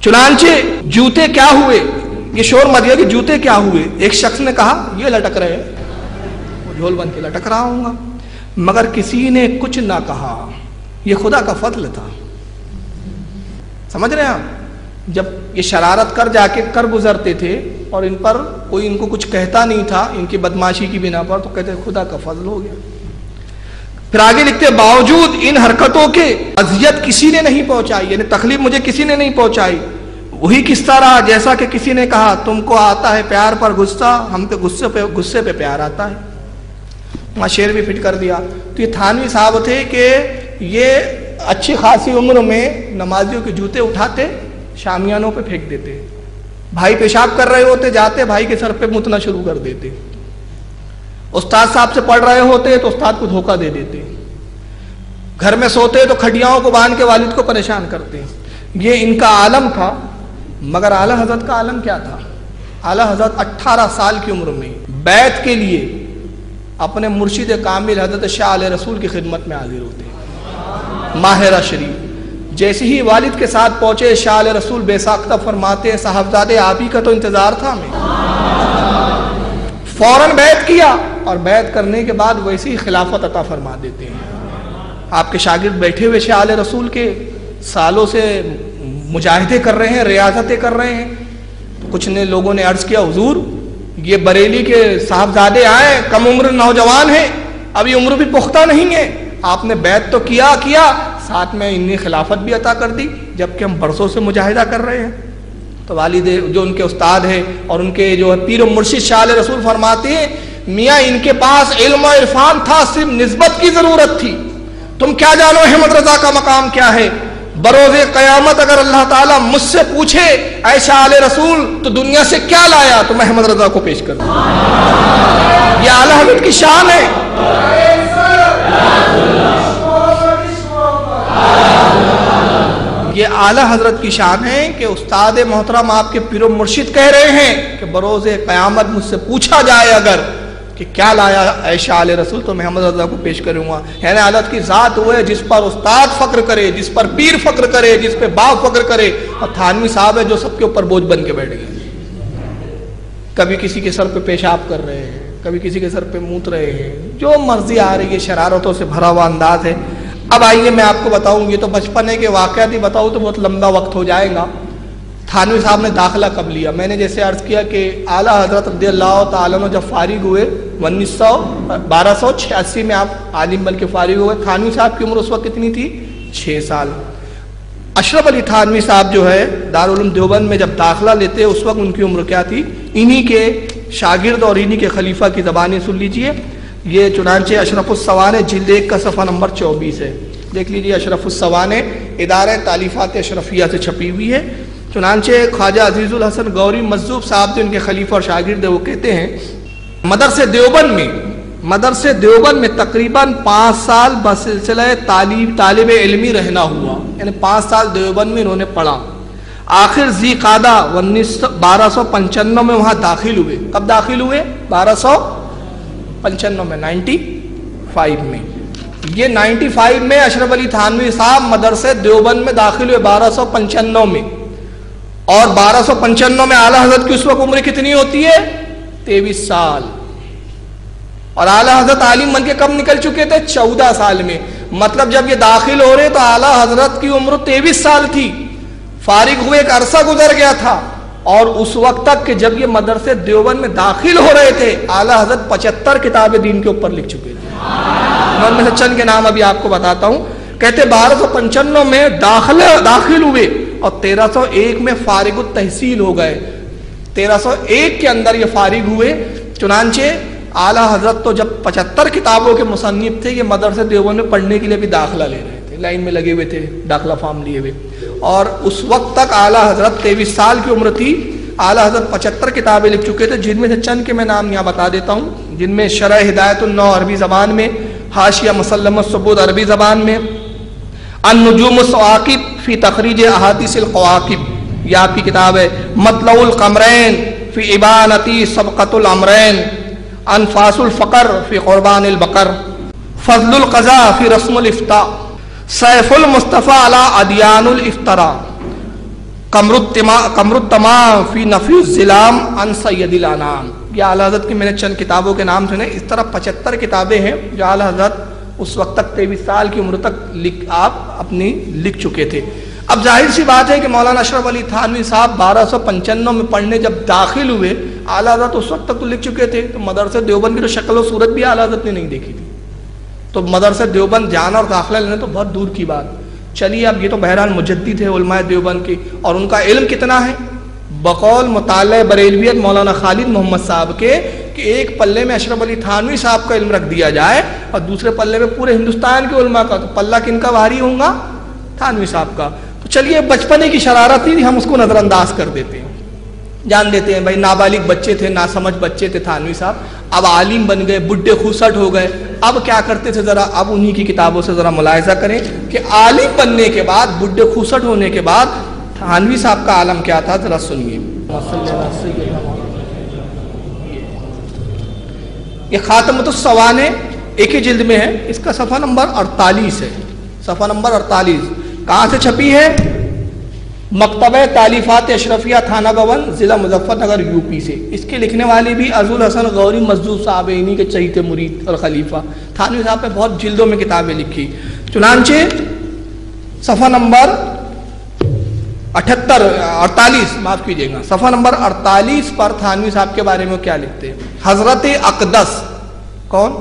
چنانچہ جوتے کیا ہوئے، یہ شور مچ گیا کہ جوتے کیا ہوئے. ایک شخص نے کہا یہ لٹک رہے ہیں، وہ جھول بن کے لٹک رہا ہوں گا. مگر کسی نے کچھ نہ کہا. یہ خدا کا فضل تھا. سمجھ رہے ہیں آپ؟ جب یہ شرارت کر گزرتے تھے اور ان پر کوئی ان کو کچھ کہتا نہیں تھا ان کی بدماشی کی بنا پر، تو کہتے خدا کا فضل ہو گیا. پھر آگے لکھتے باوجود ان حرکتوں کے اذیت کسی نے نہیں پہنچائی، یعنی تکلیف مجھے کسی نے نہیں پہنچائی. وہی قصہ رہا جیسا کہ کسی نے کہا تم کو آتا ہے پیار پر غصہ، ہم پہ غصے پہ پیار آتا ہے. وہاں شعر بھی فٹ کر دیا. تو یہ تھانوی صاحب تھے کہ یہ اچھی خاصی عمر میں نمازیوں کے جوتے اٹھاتے شامیانوں پہ پھینک دیتے. بھائی پیشاب کر رہے ہوتے جاتے بھائی کے سر پہ متنا شروع کر دیتے. استاد صاحب سے پڑھ رہے ہوتے تو استاد کو دھوکہ دے دیتے. گھر میں سوتے تو کھٹیاؤں کو باندھ کے والد کو پریشان کرتے. یہ ان کا عالم تھا. مگر اعلیٰ حضرت کا عالم کیا تھا؟ اعلیٰ حضرت 18 سال کی عمر میں بیعت کے لیے اپنے مرشد کامل حضرت شاہ علیہ رسول کی خدمت میں حاضر ہوتے. ماہرہ شریف جیسے ہی والد کے ساتھ پہنچے شاہ علیہ رسول بے ساختہ فرماتے صاحبزادے آپ ہی کا تو انتظار تھا ہمیں. فوراً بیعت کیا اور بیعت کرنے کے بعد ویسی خلافت عطا فرما دیتے ہیں. آپ کے شاگرد بیٹھے ہوئے شاہ علیہ رسول کے سالوں سے مجاہدے کر رہے ہیں، ریاضتیں کر رہے ہیں. تو کچھ نے لوگوں نے عرض کیا حضور یہ بریلی کے صاحبزادے آئے، کم عمر نوجوان ہیں، ابھی عمر بھی پختہ نہیں ہے. آپ نے بیعت تو کیا ساتھ میں انہیں خلافت بھی عطا کر دی جبکہ ہم برسوں سے مجاہدہ کر رہے ہیں. تو والد جو ان کے استاد ہیں اور ان کے جو پیر و مرشد شاہ علیہ رسول فرماتے ہیں میاں ان کے پاس علم و عرفان تھا، صرف نسبت کی ضرورت تھی. تم کیا جانو احمد رضا کا مقام کیا ہے. بروز قیامت اگر اللہ تعالیٰ مجھ سے پوچھے اے شاہ علیہ رسول تو دنیا سے کیا لایا تو میں احمد رضا کو پیش کر دوں. یہ اعلیٰ حضرت کی شان ہے. یہ اعلیٰ حضرت کی شان ہے کہ استاد محترم آپ کے پیر و مرشد کہہ رہے ہیں کہ بروز قیامت مجھ سے پوچھا جائے اگر کہ کیا لایا عائشہ آل رسول، تو محمد رضا کو پیش کروں گا. یعنی حالت کی ذات وہ ہے جس پر استاد فخر کرے، جس پر پیر فخر کرے، جس پہ باپ فخر کرے. اور تھانوی صاحب ہے جو سب کے اوپر بوجھ بن کے بیٹھ گئے. کبھی کسی کے سر پہ پیشاب کر رہے ہیں، کبھی کسی کے سر پہ موت رہے ہیں، جو مرضی آ رہی ہے، شرارتوں سے بھرا ہوا انداز ہے. اب آئیے میں آپ کو بتاؤں، یہ تو بچپنے کے واقعات ہی بتاؤں تو بہت لمبا وقت ہو جائے گا. تھانوی صاحب نے داخلہ کب لیا؟ میں نے جیسے عرض کیا کہ اعلیٰ حضرت رضی اللہ تعالیٰ عنہ جب فارغ ہوئے 1286 میں آپ عالم بن کے فارغ ہوئے. تھانوی صاحب کی عمر اس وقت کتنی تھی؟ 6 سال. اشرف علی تھانوی صاحب جو ہے دارالعلوم دیوبند میں جب داخلہ لیتے اس وقت ان کی عمر کیا تھی؟ انہی کے شاگرد اور انہی کے خلیفہ کی زبانیں سن لیجئے. یہ چنانچہ اشرف السوانح جلد 1 کا صفحہ نمبر 24 ہے. دیکھ لیجئے، اشرف السوانح ادارہ تالیفات اشرفیہ سے چھپی ہوئی ہے. چنانچہ خواجہ عزیز الحسن گوری مجذوب صاحب جو ان کے خلیفہ اور شاگرد وہ کہتے ہیں مدرسے دیوبند میں تقریباً 5 سال بسلسلہ طالب علمی رہنا ہوا. یعنی 5 سال دیوبند میں انہوں نے پڑھا. آخر ذی قعدہ 1295 میں وہاں داخل ہوئے. کب داخل ہوئے؟ 1295 میں، 95 میں. یہ 95 میں اشرف علی تھانوی صاحب مدرسے دیوبند میں داخل ہوئے 1295 میں. اور 1295 میں اعلیٰ حضرت کی اس وقت عمر کتنی ہوتی ہے؟ 23 سال. اور اعلیٰ حضرت عالم بن کے کب نکل چکے تھے؟ 14 سال میں. مطلب جب یہ داخل ہو رہے تو اعلیٰ حضرت کی عمر 23 سال تھی. فارغ ہوئے ایک عرصہ گزر گیا تھا. اور اس وقت تک کہ جب یہ مدرسے دیوبند میں داخل ہو رہے تھے اعلیٰ حضرت 75 کتابیں دین کے اوپر لکھ چکے تھے. میں ان میں سے چند کے نام ابھی آپ کو بتاتا ہوں. کہتے 1295 میں داخل ہوئے اور 1301 میں فارغ التحصیل ہو گئے. 1301 کے اندر یہ فارغ ہوئے. چنانچہ اعلیٰ حضرت تو جب 75 کتابوں کے مصنف تھے، یہ مدرسے دیوبند میں پڑھنے کے لیے بھی داخلہ لے رہے تھے، لائن میں لگے ہوئے تھے داخلہ فارم لیے ہوئے. اور اس وقت تک اعلیٰ حضرت 23 سال کی عمر تھی. اعلیٰ حضرت 75 کتابیں لکھ چکے تھے، جن میں سے چند کے میں نام یہاں بتا دیتا ہوں. جن میں شرح ہدایت النو عربی زبان میں، حاشیہ مسلم الثبوت عربی زبان میں، النجوم الثواقب فی تخریج احادیث القواقب، یہ آپ کی کتاب ہے. مطلع القمرین فی ابانتی سبقۃ الامرین، انفاس الفقر فی قربان البقر، فضل القضاء فی رسم الافتاء، سیف المصطفیٰ علی ادیان الافتراء، قمر التمام فی نفی الظلام عن سید الانام. یہ اعلیٰ حضرت کی میں نے چند کتابوں کے نام سنے. اس طرح 75 کتابیں ہیں جو اعلیٰ حضرت اس وقت تک 23 سال کی عمر تک آپ اپنی لکھ چکے تھے. اب ظاہر سی بات ہے کہ مولانا اشرف علی تھانوی صاحب 1295 میں پڑھنے جب داخل ہوئے، اعلیٰ حضرت اس وقت تک تو لکھ چکے تھے. تو مدرسے دیوبند کی تو شکل و صورت بھی اعلیٰ حضرت نے نہیں دیکھی تھی. تو مدرسے دیوبند جانا اور داخلہ لینا تو بہت دور کی بات. چلیے اب یہ تو بہرحال مجدد ہے علماء دیوبند کی، اور ان کا علم کتنا ہے؟ بقول مطالعہ بریلویت مولانا خالد محمد صاحب کے کہ ایک پلے میں اشرف علی تھانوی صاحب کا علم رکھ دیا جائے اور دوسرے پلے میں پورے ہندوستان کے علماء کا، تو پلہ کن کا بھاری ہوگا؟ تھانوی صاحب کا. تو چلیے بچپنے کی شرارت تھی، ہم اس کو نظر انداز کر دیتے ہیں، جان دیتے ہیں بھائی نابالغ بچے تھے، ناسمجھ بچے تھے تھانوی صاحب. اب عالم بن گئے، بڈھے خوسٹ ہو گئے. اب کیا کرتے تھے؟ ذرا اب انہی کی کتابوں سے ذرا ملاحظہ کریں کہ عالم بننے کے بعد، بڈھے خوسٹ ہونے کے بعد تھانوی صاحب کا عالم کیا تھا، ذرا سنیے. یہ خاتمۃ السوانح ایک ہی جلد میں ہے، اس کا صفحہ نمبر 48 ہے. صفحہ نمبر 48 کہاں سے چھپی ہے؟ مکتبہ تالیفات اشرفیہ تھانہ بھون ضلع مظفر نگر یو پی سے. اس کے لکھنے والے بھی عزیز الحسن غوری مجذوب صاحب، انہی کے چہیتے مرید اور خلیفہ. تھانوی صاحب نے بہت جلدوں میں کتابیں لکھی. چنانچہ صفحہ نمبر 48 معاف کیجیے گا، صفحہ نمبر 48 پر تھانوی صاحب کے بارے میں کیا لکھتے ہیں؟ حضرت اقدس. کون؟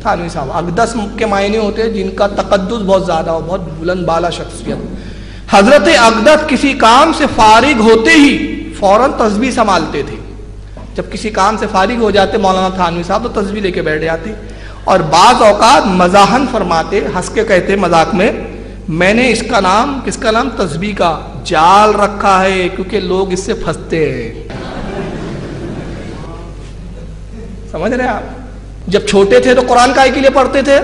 تھانوی صاحب. اقدس کے معنی ہوتے ہیں جن کا تقدس بہت زیادہ ہو، بہت بلند بالا شخصیت. حضرت اقدس کسی کام سے فارغ ہوتے ہی فوراً تسبیح سنبھالتے تھے. جب کسی کام سے فارغ ہو جاتے مولانا تھانوی صاحب تو تسبیح لے کے بیٹھ جاتے، اور بعض اوقات مزاحن فرماتے، ہنس کے کہتے مذاق میں، میں نے اس کا نام، کس کا نام؟ تسبیح کا جال رکھا ہے کیونکہ لوگ اس سے پھنستے ہیں. سمجھ رہے آپ؟ جب چھوٹے تھے تو قرآن کائے کے لیے پڑھتے تھے؟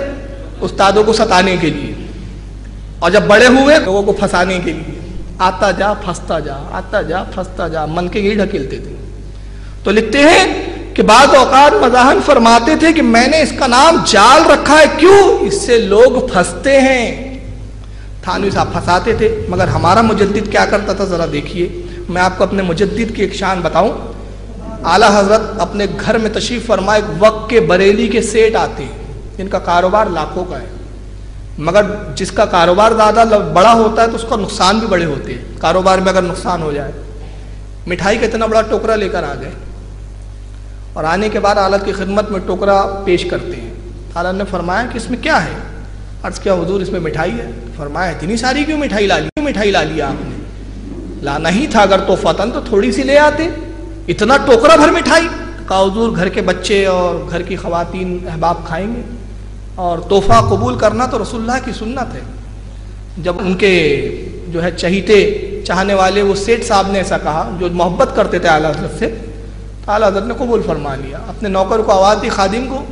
استادوں کو ستانے کے لیے. اور جب بڑے ہوئے لوگوں کو پھنسانے کے لیے. آتا جا پھنستا جا، آتا جا پھنستا جا، من کے یہی ڈھکیلتے تھے. تو لکھتے ہیں کہ بعض اوقات مزاحن فرماتے تھے کہ میں نے اس کا نام جال رکھا ہے، کیوں؟ اس سے لوگ پھنستے ہیں۔ تھانوی صاحب پھنساتے تھے، مگر ہمارا مجدد کیا کرتا تھا ذرا دیکھیے۔ میں آپ کو اپنے مجدد کی ایک شان بتاؤں۔ اعلیٰ حضرت اپنے گھر میں تشریف فرمائے، وقت کے بریلی کے سیٹ آتے ہیں جن کا کاروبار لاکھوں کا ہے، مگر جس کا کاروبار زیادہ بڑا ہوتا ہے تو اس کا نقصان بھی بڑے ہوتے ہیں۔ کاروبار میں اگر نقصان ہو جائے، مٹھائی کا اتنا بڑا ٹوکرا لے کر آ گئے اور آنے کے بعد اعلیٰ کی خدمت میں ٹوکرا پیش کرتے ہیں۔ اعلیٰ نے فرمایا کہ اس میں کیا ہے؟ عرض کیا حضور اس میں مٹھائی ہے۔ فرمایا اتنی ساری کیوں مٹھائی لا لی؟ مٹھائی لا لیا آپ نے؟ لانا ہی تھا اگر توفتاً تو تھوڑی سی لے آتے، اتنا ٹوکرا بھر مٹھائی۔ کہا حضور گھر کے بچے اور گھر کی خواتین احباب کھائیں گے، اور تحفہ قبول کرنا تو رسول اللہ کی سنت ہے۔ جب ان کے جو ہے چہیتے چاہنے والے وہ سیٹ صاحب نے ایسا کہا جو محبت کرتے تھے اعلیٰ حضرت سے، تو اعلیٰ حضرت نے قبول فرما لیا۔ اپنے نوکر کو آواز دی، خادم کو،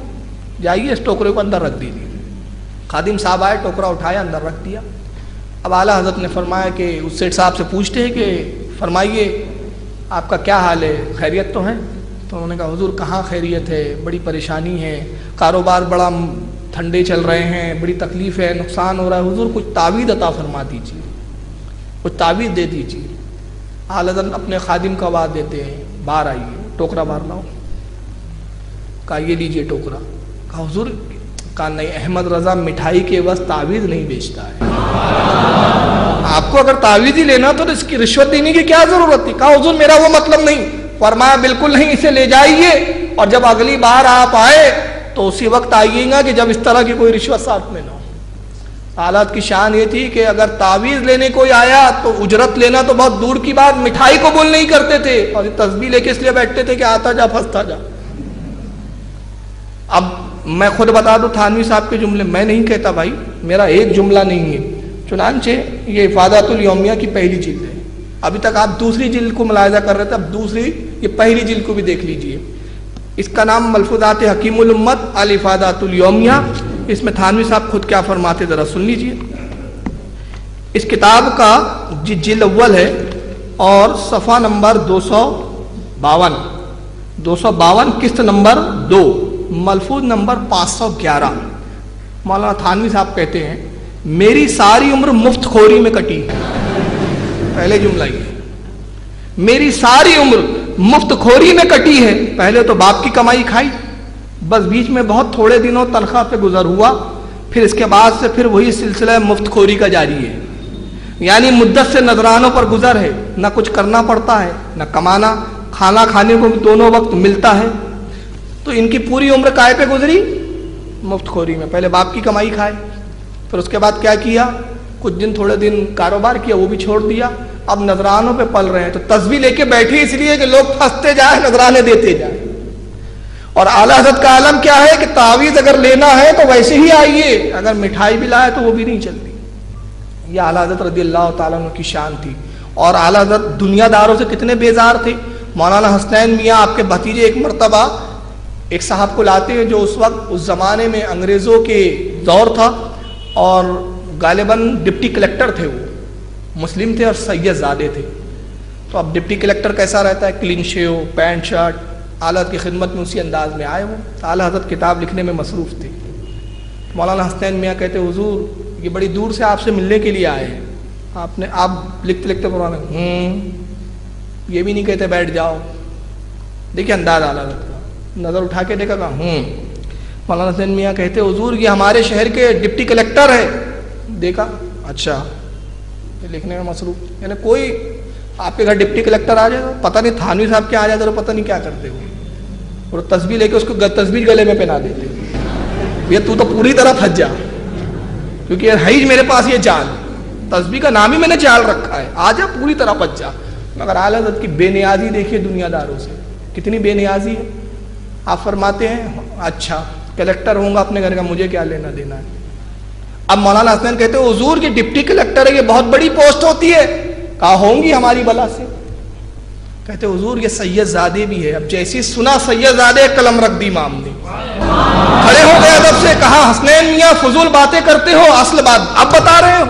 جائیے اس ٹوکرے کو اندر رکھ دیجیے۔ خادم صاحب آئے، ٹوکرا اٹھایا، اندر رکھ دیا۔ اب اعلیٰ حضرت نے فرمایا کہ اس سیٹ صاحب سے پوچھتے ہیں کہ فرمائیے آپ کا کیا حال ہے، خیریت تو ہے؟ تو انہوں نے کہا حضور کہاں خیریت ہے، بڑی پریشانی ہے، کاروبار بڑا ٹھنڈے چل رہے ہیں، بڑی تکلیف ہے، نقصان ہو رہا ہے، حضور کچھ تعویذ عطا فرما دیجیے، کچھ تعویذ دے دیجیے۔ اعلیٰ حضرت اپنے خادم کو آواز دیتے ہیں باہر آئیے، ٹوکرا باہر لاؤ۔ کہا یہ لیجیے ٹوکرا۔ کہا حضور، کہا نہیں، احمد رضا مٹھائی کے بس تعویذ نہیں بیچتا ہے، آپ کو اگر تعویذ ہی لینا تو اس کی رشوت دینے کی کیا ضرورت تھی؟ کہا حضور میرا وہ مطلب نہیں۔ فرمایا بالکل نہیں، اسے لے جائیے، اور جب اگلی بار آپ آئے تو اسی وقت آئیے گا کہ جب اس طرح کی کوئی رشوت ساتھ میں نہ ہو۔ حالات کی شان یہ تھی کہ اگر تعویذ لینے کوئی آیا تو اجرت لینا تو بہت دور کی بات، مٹھائی قبول نہیں کرتے تھے، اور یہ تسبیح لے کے اس لیے بیٹھتے تھے کہ آتا جا پھنستا جا۔ اب میں خود بتا دوں تھانوی صاحب کے جملے میں نہیں کہتا بھائی، میرا ایک جملہ نہیں ہے، چنانچہ یہ افادات الیومیہ کی پہلی جلد ہے، ابھی تک آپ دوسری جلد کو ملاحظہ کر رہے تھے، اب دوسری یہ پہلی جلد کو بھی دیکھ لیجئے۔ اس کا نام ملفوظات حکیم الامت الافادات الیومیہ۔ اس میں تھانوی صاحب خود کیا فرماتے ذرا سن لیجئے۔ اس کتاب کا جلد اول ہے اور صفحہ نمبر 252 قسط نمبر 2 ملفوظ نمبر 511۔ مولانا تھانوی صاحب کہتے ہیں میری ساری عمر مفت خوری میں کٹی، پہلے جملہ یہ، میری ساری عمر مفت خوری میں کٹی ہے۔ پہلے تو باپ کی کمائی کھائی، بس بیچ میں بہت تھوڑے دنوں تنخواہ پہ گزر ہوا، پھر اس کے بعد سے پھر وہی سلسلہ مفت خوری کا جاری ہے، یعنی مدت سے نذرانوں پر گزر ہے، نہ کچھ کرنا پڑتا ہے نہ کمانا، کھانا کھانے کو بھی دونوں وقت ملتا ہے۔ تو ان کی پوری عمر کائے پہ گزری؟ مفت خوری میں۔ پہلے باپ کی کمائی کھائے، پھر اس کے بعد کیا کیا، کچھ دن تھوڑے دن کاروبار کیا، وہ بھی چھوڑ دیا، اب نذرانوں پہ پل رہے ہیں۔ تو تسبیح لے کے بیٹھے اس لیے کہ لوگ پھنستے جائیں، نذرانے دیتے جائیں۔ اور اعلیٰ حضرت کا عالم کیا ہے کہ تعویذ اگر لینا ہے تو ویسے ہی آئیے، اگر مٹھائی بھی لائے تو وہ بھی نہیں چلتی۔ یہ اعلیٰ حضرت رضی اللہ تعالیٰ عنہ کی شان تھی۔ اور اعلیٰ حضرت دنیا داروں سے کتنے بیزار تھے۔ مولانا حسنین میاں آپ کے بھتیجے ایک مرتبہ ایک صاحب کو لاتے ہیں جو اس وقت اس زمانے میں انگریزوں کے دور تھا، اور غالباً ڈپٹی کلیکٹر تھے، وہ مسلم تھے اور سید زادے تھے۔ تو اب ڈپٹی کلیکٹر کیسا رہتا ہے، کلین شیو، پینٹ شرٹ، اعلیٰ کی خدمت میں اسی انداز میں آئے وہ۔ اعلیٰ حضرت کتاب لکھنے میں مصروف تھے۔ مولانا حسنین میاں کہتے حضور یہ بڑی دور سے آپ سے ملنے کے لیے آئے ہیں، آپ لکھتے لکھتے پرانے یہ بھی نہیں کہتے بیٹھ جاؤ۔ دیکھیں انداز اعلیٰ حضرت کا، نظر اٹھا کے دیکھا کہ مولانا حسین میاں کہتے حضور یہ ہمارے شہر کے ڈپٹی کلیکٹر ہے۔ دیکھا اچھا، یہ لکھنے میں مصروف، یعنی کوئی آپ کے گھر ڈپٹی کلیکٹر آ جائے گا، پتہ نہیں تھانوی صاحب کیا آ جاتے، پتہ نہیں کیا کرتے ہو، اور تسبیح لے کے اس کو تسبیح گلے میں پہنا دیتے، یہ تو پوری طرح پھنس جا، کیونکہ ہے ہی میرے پاس یہ چال، تسبیح کا نام ہی میں نے چال رکھا ہے، آ جا پوری طرح پھنس جا۔ مگر اعلیٰ حضرت کی بے نیازی دیکھیے دنیا داروں سے، کتنی بے نیازی ہے۔ آپ فرماتے ہیں اچھا کلیکٹر ہوں گا اپنے گھر کا، مجھے کیا لینا دینا ہے۔ اب مولانا حسین کہتے ہیں حضور کی ڈپٹی کلیکٹر ہے، یہ بہت بڑی پوسٹ ہوتی ہے۔ کہا ہوں گی ہماری بلا سے۔ کہتے حضور یہ سید زادے بھی ہے۔ اب جیسی سنا سید زادے، قلم رکھ دی امام نے، کھڑے ہو گئے ادب سے، کہا حسنین میاں فضول باتیں کرتے ہو، اصل بات اب بتا رہے ہو،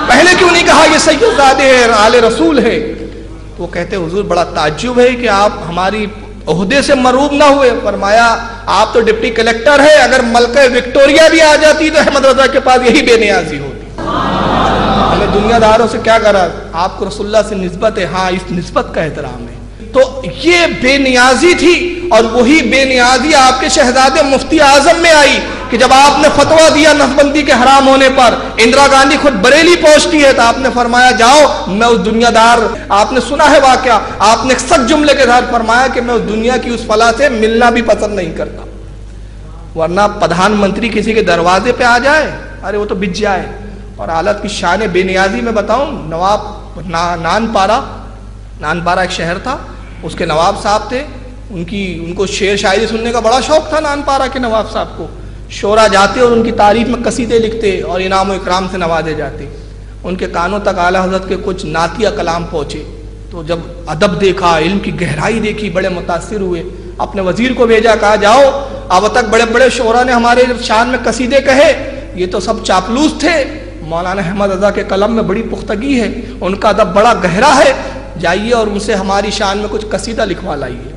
پہلے کیوں نہیں کہا یہ سید زادے ہے، آل رسول ہے؟ تو وہ کہتے حضور بڑا تعجب ہے کہ آپ ہماری عہدے سے مروب نہ ہوئے. فرمایا آپ تو ڈپٹی کلیکٹر ہے, اگر ملکہ وکٹوریا بھی آ جاتی تو احمد رضا کے پاس یہی بے نیازی ہوتی. ہمیں دنیا داروں سے کیا کرا, آپ کو رسول اللہ سے نسبت ہے, ہاں اس نسبت کا احترام ہے. تو یہ بے نیازی تھی, اور وہی بے نیازی آپ کے شہزادے مفتی اعظم میں آئی کہ جب آپ نے فتویٰ دیا نسبندی کے حرام ہونے پر, اندرا گاندھی خود بریلی پہنچتی ہے, تو آپ نے فرمایا جاؤ میں اس دنیا دار, آپ نے سنا ہے واقعہ, آپ نے سچ جملے کے ساتھ فرمایا کہ میں اس دنیا کی اس فلاں سے ملنا بھی پسند نہیں کرتا. ورنہ پردھان منتری کسی کے دروازے پہ آ جائے, ارے وہ تو بچ جائے. اور حالت کی شان بے نیازی میں بتاؤں, نواب نان پارا ایک شہر تھا, اس کے نواب صاحب تھے, ان کو شعر شاعری سننے کا بڑا شوق تھا. نان پارا کے نواب صاحب کو شعرا جاتے اور ان کی تعریف میں قصیدے لکھتے اور انعام و اکرام سے نوازے جاتے. ان کے کانوں تک اعلیٰ حضرت کے کچھ نعتیہ کلام پہنچے, تو جب ادب دیکھا, علم کی گہرائی دیکھی, بڑے متاثر ہوئے. اپنے وزیر کو بھیجا, کہا جاؤ اب تک بڑے بڑے شعرا نے ہمارے شان میں قصیدے کہے, یہ تو سب چاپلوس تھے. مولانا احمد رضا کے قلم میں بڑی پختگی ہے, ان کا ادب بڑا گہرا ہے, جائیے اور ان سے ہماری شان میں کچھ قصیدہ لکھوا لائیے.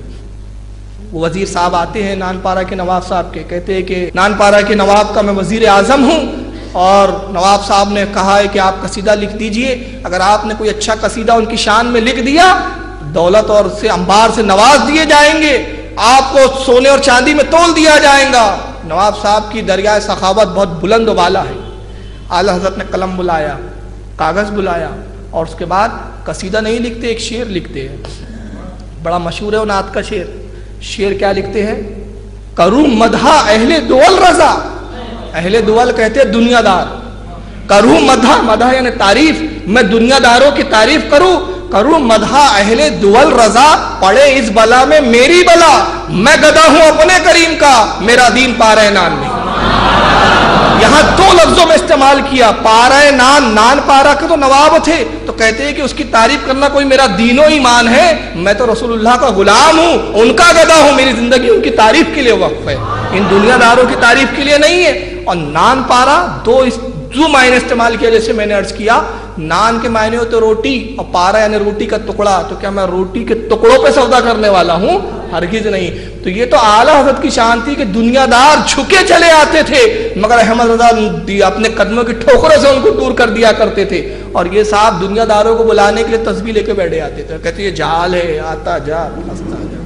وہ وزیر صاحب آتے ہیں نان پارا کے نواب صاحب کے, کہتے ہیں کہ نان پارا کے نواب کا میں وزیر اعظم ہوں, اور نواب صاحب نے کہا ہے کہ آپ قصیدہ لکھ دیجئے. اگر آپ نے کوئی اچھا قصیدہ ان کی شان میں لکھ دیا, دولت اور سے انبار سے نواز دیے جائیں گے, آپ کو سونے اور چاندی میں تول دیا جائے گا. نواب صاحب کی دریائے سخاوت بہت بلند و بالا ہے. اعلیٰ حضرت نے قلم بلایا, کاغذ بلایا, اور اس کے بعد قصیدہ نہیں لکھتے, ایک شعر لکھتے ہیں, بڑا مشہور ہے وہ نعت کا شعر. شعر کیا لکھتے ہیں, کروں مدحا اہل دول رضا, اہل دول کہتے ہیں دنیا دار, کروں مدحا, مدحا یعنی تعریف, میں دنیا داروں کی تعریف کروں مدحا اہل دول رضا, پڑے اس بلا میں میری بلا, میں گدا ہوں اپنے کریم کا, میرا دین پارہ نان میں. یہاں دو لفظوں میں استعمال کیا, پارہ نان, نان پارا کے تو نواب تھے, تو کہتے ہیں کہ اس کی تعریف کرنا کوئی میرا دین و ایمان ہے, میں تو رسول اللہ کا غلام ہوں, ان کا گدا ہوں, میری زندگی ان کی تعریف کے لیے وقف ہے, ان دنیا داروں کی تعریف کے لیے نہیں ہے. اور نان پارا دو معنی استعمال کیا, جیسے میں نے عرض کیا, نان کے معنی ہوتے روٹی, اور پارا یعنی روٹی کا ٹکڑا. تو کیا میں روٹی کے ٹکڑوں پہ سودا کرنے والا ہوں؟ ہرگز نہیں. تو یہ تو اعلیٰ حضرت کی شان تھی کہ دنیا دار جھکے چلے آتے تھے, مگر احمد رضا اپنے قدموں کی ٹھوکروں سے ان کو دور کر دیا کرتے تھے. اور یہ صاحب دنیا داروں کو بلانے کے لیے تسبیح لے کے بیٹھے آتے تھے, کہتے یہ جہال ہے, آتا جا ہنستا جا.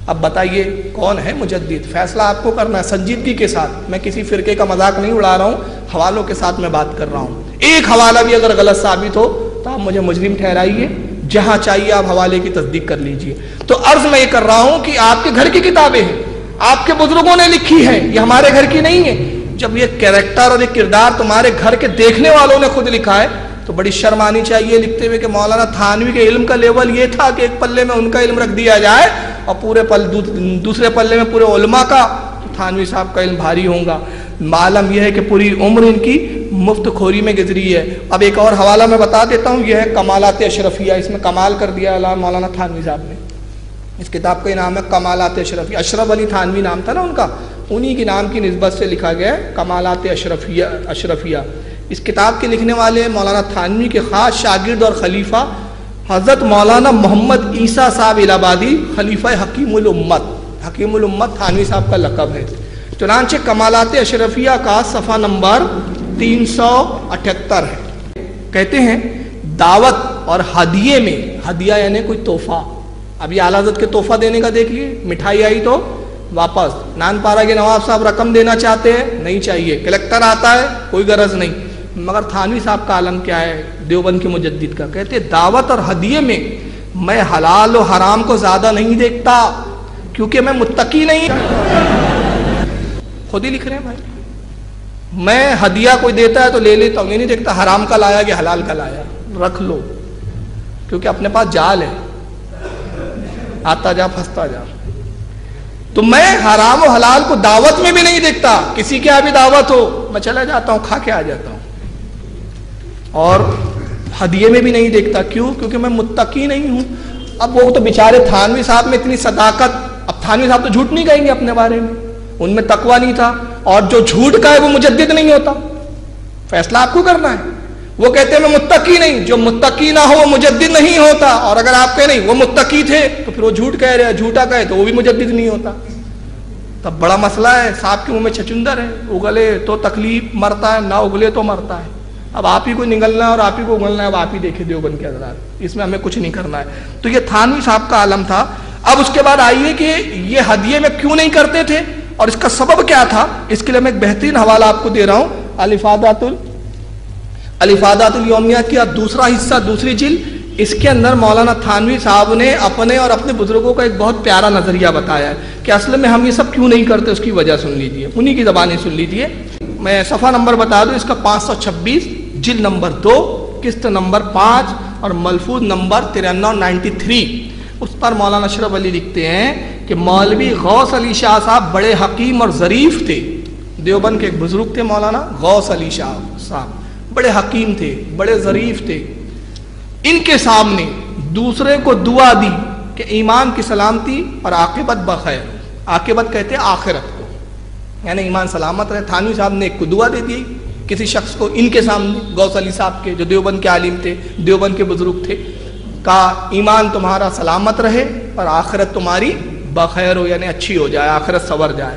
اب بتائیے کون ہے مجدد؟ فیصلہ آپ کو کرنا ہے سنجیدگی کے ساتھ. میں کسی فرقے کا مذاق نہیں اڑا رہا ہوں, حوالوں کے ساتھ میں بات کر رہا ہوں. ایک حوالہ بھی اگر غلط ثابت ہو تو آپ مجھے مجرم ٹھہرائیے, جہاں چاہیے آپ حوالے کی تصدیق کر لیجئے. تو عرض میں یہ کر رہا ہوں کہ آپ کے گھر کی کتابیں ہیں, آپ کے بزرگوں نے لکھی ہے, یہ ہمارے گھر کی نہیں ہے. جب یہ کیریکٹر اور یہ کردار تمہارے گھر کے دیکھنے والوں نے خود لکھا ہے تو بڑی شرم آنی چاہیے لکھتے ہوئے کہ مولانا تھانوی کے علم کا لیول یہ تھا کہ ایک پلے میں ان کا علم رکھ دیا جائے اور دوسرے پلے میں پورے علماء کا. تو تھانوی صاحب کا علم بھاری ہوگا. معلوم یہ ہے کہ پوری عمر ان کی مفت خوری میں گزری ہے. اب ایک اور حوالہ میں بتا دیتا ہوں, یہ ہے کمالات اشرفیہ. اس میں کمال کر دیا مولانا تھانوی صاحب نے. اس کتاب کا نام ہے کمالات اشرفیہ. اشرف علی تھانوی نام تھا نا ان کا, انہی کے نام کی نسبت سے لکھا گیا ہے کمالات اشرفیہ. اس کتاب کے لکھنے والے مولانا تھانوی کے خاص شاگرد اور خلیفہ حضرت مولانا محمد عیسیٰ صاحب الہ آبادی, خلیفہ حکیم الامت. حکیم الامت تھانوی صاحب کا لقب ہے. چنانچہ کمالات اشرفیہ کا صفحہ نمبر 378 ہے. کہتے ہیں دعوت اور ہدیے میں, ہدیہ یعنی کوئی تحفہ. ابھی اعلیٰ حضرت کے تحفہ دینے کا دیکھ لیے, مٹھائی آئی تو واپس. نان پارا کے نواب صاحب رقم دینا چاہتے ہیں, نہیں چاہیے. کلیکٹر آتا ہے, کوئی غرض نہیں. مگر تھانوی صاحب کا عالم کیا ہے دیوبند کے مجدد کا؟ کہتے دعوت اور ہدیے میں میں حلال و حرام کو زیادہ نہیں دیکھتا, کیونکہ میں متقی نہیں. خود ہی لکھ رہے ہیں بھائی, میں ہدیہ کوئی دیتا ہے تو لے لیتا ہوں, یہ نہیں دیکھتا حرام کا لایا کہ حلال کا لایا, رکھ لو, کیونکہ اپنے پاس جال ہے, آتا جا پھنستا جا. تو میں حرام و حلال کو دعوت میں بھی نہیں دیکھتا. کسی کے بھی دعوت ہو میں چلا جاتا ہوں, کھا کے آ جاتا ہوں. اور ہدیے میں بھی نہیں دیکھتا. کیوں؟ کیونکہ میں متقی نہیں ہوں. اب وہ تو بیچارے تھانوی صاحب میں اتنی صداقت, اب تھانوی صاحب تو جھوٹ نہیں کہیں گے اپنے بارے میں, ان میں تقوی نہیں تھا. اور جو جھوٹ کا ہے وہ مجدد نہیں ہوتا. فیصلہ آپ کو کرنا ہے. وہ کہتے ہیں میں متقی نہیں. جو متقی نہ ہو وہ مجدد نہیں ہوتا. اور اگر آپ کہیں نہیں وہ متقی تھے تو پھر وہ جھوٹ کہہ رہے ہیں, جھوٹا کہے تو وہ بھی مجدد نہیں ہوتا. تب بڑا مسئلہ ہے. سانپ کے منہ میں چھچندر ہے, اگلے تو تکلیف مرتا ہے, نہ اگلے تو مرتا ہے. اب آپ ہی کو نگلنا ہے اور آپ ہی کو اگلنا ہے. اب آپ ہی دیکھے دیوبند کے حضرات, اس میں ہمیں کچھ نہیں کرنا ہے. تو یہ تھانوی صاحب کا عالم تھا. اب اس کے بعد آئیے کہ یہ ہدیے میں کیوں نہیں کرتے تھے اور اس کا سبب کیا تھا. اس کے لیے میں ایک بہترین حوالہ آپ کو دے رہا ہوں. الافادات الیومیہ کی دوسرا حصہ, دوسری جلد. اس کے اندر مولانا تھانوی صاحب نے اپنے اور اپنے بزرگوں کا ایک بہت پیارا نظریہ بتایا ہے کہ اصل میں ہم یہ سب کیوں نہیں کرتے. اس کی وجہ سن لیجئے, انہی کی زبانیں سن لیجئے. میں صفحہ نمبر بتا دوں اس کا 526, جلد نمبر 2, قسط نمبر 5 اور ملفوظ نمبر 9393. اس پر مولانا اشرف علی لکھتے ہیں کہ مولوی غوث علی شاہ صاحب بڑے حکیم اور ظریف تھے. دیوبند کے ایک بزرگ تھے مولانا غوث علی شاہ صاحب, بڑے حکیم تھے, بڑے ظریف تھے. ان کے سامنے دوسرے کو دعا دی کہ ایمان کی سلامتی اور عاقبت بخیر. عاقبت کہتے ہیں آخرت کو, یعنی ایمان سلامت رہے. تھانوی صاحب نے ایک کو دعا دے دی کسی شخص کو ان کے سامنے, غوث علی صاحب کے جو دیوبند کے عالم تھے, دیوبند کے بزرگ تھے, کہا ایمان تمہارا سلامت رہے اور آخرت تمہاری بخیر ہو, یعنی اچھی ہو جائے, آخرت سنور جائے.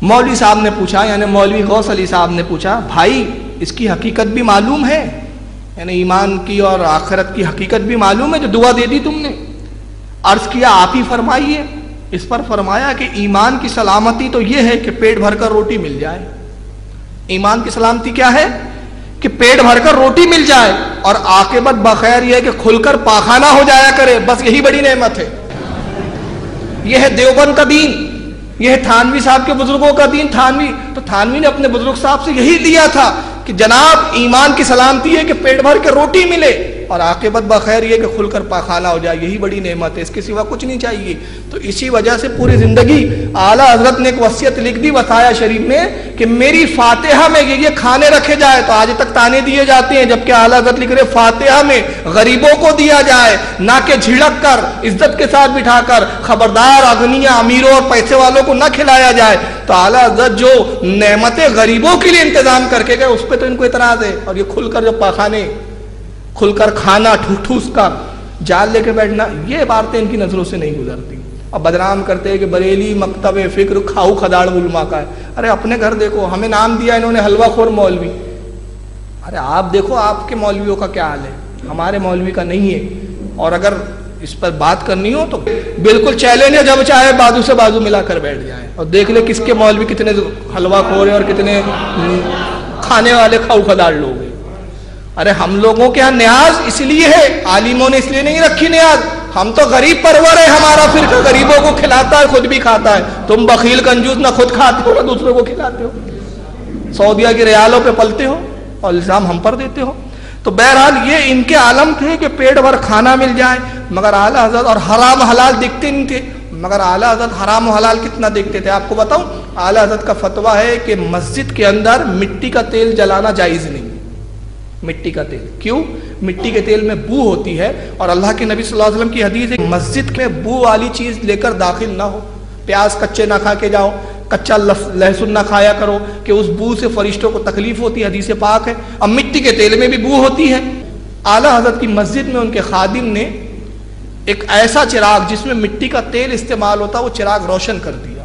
مولوی صاحب نے پوچھا, یعنی مولوی غوث علی صاحب نے پوچھا, بھائی اس کی حقیقت بھی معلوم ہے, یعنی ایمان کی اور آخرت کی حقیقت بھی معلوم ہے جو دعا دے دی تم نے؟ عرض کیا آپ ہی فرمائیے. اس پر فرمایا کہ ایمان کی سلامتی تو یہ ہے کہ پیٹ بھر کر روٹی مل جائے. ایمان کی سلامتی کیا ہے؟ کہ پیٹ بھر کر روٹی مل جائے, اور عاقبت بخیر یہ ہے کہ کھل کر پاخانہ ہو جایا کرے. بس یہی بڑی نعمت ہے. یہ ہے دیوبند کا دین, یہ ہے تھانوی صاحب کے بزرگوں کا دین. تھانوی نے اپنے بزرگ صاحب سے یہی لیا تھا کہ جناب ایمان کی سلامتی ہے کہ پیٹ بھر کے روٹی ملے, اور عاقبت بخیر یہ کہ کھل کر پاخانہ ہو جائے. یہی بڑی نعمت ہے, اس کے سوا کچھ نہیں چاہیے. تو اسی وجہ سے پوری زندگی اعلیٰ حضرت نے ایک وصیت لکھ دی وصایا شریف میں کہ میری فاتحہ میں یہ کھانے رکھے جائے. تو آج تک تانے دیے جاتے ہیں, جبکہ اعلیٰ حضرت لکھ رہے فاتحہ میں غریبوں کو دیا جائے, نہ کہ جھڑک کر عزت کے ساتھ بٹھا کر خبردار اغنیاء امیروں اور پیسے والوں کو نہ کھلایا جائے. تو اعلیٰ حضرت جو نعمتیں غریبوں کے لیے انتظام کر کے گئے اس پہ تو ان کو اعتراض ہے. اور یہ کھل کر جو پاخانے, کھل کر کھانا, ٹھوس کا جال لے کے بیٹھنا, یہ باتیں ان کی نظروں سے نہیں گزرتی. اور بدنام کرتے ہیں کہ بریلی مکتب فکر کھاؤ کھداڑ علماء کا ہے. ارے اپنے گھر دیکھو, ہمیں نام دیا انہوں نے حلوہ خور مولوی. ارے آپ دیکھو آپ کے مولویوں کا کیا حال ہے, ہمارے مولوی کا نہیں ہے. اور اگر اس پر بات کرنی ہو تو بالکل چیلنج ہے, جب چاہے بازو سے بازو ملا کر بیٹھ جائیں اور دیکھ لے کس کے مولوی کتنے حلوہ خور ہیں اور کتنے کھانے والے کھاؤ کھداڑ لوگ ہیں. ارے ہم لوگوں کے ہاں نیاز اس لیے ہے, عالموں نے اس لیے نہیں رکھی نیاز. ہم تو غریب پرور ہے, ہمارا فرقہ غریبوں کو کھلاتا ہے, خود بھی کھاتا ہے. تم بخیل کنجوس, نہ خود کھاتے ہو نہ دوسروں کو کھلاتے ہو, سعودیہ کے ریالوں پہ پلتے ہو اور الزام ہم پر دیتے ہو. تو بہرحال یہ ان کے عالم تھے کہ پیٹ بھر کھانا مل جائے. مگر اعلیٰ حضرت اور حرام حلال دیکھتے نہیں تھے. مگر اعلیٰ حضرت حرام و حلال کتنا دیکھتے تھے آپ کو بتاؤں. اعلیٰ حضرت کا فتویٰ ہے کہ مسجد کے اندر مٹی کا تیل جلانا جائز نہیں. مٹی کا تیل کیوں؟ مٹی کے تیل میں بو ہوتی ہے, اور اللہ کے نبی صلی اللہ علیہ وسلم کی حدیث ہے مسجد میں بو والی چیز لے کر داخل نہ ہو. پیاز کچے نہ کھا کے جاؤ, کچا لہسن نہ کھایا کرو کہ اس بو سے فرشتوں کو تکلیف ہوتی ہے, حدیث پاک ہے. اب مٹی کے تیل میں بھی بو ہوتی ہے. اعلیٰ حضرت کی مسجد میں ان کے خادم نے ایک ایسا چراغ جس میں مٹی کا تیل استعمال ہوتا وہ چراغ روشن کر دیا.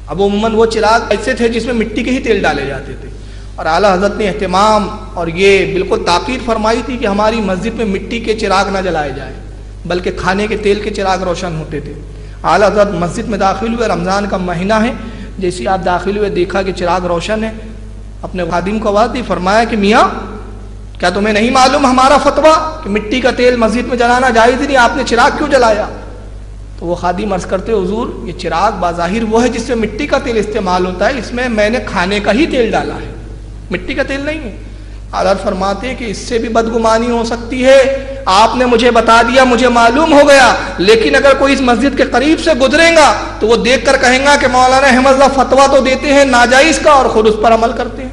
اب عموماً وہ چراغ ایسے تھے جس میں مٹی کے ہی تیل ڈالے جاتے تھے, اور اعلیٰ حضرت نے اہتمام اور یہ بالکل تاکید فرمائی تھی کہ ہماری مسجد میں مٹی کے چراغ نہ جلائے جائے بلکہ کھانے کے تیل کے چراغ روشن ہوتے تھے. اعلیٰ حضرت مسجد میں داخل ہوئے, رمضان کا مہینہ ہے, جیسے آپ داخل ہوئے دیکھا کہ چراغ روشن ہے, اپنے خادم کو آواز دی, فرمایا کہ میاں کیا تمہیں نہیں معلوم ہمارا فتویٰ کہ مٹی کا تیل مسجد میں جلانا جائز نہیں, آپ نے چراغ کیوں جلایا؟ تو وہ خادم عرض کرتے حضور یہ چراغ بظاہر وہ ہے جس میں مٹی کا تیل استعمال ہوتا ہے, اس میں نے کھانے کا ہی تیل ڈالا ہے, مٹی کا تیل نہیں ہے. حضرت فرماتے ہیں کہ اس سے بھی بدگمانی ہو سکتی ہے, آپ نے مجھے بتا دیا, مجھے معلوم ہو گیا, لیکن اگر کوئی اس مسجد کے قریب سے گزرے گا تو وہ دیکھ کر کہیں گا کہ مولانا احمد اللہ فتویٰ تو دیتے ہیں ناجائز کا اور خود اس پر عمل کرتے ہیں.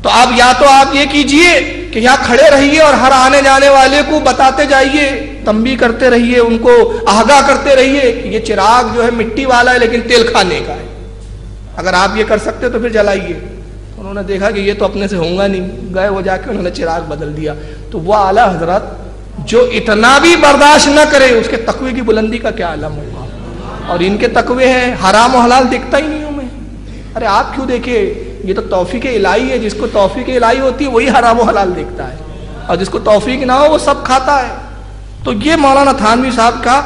تو اب یا تو آپ یہ کیجئے کہ یہاں کھڑے رہیے اور ہر آنے جانے والے کو بتاتے جائیے, تنبیہ کرتے رہیے, ان کو آگاہ کرتے رہیے کہ یہ چراغ جو ہے مٹی والا ہے لیکن تیل کھانے کا ہے. اگر آپ یہ کر سکتے تو پھر جلائیے. انہوں نے دیکھا کہ یہ تو اپنے سے ہوگا نہیں، گئے وہ جا کے انہوں نے چراغ بدل دیا. تو وہ اعلیٰ حضرت جو اتنا بھی برداشت نہ کرے، اس کے تقوی کی بلندی کا کیا عالم ہوگا. اور ان کے تقوی ہیں حرام و حلال دکھتا ہی نہیں ہوں میں. ارے آپ کیوں دیکھے، یہ تو توفیق الہی ہے. جس کو توفیق الہی ہوتی ہے وہی حرام و حلال دیکھتا ہے، اور جس کو توفیق نہ ہو وہ سب کھاتا ہے. تو یہ مولانا تھانوی صاحب کا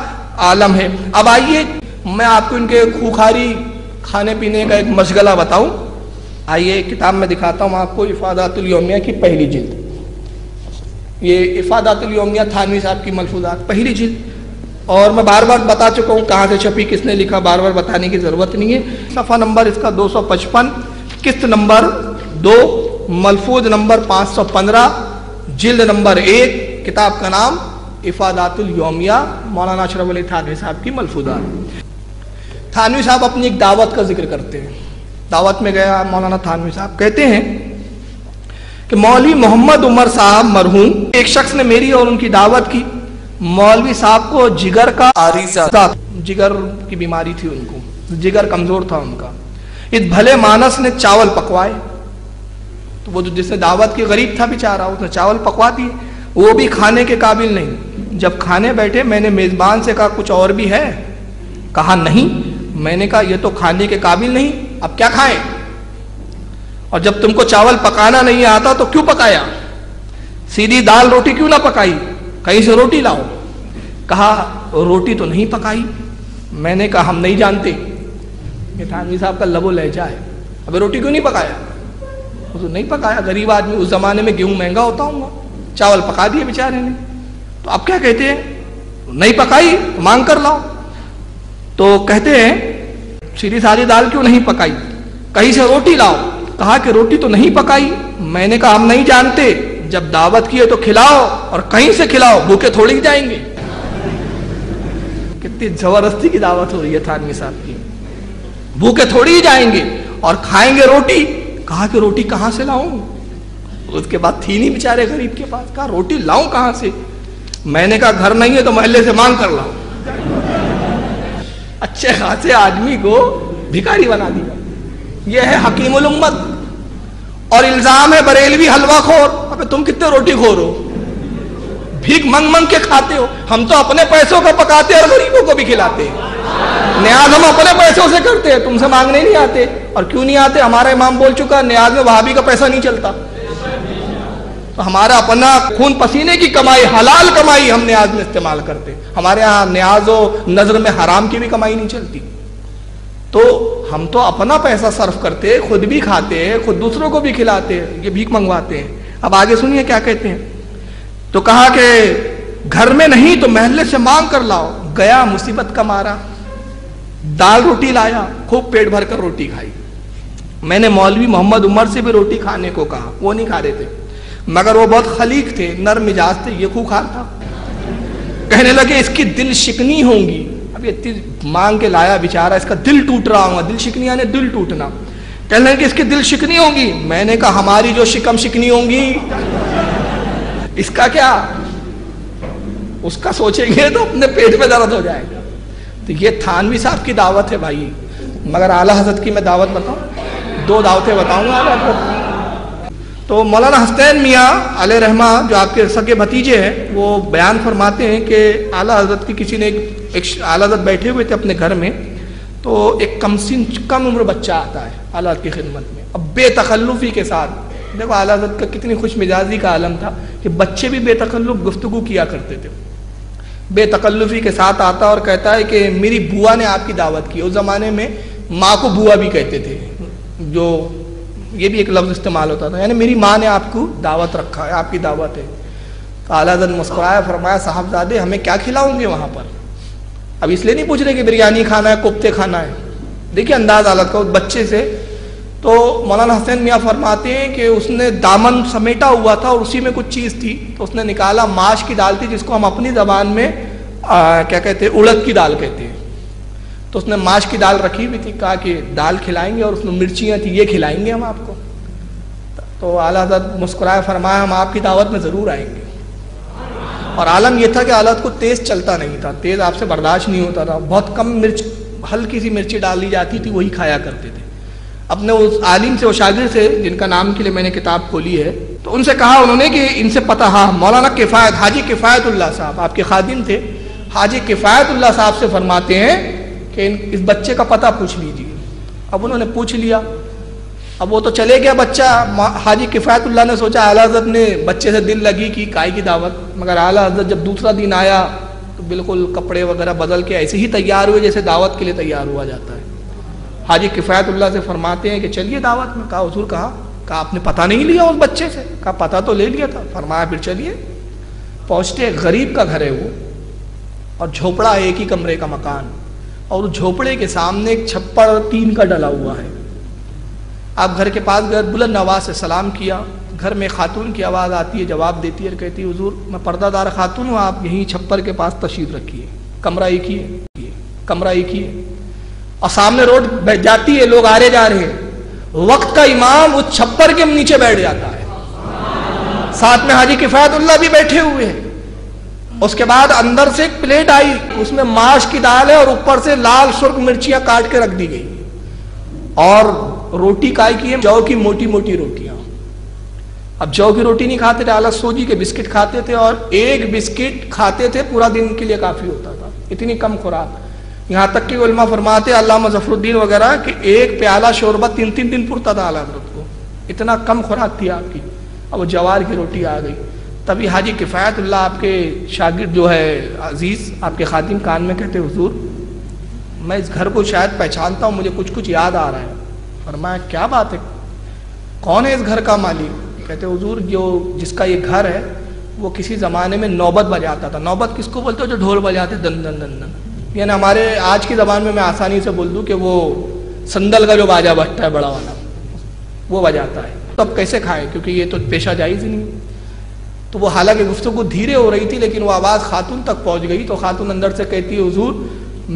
عالم ہے. اب آئیے میں آپ کو ان کے خوخاری کھانے پینے کا ایک مشغلہ بتاؤں. آئیے کتاب میں دکھاتا ہوں آپ کو، افادات الیومیہ کی پہلی جلد. یہ افادات الیومیہ تھانوی صاحب کی ملفوظات پہلی جلد. اور میں بار بار بتا چکا ہوں کہاں سے چھپی، کس نے لکھا، بار بار بتانے کی ضرورت نہیں ہے. صفحہ نمبر اس کا 255، قسط نمبر 2، ملفوظ نمبر 515، جلد نمبر 1. کتاب کا نام افادات الیومیہ، مولانا اشرف علی تھانوی صاحب کی ملفوظات. تھانوی صاحب اپنی ایک دعوت کا ذکر کرتے ہیں. دعوت میں گیا مولانا تھانوی صاحب، کہتے ہیں کہ مولوی محمد عمر صاحب مرحوم، ایک شخص نے میری اور ان کی دعوت کی. مولوی صاحب کو جگر کا عارضہ، جگر کی بیماری تھی، ان کو جگر کمزور تھا ان کا. اس بھلے مانس نے چاول پکوائے. تو وہ جس نے دعوت کی غریب تھا بیچارہ، اس نے چاول پکوا دیے، وہ بھی کھانے کے قابل نہیں. جب کھانے بیٹھے میں نے میزبان سے کہا کچھ اور بھی ہے؟ کہا نہیں. میں نے کہا یہ تو کھانے کے قابل نہیں، اب کیا کھائیں؟ اور جب تم کو چاول پکانا نہیں آتا تو کیوں پکایا؟ سیدھی دال روٹی کیوں نہ پکائی؟ کہیں سے روٹی لاؤ. کہا روٹی تو نہیں پکائی. میں نے کہا ہم نہیں جانتے. یہ تھانوی صاحب کا لب و لہجہ ہے. اب روٹی کیوں نہیں پکایا؟ وہ تو نہیں پکایا. غریب آدمی، اس زمانے میں گیہوں مہنگا ہوتا ہوں گا، چاول پکا دیے بیچارے نے. تو اب کیا کہتے ہیں؟ نہیں پکائی مانگ کر لاؤ. تو کہتے ہیں سیدھی ساری دال کیوں نہیں پکائی؟ کہیں سے روٹی لاؤ. کہا کہ روٹی تو نہیں پکائی. میں نے کہا ہم نہیں جانتے، جب دعوت کی ہے تو کھلاؤ، اور کہیں سے کھلاؤ، بھوکے تھوڑی جائیں گے. کتنی زبردستی کی دعوت ہو رہی ہے تھانوی صاحب کی. بھوکے تھوڑی ہی جائیں گے اور کھائیں گے روٹی. کہا کہ روٹی کہاں سے لاؤں؟ اس کے بعد تھی نہیں بیچارے غریب کے پاس. کہا روٹی لاؤں کہاں سے؟ میں نے کہا گھر نہیں ہے تو محلے سے مانگ کر لاؤ. اچھے خاصے آدمی کو بھکاری بنا دیا. یہ ہے حکیم الامت. اور الزام ہے بریلوی حلوہ خور. ابے تم کتنے روٹی خور ہو، بھیک منگ منگ کے کھاتے ہو. ہم تو اپنے پیسوں کا پکاتے اور غریبوں کو بھی کھلاتے ہیں. نیاز ہم اپنے پیسوں سے کرتے ہیں، تم سے مانگنے نہیں آتے. اور کیوں نہیں آتے؟ ہمارا امام بول چکا نیاز میں وہابی کا پیسہ نہیں چلتا. تو ہمارا اپنا خون پسینے کی کمائی، حلال کمائی ہم نیاز میں استعمال کرتے. ہمارے ہاں نیاز و نظر میں حرام کی بھی کمائی نہیں چلتی. تو ہم تو اپنا پیسہ صرف کرتے، خود بھی کھاتے ہیں، خود دوسروں کو بھی کھلاتے، یہ بھیک منگواتے ہیں. اب آگے سنیے کیا کہتے ہیں. تو کہا کہ گھر میں نہیں تو محلے سے مانگ کر لاؤ. گیا مصیبت کا مارا، دال روٹی لایا، خوب پیٹ بھر کر روٹی کھائی. میں نے مولوی محمد عمر سے بھی روٹی کھانے کو کہا، وہ نہیں کھا رہے تھے، مگر وہ بہت خلیق تھے، نرم مزاج تھے، یہ خوخار تھا. کہنے لگے اس کی دل شکنی ہوں گی. اب یہ مانگ کے لایا بیچارہ، اس کا دل ٹوٹ رہا ہوگا. دل شکنی یعنی دل ٹوٹنا. کہنے لگے کہ اس کی دل شکنی ہوں گی. میں نے کہا ہماری جو شکم شکنی ہوں گی اس کا کیا؟ اس کا سوچیں گے تو اپنے پیٹ میں درد ہو جائے گا. تو یہ تھانوی صاحب کی دعوت ہے بھائی. مگر اعلیٰ حضرت کی میں دعوت بتاؤں، 2 دعوتیں بتاؤں گا اعلیٰ حضرت. تو مولانا حسین میاں علیہ رحمہ جو آپ کے سگے بھتیجے ہیں، وہ بیان فرماتے ہیں کہ اعلیٰ حضرت کی کسی نے ایک اعلیٰ حضرت بیٹھے ہوئے تھے اپنے گھر میں. تو ایک کم عمر بچہ آتا ہے اعلیٰ حضرت کی خدمت میں، اب بے تکلفی کے ساتھ. دیکھو اعلیٰ حضرت کا کتنی خوش مزاجی کا عالم تھا کہ بچے بھی بے تکلف گفتگو کیا کرتے تھے. بے تکلفی کے ساتھ آتا اور کہتا ہے کہ میری بوا نے آپ کی دعوت کی. اس زمانے میں ماں کو بوا بھی کہتے تھے، جو یہ بھی ایک لفظ استعمال ہوتا تھا، یعنی میری ماں نے آپ کو دعوت رکھا ہے، آپ کی دعوت ہے. تو اعلیٰ حضرت مسکرایا، فرمایا صاحبزادے ہمیں کیا کھلاؤں گے وہاں پر؟ اب اس لیے نہیں پوچھ رہے کہ بریانی کھانا ہے، کفتے کھانا ہے. دیکھیے انداز حالت کا بچے سے. تو مولانا حسین میاں فرماتے ہیں کہ اس نے دامن سمیٹا ہوا تھا اور اسی میں کچھ چیز تھی. تو اس نے نکالا، ماش کی دال تھی جس کو ہم اپنی زبان میں کیا کہتے ہیں، اڑد کی دال کہتے ہیں. تو اس نے ماش کی دال رکھی ہوئی تھی. کہا کہ دال کھلائیں گے، اور اس میں مرچیاں تھیں، یہ کھلائیں گے ہم آپ کو. تو اعلیٰ حضرت مسکرائے، فرمایا ہم آپ کی دعوت میں ضرور آئیں گے. اور عالم یہ تھا کہ اعلیٰ حضرت کو تیز چلتا نہیں تھا، تیز آپ سے برداشت نہیں ہوتا تھا. بہت کم مرچ، ہلکی سی مرچی ڈال دی جاتی تھی، وہی کھایا کرتے تھے. اپنے اس عالم سے، وہ شاگرد سے جن کا نام کے لیے میں نے کتاب کھولی ہے، تو ان سے کہا انہوں نے کہ ان سے پتہ، ہاں مولانا کفایت، حاجی کفایت اللہ صاحب آپ کے خادم تھے، حاجی کفایت اللہ صاحب سے فرماتے ہیں کہ اس بچے کا پتہ پوچھ لیجیے۔ اب انہوں نے پوچھ لیا، اب وہ تو چلے گیا بچہ، حاجی کفایت اللہ نے سوچا اعلیٰ حضرت نے بچے سے دل لگی کی کائی کی دعوت، مگر اعلیٰ حضرت جب دوسرا دن آیا تو بالکل کپڑے وغیرہ بدل کے ایسے ہی تیار ہوئے جیسے دعوت کے لیے تیار ہوا جاتا ہے۔ حاجی کفایت اللہ سے فرماتے ہیں کہ چلیے دعوت میں۔ کہا حضور کہا آپ نے پتہ نہیں لیا اس بچے سے؟ کہا پتہ تو لے لیا تھا۔ فرمایا پھر چلیے۔ پہنچتے، غریب کا گھر ہے وہ، اور جھوپڑا ایک ہی کمرے کا مکان، اور اس جھوپڑے کے سامنے ایک چھپڑ ٹین کا ڈلا ہوا ہے۔ آپ گھر کے پاس گئے، بلند آواز سے سلام کیا، گھر میں خاتون کی آواز آتی ہے، جواب دیتی ہے، کہتی ہے حضور میں پردہ دار خاتون ہوں، آپ یہیں چھپر کے پاس تشریف رکھیے، کمرہ ایک ہی ہے، کمرہ ایک ہی ہے، اور سامنے روڈ جاتی ہے، لوگ آ رہے جا رہے ہیں، وقت کا امام اس چھپر کے نیچے بیٹھ جاتا ہے، ساتھ میں حاجی کفایت اللہ بھی بیٹھے ہوئے ہیں۔ اس کے بعد اندر سے ایک پلیٹ آئی، اس میں ماش کی دال ہے اور اوپر سے لال سرخ مرچیاں کاٹ کے رکھ دی گئی، اور روٹی کائی کی ہے، جو کی موٹی موٹی روٹیاں۔ اب جو کی روٹی نہیں کھاتے تھے، اعلیٰ سوجی کے بسکٹ کھاتے تھے، اور ایک بسکٹ کھاتے تھے پورا دن کے لیے کافی ہوتا تھا، اتنی کم خوراک۔ یہاں تک کہ علماء فرماتے علامہ ظفر الدین وغیرہ کہ ایک پیالہ شوربہ 3 دن پورتا تھا اعلیٰ حضرت کو، اتنا کم خوراک تھی آپ کی۔ اب وہ جوار کی روٹی آ گئی، تبھی حاجی کفایت اللہ آپ کے شاگرد جو ہے عزیز، آپ کے خادم کان میں کہتے حضور میں اس گھر کو شاید پہچانتا ہوں، مجھے کچھ یاد آ رہا ہے۔ فرمایا کیا بات ہے، کون ہے اس گھر کا مالک؟ کہتے حضور جو جس کا یہ گھر ہے وہ کسی زمانے میں نوبت بجاتا تھا۔ نوبت کس کو بولتے ہو؟ جو ڈھول بجاتے دن دن دن دن، یعنی ہمارے آج کی زبان میں آسانی سے بول دوں کہ وہ سندل کا جو باجا بجتا ہے بڑا والا، وہ بجاتا ہے۔ تو اب کیسے کھائے، کیونکہ یہ تو پیشہ جائز ہی نہیں۔ تو وہ حالانکہ گفتگو دھیرے ہو رہی تھی لیکن وہ آواز خاتون تک پہنچ گئی، تو خاتون اندر سے کہتی ہے حضور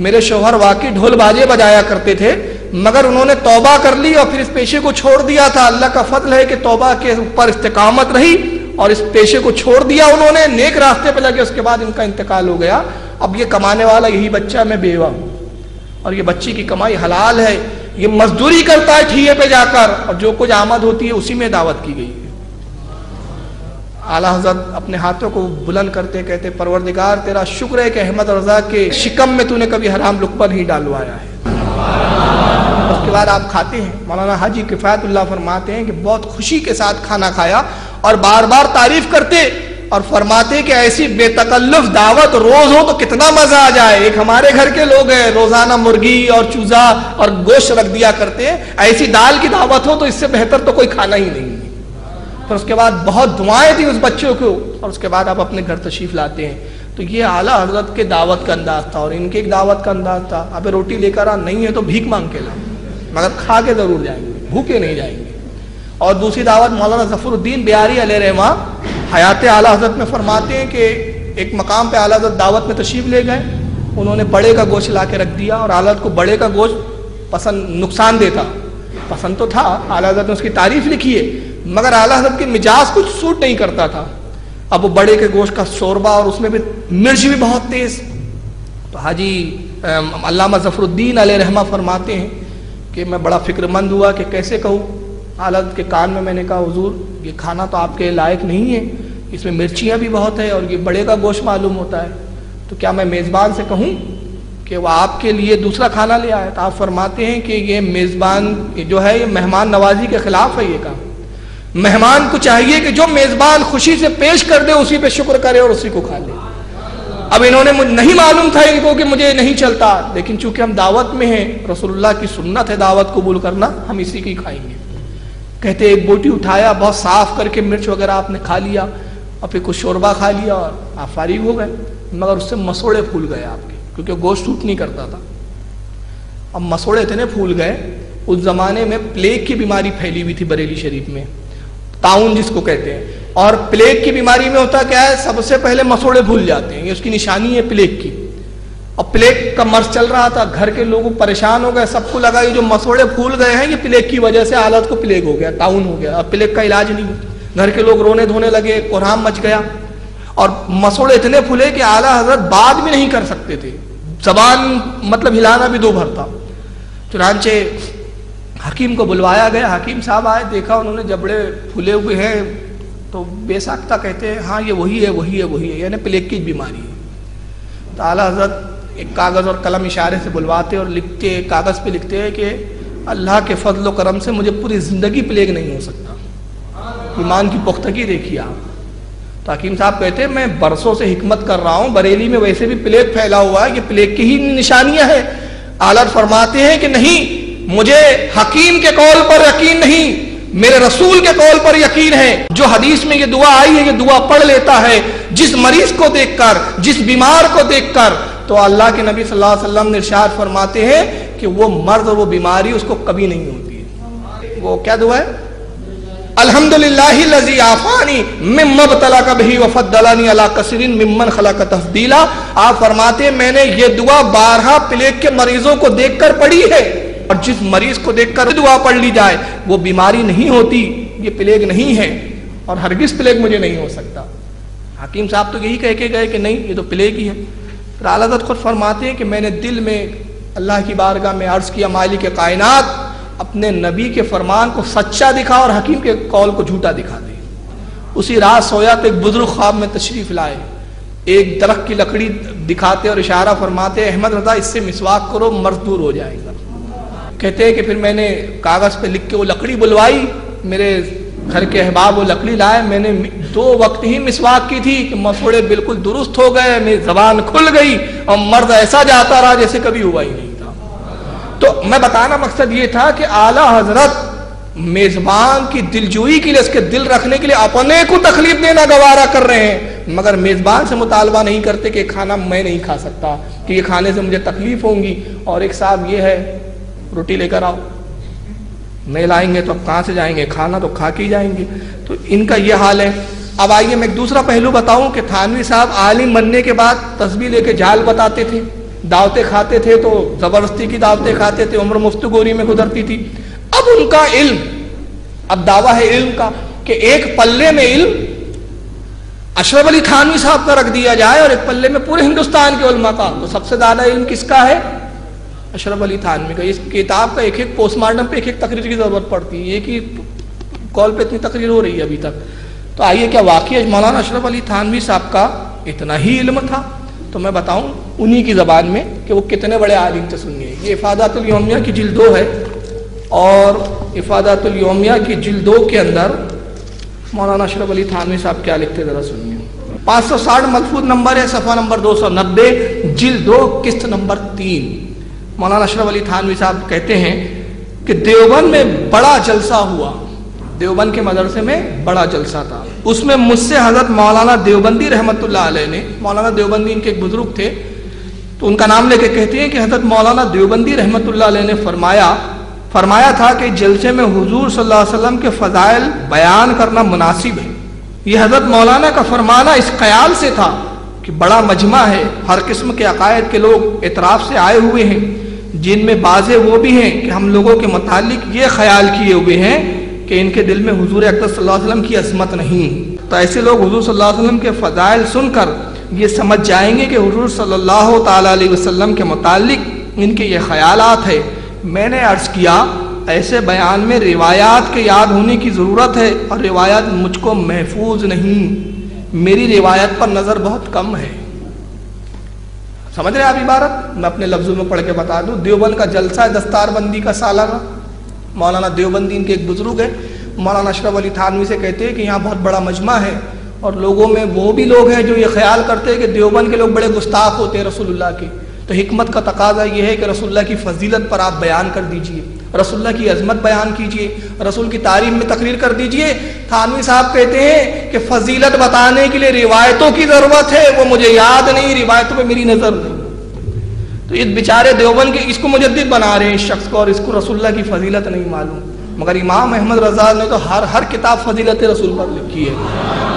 میرے شوہر واقعی ڈھول باجے بجایا کرتے تھے، مگر انہوں نے توبہ کر لی اور پھر اس پیشے کو چھوڑ دیا تھا۔ اللہ کا فضل ہے کہ توبہ کے اوپر استقامت رہی اور اس پیشے کو چھوڑ دیا انہوں نے، نیک راستے پہ لگے، اس کے بعد ان کا انتقال ہو گیا۔ اب یہ کمانے والا یہی بچہ، میں بیوہ ہوں، اور یہ بچی کی کمائی حلال ہے، یہ مزدوری کرتا ہے ٹھیے پہ جا کر، اور جو کچھ آمد ہوتی ہے اسی میں دعوت کی گئی ہے۔ اعلیٰ حضرت اپنے ہاتھوں کو بلند کرتے کہتے پروردگار تیرا شکر ہے کہ احمد رضا کے شکم میں تو نے کبھی حرام لقمہ نہیں ڈالوایا ہے۔ اس کے بعد آپ کھاتے ہیں، مولانا حاجی کفایت اللہ فرماتے ہیں کہ بہت خوشی کے ساتھ کھانا کھایا اور بار بار تعریف کرتے اور فرماتے کہ ایسی بے تکلف دعوت روز ہو تو کتنا مزہ آ جائے۔ ایک ہمارے گھر کے لوگ ہیں روزانہ مرغی اور چوزا اور گوشت رکھ دیا کرتے ہیں، ایسی دال کی دعوت ہو تو اس سے بہتر تو کوئی کھانا ہی نہیں۔ پھر اس کے بعد بہت دعائیں تھیں اس بچوں کو، اور اس کے بعد آپ اپنے گھر تشریف لاتے ہیں۔ تو یہ اعلیٰ حضرت کے دعوت کا انداز تھا، اور ان کے ایک دعوت کا انداز تھا اب روٹی لے کر آ، نہیں ہے تو بھیک مانگ کے لا، مگر کھا کے ضرور جائیں گے، بھوکے نہیں جائیں گے۔ اور دوسری دعوت مولانا ظفر الدین بیاری علیہ رحمہ حیات اعلیٰ حضرت میں فرماتے ہیں کہ ایک مقام پہ اعلیٰ حضرت دعوت میں تشریف لے گئے، انہوں نے بڑے کا گوشت لا کے رکھ دیا، اور اعلیٰ حضرت کو بڑے کا گوشت پسند، نقصان دیتا، پسند تو تھا، اعلیٰ حضرت نے اس کی تعریف لکھی ہے، مگر اعلیٰ حضرت کے مزاج کچھ سوٹ نہیں کرتا تھا۔ اب وہ بڑے کے گوشت کا شوربہ اور اس میں بھی مرچ بھی بہت تیز، تو حاجی علامہ ظفر الدین علیہ رحمہ فرماتے ہیں کہ میں بڑا فکر مند ہوا کہ کیسے کہوں۔ اعلیٰ حضرت کے کان میں نے کہا حضور یہ کھانا تو آپ کے لائق نہیں ہے، اس میں مرچیاں بھی بہت ہے اور یہ بڑے کا گوشت معلوم ہوتا ہے، تو کیا میں میزبان سے کہوں کہ وہ آپ کے لیے دوسرا کھانا لے آئے؟ تو آپ فرماتے ہیں کہ یہ میزبان جو ہے یہ مہمان نوازی کے خلاف ہے یہ کام۔ مہمان کو چاہیے کہ جو میزبان خوشی سے پیش کر دے اسی پہ شکر کرے اور اسی کو کھا لے۔ اب انہوں نے نہیں معلوم تھا ان کو کہ مجھے نہیں چلتا، لیکن چونکہ ہم دعوت میں ہیں، رسول اللہ کی سنت ہے دعوت قبول کرنا، ہم اسی کی کھائیں گے۔ کہتے ایک بوٹی اٹھایا، بہت صاف کر کے مرچ وغیرہ آپ نے کھا لیا اور پھر کچھ شوربہ کھا لیا اور آپ فارغ ہو گئے، مگر اس سے مسوڑے پھول گئے آپ کے، کیونکہ گوشت سوٹ نہیں کرتا تھا۔ اب مسوڑے اتنے پھول گئے، اس زمانے میں پلیگ کی بیماری پھیلی ہوئی تھی بریلی شریف میں، طاعون جس کو کہتے ہیں، اور پلیگ کی بیماری میں ہوتا کیا ہے، سب سے پہلے مسوڑے پھول جاتے ہیں، یہ اس کی نشانی ہے پلیگ کی۔ اور پلیگ کا مرض چل رہا تھا، گھر کے لوگ پریشان ہو گئے، سب کو لگا یہ جو مسوڑے پھول گئے ہیں یہ پلیگ کی وجہ سے حالت کو پلیگ ہو گیا، طاعون ہو گیا، اب پلیگ کا علاج نہیں۔ گھر کے لوگ رونے دھونے لگے، کوہرام مچ گیا، اور مسوڑے اتنے پھولے کہ اعلیٰ حضرت بات بھی نہیں کر سکتے تھے، زبان مطلب ہلانا بھی دو بھر تھا۔ چنانچہ حکیم کو بلوایا گیا، حکیم صاحب آئے، دیکھا انہوں نے جبڑے پھولے ہوئے ہیں، تو بے ساختہ کہتے ہیں ہاں یہ وہی ہے، یعنی پلیگ کی بیماری ہے۔ تو اعلیٰ حضرت ایک کاغذ اور قلم اشارے سے بلواتے اور لکھتے، کاغذ پہ لکھتے ہیں کہ اللہ کے فضل و کرم سے مجھے پوری زندگی پلیگ نہیں ہو سکتا۔ ایمان کی پختگی دیکھیے آپ۔ تو حکیم صاحب کہتے ہیں میں برسوں سے حکمت کر رہا ہوں، بریلی میں ویسے بھی پلیگ پھیلا ہوا ہے، یہ پلیگ کی ہی نشانیاں ہیں۔ اعلیٰ فرماتے ہیں کہ نہیں، مجھے حکیم کے قول پر یقین نہیں، میرے رسول کے قول پر یقین ہے۔ جو حدیث میں یہ دعا آئی ہے، یہ دعا پڑھ لیتا ہے جس مریض کو دیکھ کر، جس بیمار کو دیکھ کر، تو اللہ کے نبی صلی اللہ علیہ وسلم نے ارشاد فرماتے ہیں کہ وہ مرض اور وہ بیماری اس کو کبھی نہیں ہوتی ہے۔ وہ کیا دعا ہے؟ الحمدللہ الذی عافانی مما ابتلاک بہ وفضلنی علی کثیر ممن خلق تفضیلا۔ آپ فرماتے ہیں میں نے یہ دعا بارہا پلیگ کے مریضوں کو دیکھ کر پڑھی ہے، اور جس مریض کو دیکھ کر دعا پڑھ لی جائے وہ بیماری نہیں ہوتی، یہ پلیگ نہیں ہے اور ہرگز پلیگ مجھے نہیں ہو سکتا۔ حکیم صاحب تو یہی کہہ کے گئے کہ نہیں یہ تو پلیگ ہی ہے۔ پھر اعلیٰ حضرت خود فرماتے ہیں کہ میں نے دل میں اللہ کی بارگاہ میں عرض کیا مالک کائنات اپنے نبی کے فرمان کو سچا دکھا اور حکیم کے قول کو جھوٹا دکھا دے۔ اسی رات سویا تو ایک بزرگ خواب میں تشریف لائے، ایک درخت کی لکڑی دکھاتے اور اشارہ فرماتے احمد رضا اس سے مسواک کرو مرض دور ہو جائے گا۔ کہتے ہیں کہ پھر میں نے کاغذ پہ لکھ کے وہ لکڑی بلوائی، میرے گھر کے احباب وہ لکڑی لائے، میں نے 2 وقت ہی مسواک کی تھی کہ مسوڑے بالکل درست ہو گئے، میری زبان کھل گئی اور مرض ایسا جاتا رہا جیسے کبھی ہوا ہی نہیں تھا۔ تو میں بتانا مقصد یہ تھا کہ اعلیٰ حضرت میزبان کی دلجوئی کے لیے، اس کے دل رکھنے کے لیے اپنے کو تکلیف دینا گوارا کر رہے ہیں، مگر میزبان سے مطالبہ نہیں کرتے کہ کھانا میں نہیں کھا سکتا، کہ یہ کھانے سے مجھے تکلیف ہوں گی، اور ایک صاحب یہ ہے روٹی لے کر آؤ، نہیں لائیں گے تو اب کہاں سے جائیں گے، کھانا تو کھا کے ہی جائیں گے۔ تو ان کا یہ حال ہے۔ اب آئیے میں ایک دوسرا پہلو بتاؤں کہ تھانوی صاحب عالم بننے کے بعد تسبیح لے کے جھال بتاتے تھے، دعوتیں کھاتے تھے تو زبردستی کی دعوتیں کھاتے تھے، عمر مفت گوری میں گزرتی تھی۔ اب ان کا علم، اب دعویٰ ہے علم کا کہ ایک پلے میں علم اشرف علی تھانوی صاحب کا رکھ دیا جائے اور ایک پلے میں پورے ہندوستان کے علماء کا، تو سب سے زیادہ علم کس کا ہے؟ اشرف علی تھانوی کا۔ اس کتاب کا ایک پوسٹ مارٹم پہ ایک تقریر کی ضرورت پڑتی ہے، ایک ہی کال پہ اتنی تقریر ہو رہی ہے ابھی تک۔ تو آئیے کیا واقعی مولانا اشرف علی تھانوی صاحب کا اتنا ہی علم تھا؟ تو میں بتاؤں انہی کی زبان میں کہ وہ کتنے بڑے عالم تھے۔ سنیے، یہ افادات الیومیہ کی جلد 2 ہے، اور افادات الیومیہ کی جلد 2 کے اندر مولانا اشرف علی تھانوی صاحب کیا لکھتے ذرا سنیے۔ 560 ملفوظ نمبر ہے، صفحہ نمبر 290، جلد 2 قسط نمبر 3۔ مولانا اشرف علی تھانوی صاحب کہتے ہیں کہ دیوبند میں بڑا جلسہ ہوا، دیوبند کے مدرسے میں بڑا جلسہ تھا، اس میں مجھ سے حضرت مولانا دیوبندی رحمت اللہ علیہ نے، مولانا دیوبندی ان کے ایک بزرگ تھے، تو ان کا نام لے کے کہتے ہیں کہ حضرت مولانا دیوبندی رحمت اللہ علیہ نے فرمایا تھا کہ جلسے میں حضور صلی اللہ علیہ وسلم کے فضائل بیان کرنا مناسب ہے۔ یہ حضرت مولانا کا فرمانا اس خیال سے تھا کہ بڑا مجمع ہے، ہر قسم کے عقائد کے لوگ اطراف سے آئے ہوئے ہیں، جن میں بعضے وہ بھی ہیں کہ ہم لوگوں کے متعلق یہ خیال کیے ہوئے ہیں کہ ان کے دل میں حضور اقدس صلی اللہ علیہ وسلم کی عظمت نہیں، تو ایسے لوگ حضور صلی اللہ علیہ وسلم کے فضائل سن کر یہ سمجھ جائیں گے کہ حضور صلی اللہ تعالیٰ علیہ وسلم کے متعلق ان کے یہ خیالات ہے۔ میں نے عرض کیا ایسے بیان میں روایات کے یاد ہونے کی ضرورت ہے، اور روایات مجھ کو محفوظ نہیں، میری روایت پر نظر بہت کم ہے۔ سمجھ رہے آپ عبارت؟ میں اپنے لفظوں میں پڑھ کے بتا دوں، دیوبند کا جلسہ ہے دستار بندی کا سالانہ، مولانا دیوبندی ان کے ایک بزرگ ہے، مولانا اشرف علی تھانوی سے کہتے ہیں کہ یہاں بہت بڑا مجمع ہے، اور لوگوں میں وہ بھی لوگ ہیں جو یہ خیال کرتے ہیں کہ دیوبند کے لوگ بڑے گستاخ ہوتے ہیں رسول اللہ کے، تو حکمت کا تقاضا یہ ہے کہ رسول اللہ کی فضیلت پر آپ بیان کر دیجئے، رسول اللہ کی عظمت بیان کیجئے، رسول کی تعریف میں تقریر کر دیجئے۔ تھانوی صاحب کہتے ہیں کہ فضیلت بتانے کے لیے روایتوں کی ضرورت ہے، وہ مجھے یاد نہیں، روایتوں پہ میری نظر نہیں۔ تو اس بیچارے دیوبند کے اس کو مجدد بنا رہے ہیں اس شخص کو، اور اس کو رسول اللہ کی فضیلت نہیں معلوم۔ مگر امام احمد رضا نے تو ہر کتاب فضیلت رسول پر لکھی ہے،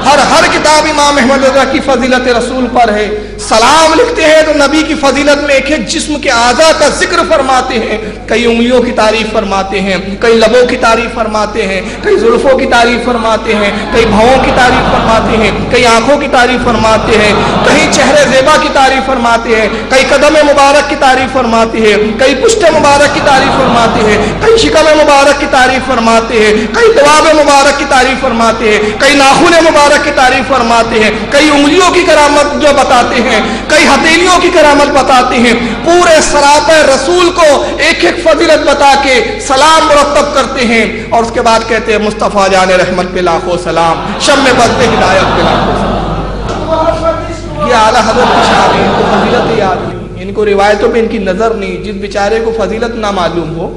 ہر کتاب امام احمد رضا کی فضیلت رسول پر ہے۔ سلام لکھتے ہیں تو نبی کی فضیلت میں ایک ایک جسم کے اعضاء کا ذکر فرماتے ہیں، کئی انگلیوں کی تعریف فرماتے ہیں، کئی لبوں کی تعریف فرماتے ہیں، کئی زلفوں کی تعریف فرماتے ہیں، کئی بھووں کی تعریف فرماتے ہیں، کئی آنکھوں کی تعریف فرماتے ہیں، کئی چہرے زیبا کی تعریف فرماتے ہیں، کئی قدم مبارک کی تعریف فرماتے ہیں، کئی پشت مبارک کی تعریف فرماتے ہیں، کئی شکم مبارک کی تعریف فرماتے ہیں، کئی دواب مبارک کی تعریف فرماتے ہیں، کئی ناخن مبارک کی تعریف فرماتے ہیں، کئی انگلیوں کی کرامت جو بتاتے ہیں، کئی ہتھیلیوں کی کرامت بتاتے ہیں۔ پورے سراپے رسول کو ایک ایک فضیلت بتا کے سلام مرتب کرتے ہیں، اور اس کے بعد کہتے ہیں مصطفیٰ جان رحمت پہ لاکھوں سلام، شم بزم ہدایت پہ لاکھوں سلام۔ یہ اعلیٰ حضرت کی شان ہے، ان کو فضیلت یاد نہیں، ان کو روایتوں پہ ان کی نظر نہیں۔ جس بیچارے کو فضیلت نہ معلوم ہو،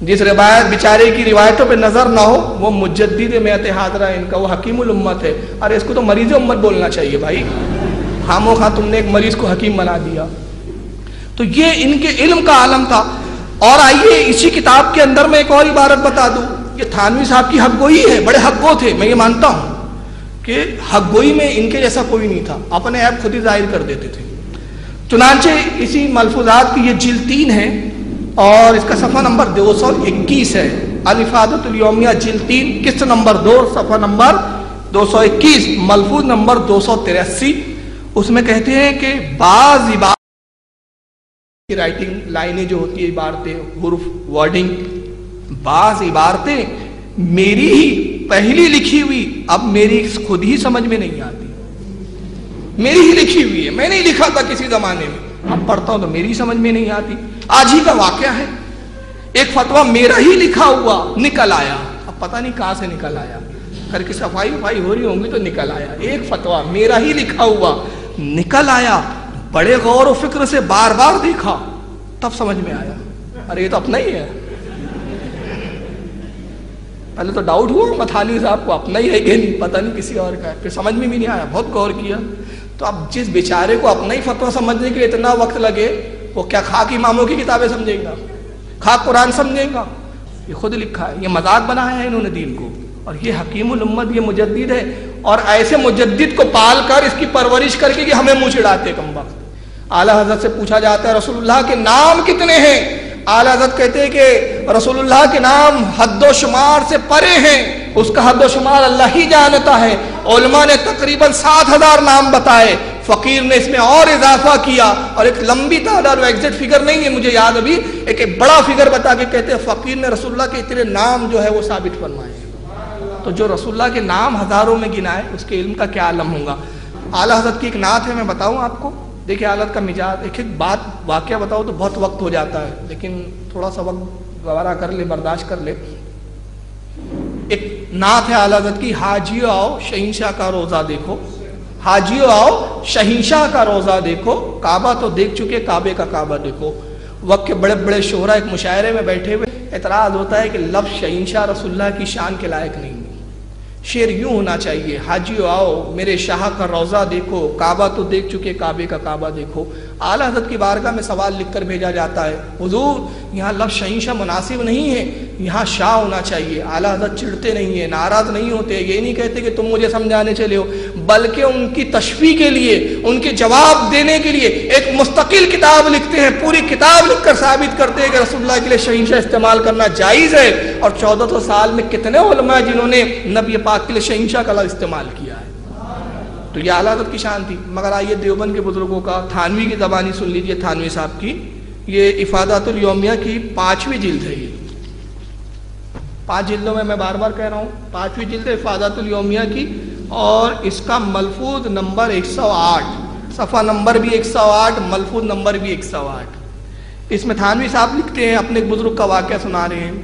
جس بیچارے کی روایتوں پہ نظر نہ ہو، وہ مجدد میت حاضرہ ان کا، وہ حکیم الامت ہے۔ ارے اس کو تو مریض امت بولنا چاہیے بھائی، خامو خواہ تم نے ایک مریض کو حکیم بنا دیا۔ تو یہ ان کے علم کا عالم تھا۔ اور آئیے اسی کتاب کے اندر میں ایک اور عبارت بتا دوں، یہ تھانوی صاحب کی حق گوئی ہے، بڑے حق گو تھے، میں یہ مانتا ہوں کہ حق گوئی میں ان کے جیسا کوئی نہیں تھا، اپنے عیب خود ہی ظاہر کر دیتے تھے۔ چنانچہ اسی ملفوظات کی یہ جلد 3 ہے اور اس کا صفحہ نمبر 221 ہے، الافادۃ الیومیہ جلد 3 قسط نمبر 2 صفحہ نمبر 221 ملفوظ نمبر 283۔ اس میں کہتے ہیں کہ بعض عبارت کی رائٹنگ لائنیں جو ہوتی ہے، عبارتیں، حروف، ورڈنگ، بعض عبارتیں میری ہی پہلی لکھی ہوئی اب میری خود ہی سمجھ میں نہیں آتی، میری ہی لکھی ہوئی ہے، میں نہیں لکھا تھا کسی زمانے میں، اب پڑھتا ہوں تو میری سمجھ میں نہیں آتی۔ آج ہی کا واقعہ ہے، ایک فتویٰ میرا ہی لکھا ہوا نکل آیا، اب پتہ نہیں کہاں سے نکل آیا، کر کے صفائی ہو رہی ہوں گی تو نکل آیا، ایک فتویٰ میرا ہی لکھا ہوا نکل آیا۔ بڑے غور و فکر سے بار بار دیکھا، تب سمجھ میں آیا، ارے یہ تو اپنا ہی ہے۔ پہلے تو ڈاؤٹ ہوا متھانی صاحب کو اپنا ہی ہے کہ نہیں، پتہ نہیں کسی اور کا ہے، پھر سمجھ میں بھی نہیں آیا، بہت غور کیا۔ تو اب جس بیچارے کو اپنا ہی فتویٰ سمجھنے کے لیے اتنا وقت لگے، وہ کیا خاک اماموں کی کتابیں سمجھیں گا، خاک قرآن سمجھیں گا؟ یہ خود لکھا ہے، یہ مذاق بنایا ہے انہوں نے دین کو، اور یہ حکیم الامت، یہ مجدد ہے، اور ایسے مجدد کو پال کر اس کی پرورش کر کے کہ ہمیں منہ چڑھاتے کم وقت۔ اعلیٰ حضرت سے پوچھا جاتا ہے رسول اللہ کے نام کتنے ہیں؟ اعلیٰ حضرت کہتے ہیں کہ رسول اللہ کے نام حد و شمار سے پرے ہیں، اس کا حد و شمار اللہ ہی جانتا ہے۔ علماء نے تقریباً 7000 نام بتائے، فقیر نے اس میں اور اضافہ کیا، اور ایک لمبی تعداد، وہ ایگزیکٹ فگر نہیں ہے مجھے یاد ابھی، ایک بڑا فگر بتا کے کہتے ہیں فقیر نے رسول اللہ کے اتنے نام جو ہے وہ ثابت فرمائے۔ تو جو رسول اللہ کے نام ہزاروں میں گنائے، اس کے علم کا کیا عالم ہوگا۔ اعلیٰ حضرت کی ایک نعت ہے، میں بتاؤں آپ کو، دیکھیں اعلیٰ حضرت کا مزاج، ایک بات واقعہ بتاؤ تو بہت وقت ہو جاتا ہے، لیکن تھوڑا سا وقت گوارا کر لے، برداشت کر لے۔ ایک نعت ہے اعلیٰ حضرت کی، حاجیو آؤ شہنشاہ کا روزہ دیکھو، حاجیو آؤ شہنشاہ کا روزہ دیکھو، کعبہ تو دیکھ چکے، کعبے کا کعبہ دیکھو۔ وقت کے بڑے بڑے شہرا ایک مشاعرے میں بیٹھے ہوئے، اعتراض ہوتا ہے کہ لفظ شہنشاہ رسول اللہ کی شان کے لائق نہیں، شعر یوں ہونا چاہیے، حاجیو آؤ میرے شاہ کا روزہ دیکھو، کعبہ تو دیکھ چکے، کعبے کا کعبہ دیکھو۔ اعلیٰ حضرت کی بارگاہ میں سوال لکھ کر بھیجا جاتا ہے، حضور یہاں لفظ شہنشاہ مناسب نہیں ہے، یہاں شاہ ہونا چاہیے۔ اعلیٰ حضرت چڑھتے نہیں ہیں، ناراض نہیں ہوتے، یہ نہیں کہتے کہ تم مجھے سمجھانے چلے ہو، بلکہ ان کی تشفیع کے لیے، ان کے جواب دینے کے لیے ایک مستقل کتاب لکھتے ہیں، پوری کتاب لکھ کر ثابت کرتے ہیں کہ رسول اللہ کے لیے شہنشاہ استعمال کرنا جائز ہے۔ اور 1400 سال میں کتنے علماء ہیں جنہوں نے نبی پاک کے لیے شہنشاہ کا لفظ استعمال کیا ہے۔ تو یہ اعلیٰ حضرت کی شان تھی۔ مگر آئیے دیوبند کے بزرگوں کا، تھانوی کی زبانی سن لیجئے، تھانوی صاحب کی، یہ افادۃ الیومیہ کی 5ویں جلد ہے، یہ 5 جلدوں میں بار بار کہہ رہا ہوں، 5ویں جلد ہے افادۃ الیومیہ کی، اور اس کا ملفوظ نمبر 108، صفحہ نمبر بھی 108، ملفوظ نمبر بھی 108۔ اس میں تھانوی صاحب لکھتے ہیں، اپنے ایک بزرگ کا واقعہ سنا رہے ہیں،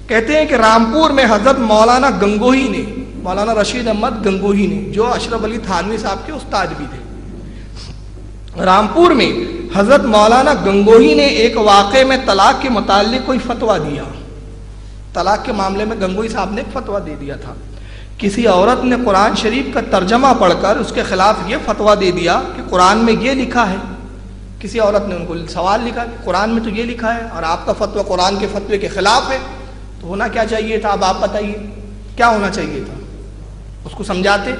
کہتے ہیں کہ رامپور میں حضرت مولانا گنگوہی نے، مولانا رشید احمد گنگوہی نے، جو اشرف علی تھانوی صاحب کے استاد بھی تھے، رامپور میں حضرت مولانا گنگوہی نے ایک واقعے میں طلاق کے متعلق کوئی فتویٰ دیا۔ طلاق کے معاملے میں گنگوہی صاحب نے ایک فتویٰ دے دیا تھا۔ کسی عورت نے قرآن شریف کا ترجمہ پڑھ کر اس کے خلاف یہ فتویٰ دے دیا کہ قرآن میں یہ لکھا ہے، کسی عورت نے ان کو سوال لکھا کہ قرآن میں تو یہ لکھا ہے اور آپ کا فتویٰ قرآن کے فتوے کے خلاف ہے۔ تو ہونا کیا چاہیے تھا؟ اب آپ بتائیے کیا ہونا چاہیے تھا؟ اس کو سمجھاتے،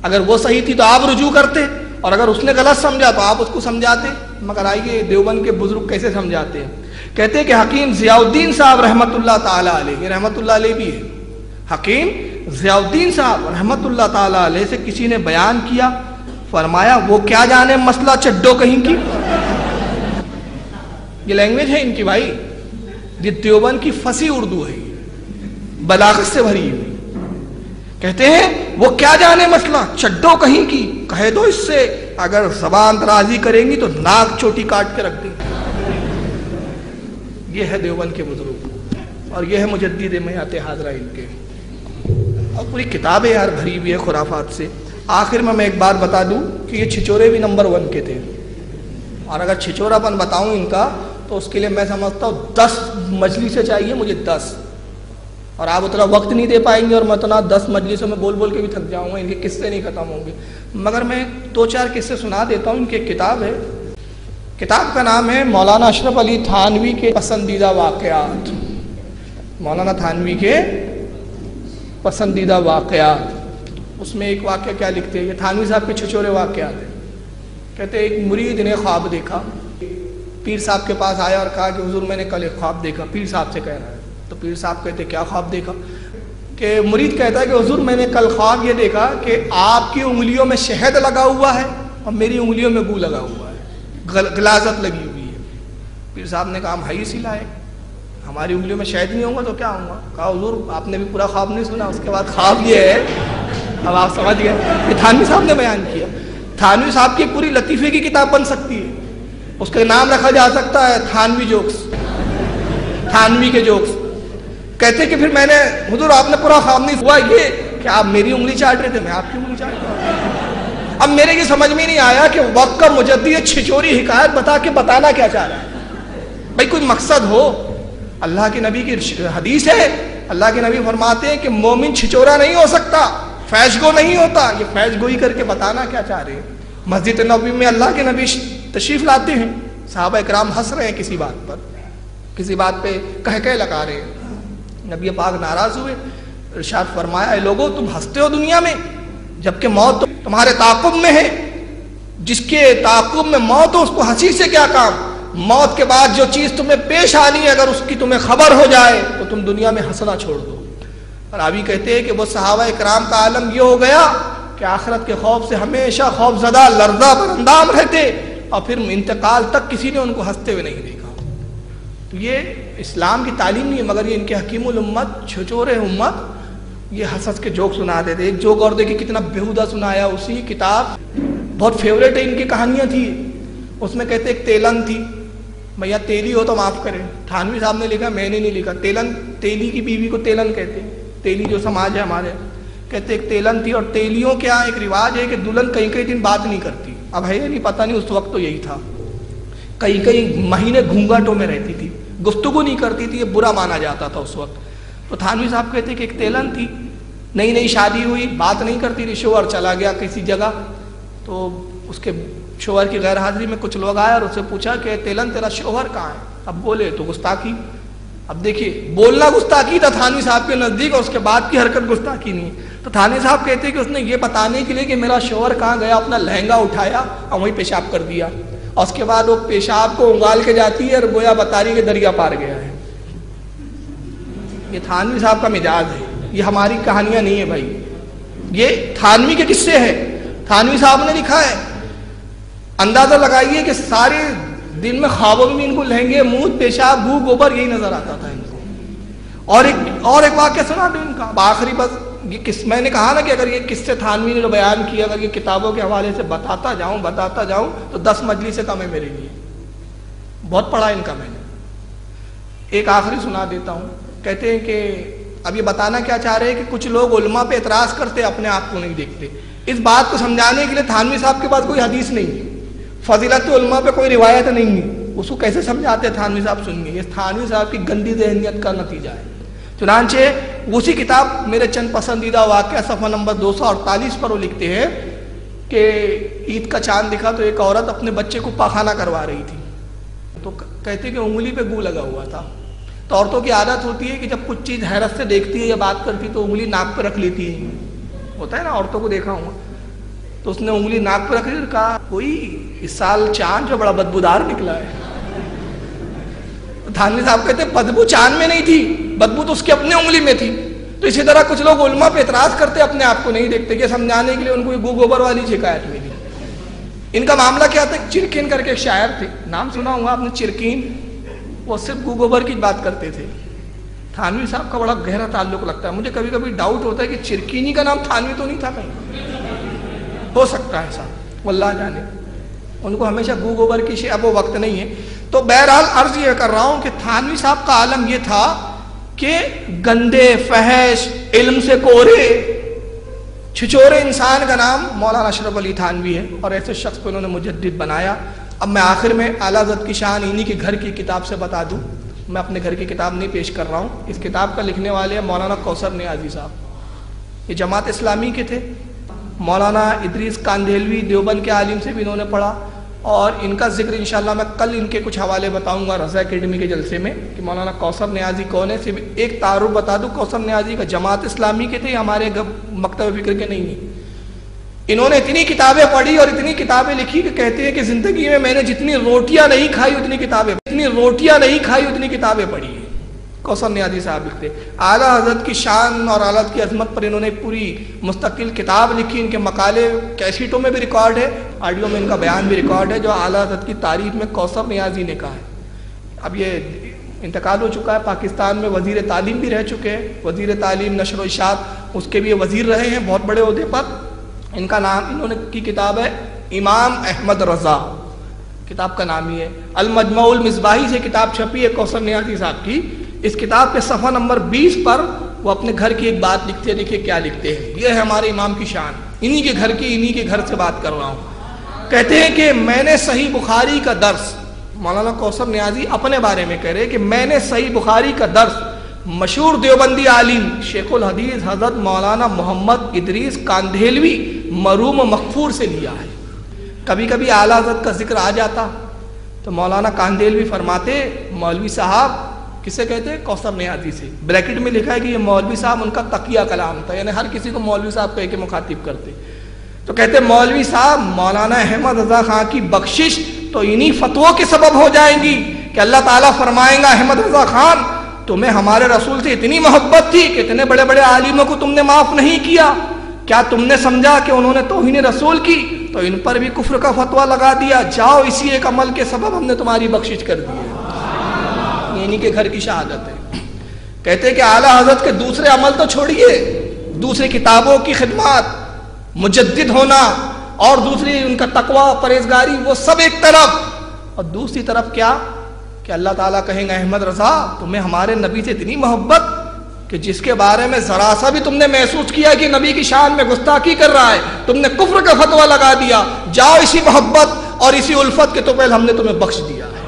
اگر وہ صحیح تھی تو آپ رجوع کرتے، اور اگر اس نے غلط سمجھا تو آپ اس کو سمجھاتے۔ مگر آئیے دیوبند کے بزرگ کیسے سمجھاتے ہیں، کہتے ہیں کہ حکیم ضیاء الدین صاحب رحمۃ اللہ تعالیٰ علیہ، یہ رحمۃ اللہ علیہ بھی ہے، حکیم ضیاء الدین صاحب رحمۃ اللہ تعالیٰ علیہ سے کسی نے بیان کیا، فرمایا وہ کیا جانے مسئلہ چڈو کہیں کی۔ یہ لینگویج ہے ان کی بھائی، یہ دیوبند کی فصیح اردو ہے، بلاغت سے بھری ہوئی۔ کہتے ہیں وہ کیا جانے مسئلہ چڈو کہیں کی، کہہ دو اس سے اگر زبان درازی کریں گی تو ناک چوٹی کاٹ کے رکھ دیں۔ یہ ہے دیوبند کے بزرگ، اور یہ ہے مجدد میعات حاضرہ ان کے، اور پوری کتابیں یار بھری ہوئی ہے خرافات سے۔ آخر میں ایک بات بتا دوں کہ یہ چھچورے بھی نمبر 1 کے تھے، اور اگر چھچورا پن بتاؤں ان کا تو اس کے لیے میں سمجھتا ہوں 10 مجلسیں چاہیے مجھے، 10، اور آپ اتنا وقت نہیں دے پائیں گے، اور میں اتنا 10 مجلسوں میں بول بول کے بھی تھک جاؤں گا، ان کے قصے نہیں ختم ہوں گے۔ مگر میں 2-4 قصے سنا دیتا ہوں۔ ان کی ایک کتاب ہے، کتاب کا نام ہے مولانا اشرف علی تھانوی کے پسندیدہ واقعات، مولانا تھانوی کے پسندیدہ واقعات۔ اس میں ایک واقعہ کیا لکھتے ہیں، یہ تھانوی صاحب کے چھچورے واقعات ہیں۔ کہتے ہیں ایک مرید نے خواب دیکھا، پیر صاحب کے پاس آیا اور کہا کہ حضور میں نے کل ایک خواب دیکھا، پیر صاحب سے کہہ رہا ہے۔ تو پیر صاحب کہتے کیا خواب دیکھا؟ کہ مرید کہتا ہے کہ حضور میں نے کل خواب یہ دیکھا کہ آپ کی انگلیوں میں شہد لگا ہوا ہے اور میری انگلیوں میں گو لگا ہوا ہے، غلاظت لگی ہوئی ہے۔ پیر صاحب نے کہا ہم ہے اسی لائق، ہماری انگلیوں میں شہد نہیں ہوگا تو کیا ہوگا؟ کہا حضور آپ نے بھی پورا خواب نہیں سنا۔ اس کے بعد خواب یہ ہے، اب آپ سمجھ گئے، یہ تھانوی صاحب نے بیان کیا۔ تھانوی صاحب کی پوری لطیفے کی کتاب بن سکتی ہے، اس کا نام رکھا جا سکتا ہے تھانوی جوکس، تھانوی کے جوکس۔ کہتے کہ پھر میں نے حضور آپ نے پورا خواب نہیں ہوا یہ کہ آپ میری انگلی چاٹ رہے تھے، میں آپ کی انگلی چاٹ رہا ہوں۔ اب میرے یہ سمجھ میں نہیں آیا کہ وقت کا مجدد چھچوری حکایت بتا کے بتانا کیا چاہ رہا ہے؟ بھائی کوئی مقصد ہو۔ اللہ کے نبی کی حدیث ہے، اللہ کے نبی فرماتے ہیں کہ مومن چھچورا نہیں ہو سکتا، فیض گو نہیں ہوتا۔ یہ فیض گوئی کر کے بتانا کیا چاہ رہے ہیں؟ مسجد نبوی میں اللہ کے نبی تشریف لاتے ہیں، صحابہ اکرام ہنس رہے ہیں کسی بات پر، کسی بات پہ کہہ لگا رہے ہیں۔ نبی پاک ناراض ہوئے، ارشاد فرمایا اے لوگو تم ہنستے ہو دنیا میں جبکہ موت تمہارے تعاقب میں ہے، جس کے تعاقب میں موت ہو اس کو ہنسی سے کیا کام؟ موت کے بعد جو چیز تمہیں پیش آنی ہے اگر اس کی تمہیں خبر ہو جائے تو تم دنیا میں ہنسنا چھوڑ دو۔ راوی کہتے ہیں کہ وہ صحابہ اکرام کا عالم یہ ہو گیا کہ آخرت کے خوف سے ہمیشہ خوف زدہ لرزہ براندام رہتے، اور پھر انتقال تک کسی نے ان کو ہنستے ہوئے نہیں دیکھا۔ تو یہ اسلام کی تعلیم نہیں ہے، مگر یہ ان کے حکیم الامت چھچورے امت یہ ہنس کے جوک سنا دیتے۔ ایک جوک اور دیکھیں کتنا بیہودہ سنایا، اسی کتاب بہت فیوریٹ ہے ان کی کہانیاں تھی، اس میں کہتے ایک تیلن تھی، بھیا تیلی ہو تو معاف کریں، تھانوی صاحب نے لکھا میں نے نہیں لکھا، تیلن تیلی کی بیوی کو تیلن کہتے ہیں، تیلی جو سماج ہے ہمارے، کہتے ایک تیلن تھی، اور تیلیوں کے یہاں ایک رواج ہے کہ دلہن کئی دن بات نہیں کرتی، اب ہے نہیں پتہ نہیں، اس وقت تو یہی تھا، کئی مہینے گھونگھٹوں میں رہتی تھی، گفتگو نہیں کرتی تھی، یہ برا مانا جاتا تھا اس وقت۔ تو تھانوی صاحب کہتے کہ ایک تیلن تھی، نئی شادی ہوئی، بات نہیں کرتی تھی، شوہر چلا گیا کسی جگہ، تو اس کے شوہر کی غیر حاضری میں کچھ لوگ آئے اور اس سے پوچھا کہ تیلن تیرا شوہر کہاں ہے؟ اب بولے تو گستاخی، اب دیکھیے بولنا گستاخی تھا تھانوی صاحب کے نزدیک، اور اس کے بعد کی حرکت گستاخی نہیں۔ تو تھانوی صاحب کہتے کہ اس نے یہ بتانے کے لیے کہ میرا شوہر کہاں گیا، اپنا لہنگا اٹھایا اور وہیں پیشاب کر دیا، اور اس کے بعد وہ پیشاب کو انگال کے جاتی ہے اور گویا بتا رہی کہ دریا پار گیا ہے۔ یہ تھانوی صاحب کا مزاج ہے، یہ ہماری کہانیاں نہیں ہے بھائی، یہ تھانوی کے قصے ہیں، تھانوی صاحب نے لکھا ہے۔ اندازہ لگائیے کہ سارے دن میں خوابوں میں ان کو لہنگے، منہ، پیشاب، گو، گوبر یہی نظر آتا تھا ان کو۔ اور ایک واقعہ سنا دوں ان کا، آخری بس یہ میں نے کہا نا کہ اگر یہ قصے تھانوی نے جو بیان کیا، اگر یہ کتابوں کے حوالے سے بتاتا جاؤں تو 10 مجلس سے کم ہے میرے لیے، بہت پڑھا ان کا میں نے۔ ایک آخری سنا دیتا ہوں، کہتے ہیں کہ اب یہ بتانا کیا چاہ رہے ہیں کہ کچھ لوگ علماء پہ اعتراض کرتے اپنے آپ کو نہیں دیکھتے۔ اس بات کو سمجھانے کے لیے تھانوی صاحب کے پاس کوئی حدیث نہیں ہے، فضیلت علماء پہ کوئی روایت نہیں ہے، اس کو کیسے سمجھاتے تھانوی صاحب؟ سنیے، یہ تھانوی صاحب کی گندی ذہنیت کا نتیجہ ہے۔ چنانچہ اسی کتاب میرے چند پسندیدہ واقعہ صفحہ نمبر 248 پر وہ لکھتے ہیں کہ عید کا چاند دکھا تو ایک عورت اپنے بچے کو پاخانہ کروا رہی تھی، تو کہتے کہ انگلی پہ گو لگا ہوا تھا، تو عورتوں کی عادت ہوتی ہے کہ جب کچھ چیز حیرت سے دیکھتی ہے یا بات کرتی تو انگلی ناک پہ رکھ لیتی ہے. ہوتا ہے نا عورتوں کو دیکھا ہوں. تو اس نے انگلی ناک پہ رکھ لی اور کہا کوئی اس سال چاند جو بڑا بدبودار نکلا ہے. تھانوی صاحب کہتے بدبو چاند میں نہیں تھی, بدبو تو اس کی اپنے انگلی میں تھی. تو اسی طرح کچھ لوگ علماء پہ اعتراض کرتے اپنے آپ کو نہیں دیکھتے, کہ سمجھانے کے لیے ان کو گو گوبر والی شکایت ملی. ان کا معاملہ کیا تھا, چرکین کر کے ایک شاعر تھے, نام سنا ہوگا آپ نے چرکین, وہ صرف گو گوبر کی بات کرتے تھے. تھانوی صاحب کا بڑا گہرا تعلق لگتا ہے. مجھے کبھی کبھی ڈاؤٹ ہوتا ہے کہ چرکینی کا نام تھانوی تو نہیں تھا کہیں, ہو سکتا ہے ایسا, واللہ جانے. ان کو ہمیشہ گو گوبر کی شے, اب وہ وقت نہیں ہے. تو بہرحال عرض یہ کر رہا ہوں کہ تھانوی صاحب کا عالم یہ تھا کہ گندے, فحش, علم سے کورے, چھچورے انسان کا نام مولانا اشرف علی تھانوی ہے, اور ایسے شخص کو انہوں نے مجدد بنایا. اب میں آخر میں اعلیٰ حضرت کی شان انہی کے گھر کی کتاب سے بتا دوں. میں اپنے گھر کی کتاب نہیں پیش کر رہا ہوں. اس کتاب کا لکھنے والے ہیں مولانا کوثر نیازی صاحب. یہ جماعت اسلامی کے تھے. مولانا ادریس کاندھیلوی دیوبند کے عالم سے بھی انہوں نے پڑھا, اور ان کا ذکر انشاءاللہ میں کل ان کے کچھ حوالے بتاؤں گا رضا اکیڈمی کے جلسے میں, کہ مولانا کوثر نیازی کون ہے. صرف ایک تعارف بتا دوں, کوثر نیازی کا جماعت اسلامی کے تھے, ہمارے مکتب فکر کے نہیں ہیں. انہوں نے اتنی کتابیں پڑھی اور اتنی کتابیں لکھی کہ کہتے ہیں کہ زندگی میں نے جتنی روٹیاں نہیں کھائی اتنی کتابیں پڑھی ہیں. کوثر نیازی صاحب لکھتے. اعلیٰ حضرت کی شان اور اعلیٰ حضرت کی عظمت پر انہوں نے پوری مستقل کتاب لکھی. ان کے مقالے کیسیٹوں میں بھی ریکارڈ ہے, آڈیو میں ان کا بیان بھی ریکارڈ ہے, جو اعلیٰ حضرت کی تعریف میں کوثر نیازی نے کہا ہے. اب یہ انتقال ہو چکا ہے, پاکستان میں وزیر تعلیم بھی رہ چکے ہیں, وزیر تعلیم نشر و اشاعت اس کے بھی وزیر رہے ہیں بہت بڑے عہدے پر. ان کا نام, انہوں نے کی کتاب ہے امام احمد رضا, کتاب کا نام ہی ہے. المجمع المصباحی سے کتاب چھپی ہے کوثر نیازی صاحب کی. اس کتاب کے صفحہ نمبر 20 پر وہ اپنے گھر کی ایک بات لکھتے ہیں. دیکھیے کیا لکھتے ہیں, یہ ہے ہمارے امام کی شان. انہی کے گھر کی, انہی کے گھر سے بات کر رہا ہوں. کہتے ہیں کہ میں نے صحیح بخاری کا درس, مولانا کوثر نیازی اپنے بارے میں کہہ رہے کہ میں نے صحیح بخاری کا درس مشہور دیوبندی عالم شیخ الحدیث حضرت مولانا محمد ادریس کاندھیلوی مروم و مغفور سے لیا ہے. کبھی کبھی اعلیٰ حضرت کا ذکر آ جاتا تو مولانا کاندھیلوی فرماتے, مولوی صاحب, کسے کہتے ہیں, کوثر نیازی سے. بریکٹ میں لکھا ہے کہ یہ مولوی صاحب ان کا تقیہ کلام تھا, یعنی ہر کسی کو مولوی صاحب کہہ کے مخاطب کرتے. تو کہتے مولوی صاحب مولانا احمد رضا خان کی بخشش تو انہی فتووں کے سبب ہو جائیں گی کہ اللہ تعالیٰ فرمائیں گا احمد رضا خان تمہیں ہمارے رسول سے اتنی محبت تھی کہ اتنے بڑے بڑے عالموں کو تم نے معاف نہیں کیا, کیا تم نے سمجھا کہ انہوں نے توہین رسول کی تو ان پر بھی کفر کا فتویٰ لگا دیا, جاؤ اسی ایک عمل کے سبب ہم نے تمہاری بخشش کر دی ہے. انہی کے گھر کی شہادت ہے. کہتے کہ اعلیٰ حضرت کے دوسرے عمل تو چھوڑیے, دوسری کتابوں کی خدمات, مجدد ہونا, اور دوسری ان کا تقوی, پرہیزگاری, وہ سب ایک طرف, اور دوسری طرف کیا کہ اللہ تعالیٰ کہیں گا احمد رضا تمہیں ہمارے نبی سے اتنی محبت کہ جس کے بارے میں ذرا سا بھی تم نے محسوس کیا کہ نبی کی شان میں گستاخی کر رہا ہے, تم نے کفر کا فتویٰ لگا دیا, جاؤ اسی محبت اور اسی الفت کے تو پہلے ہم نے تمہیں بخش دیا ہے.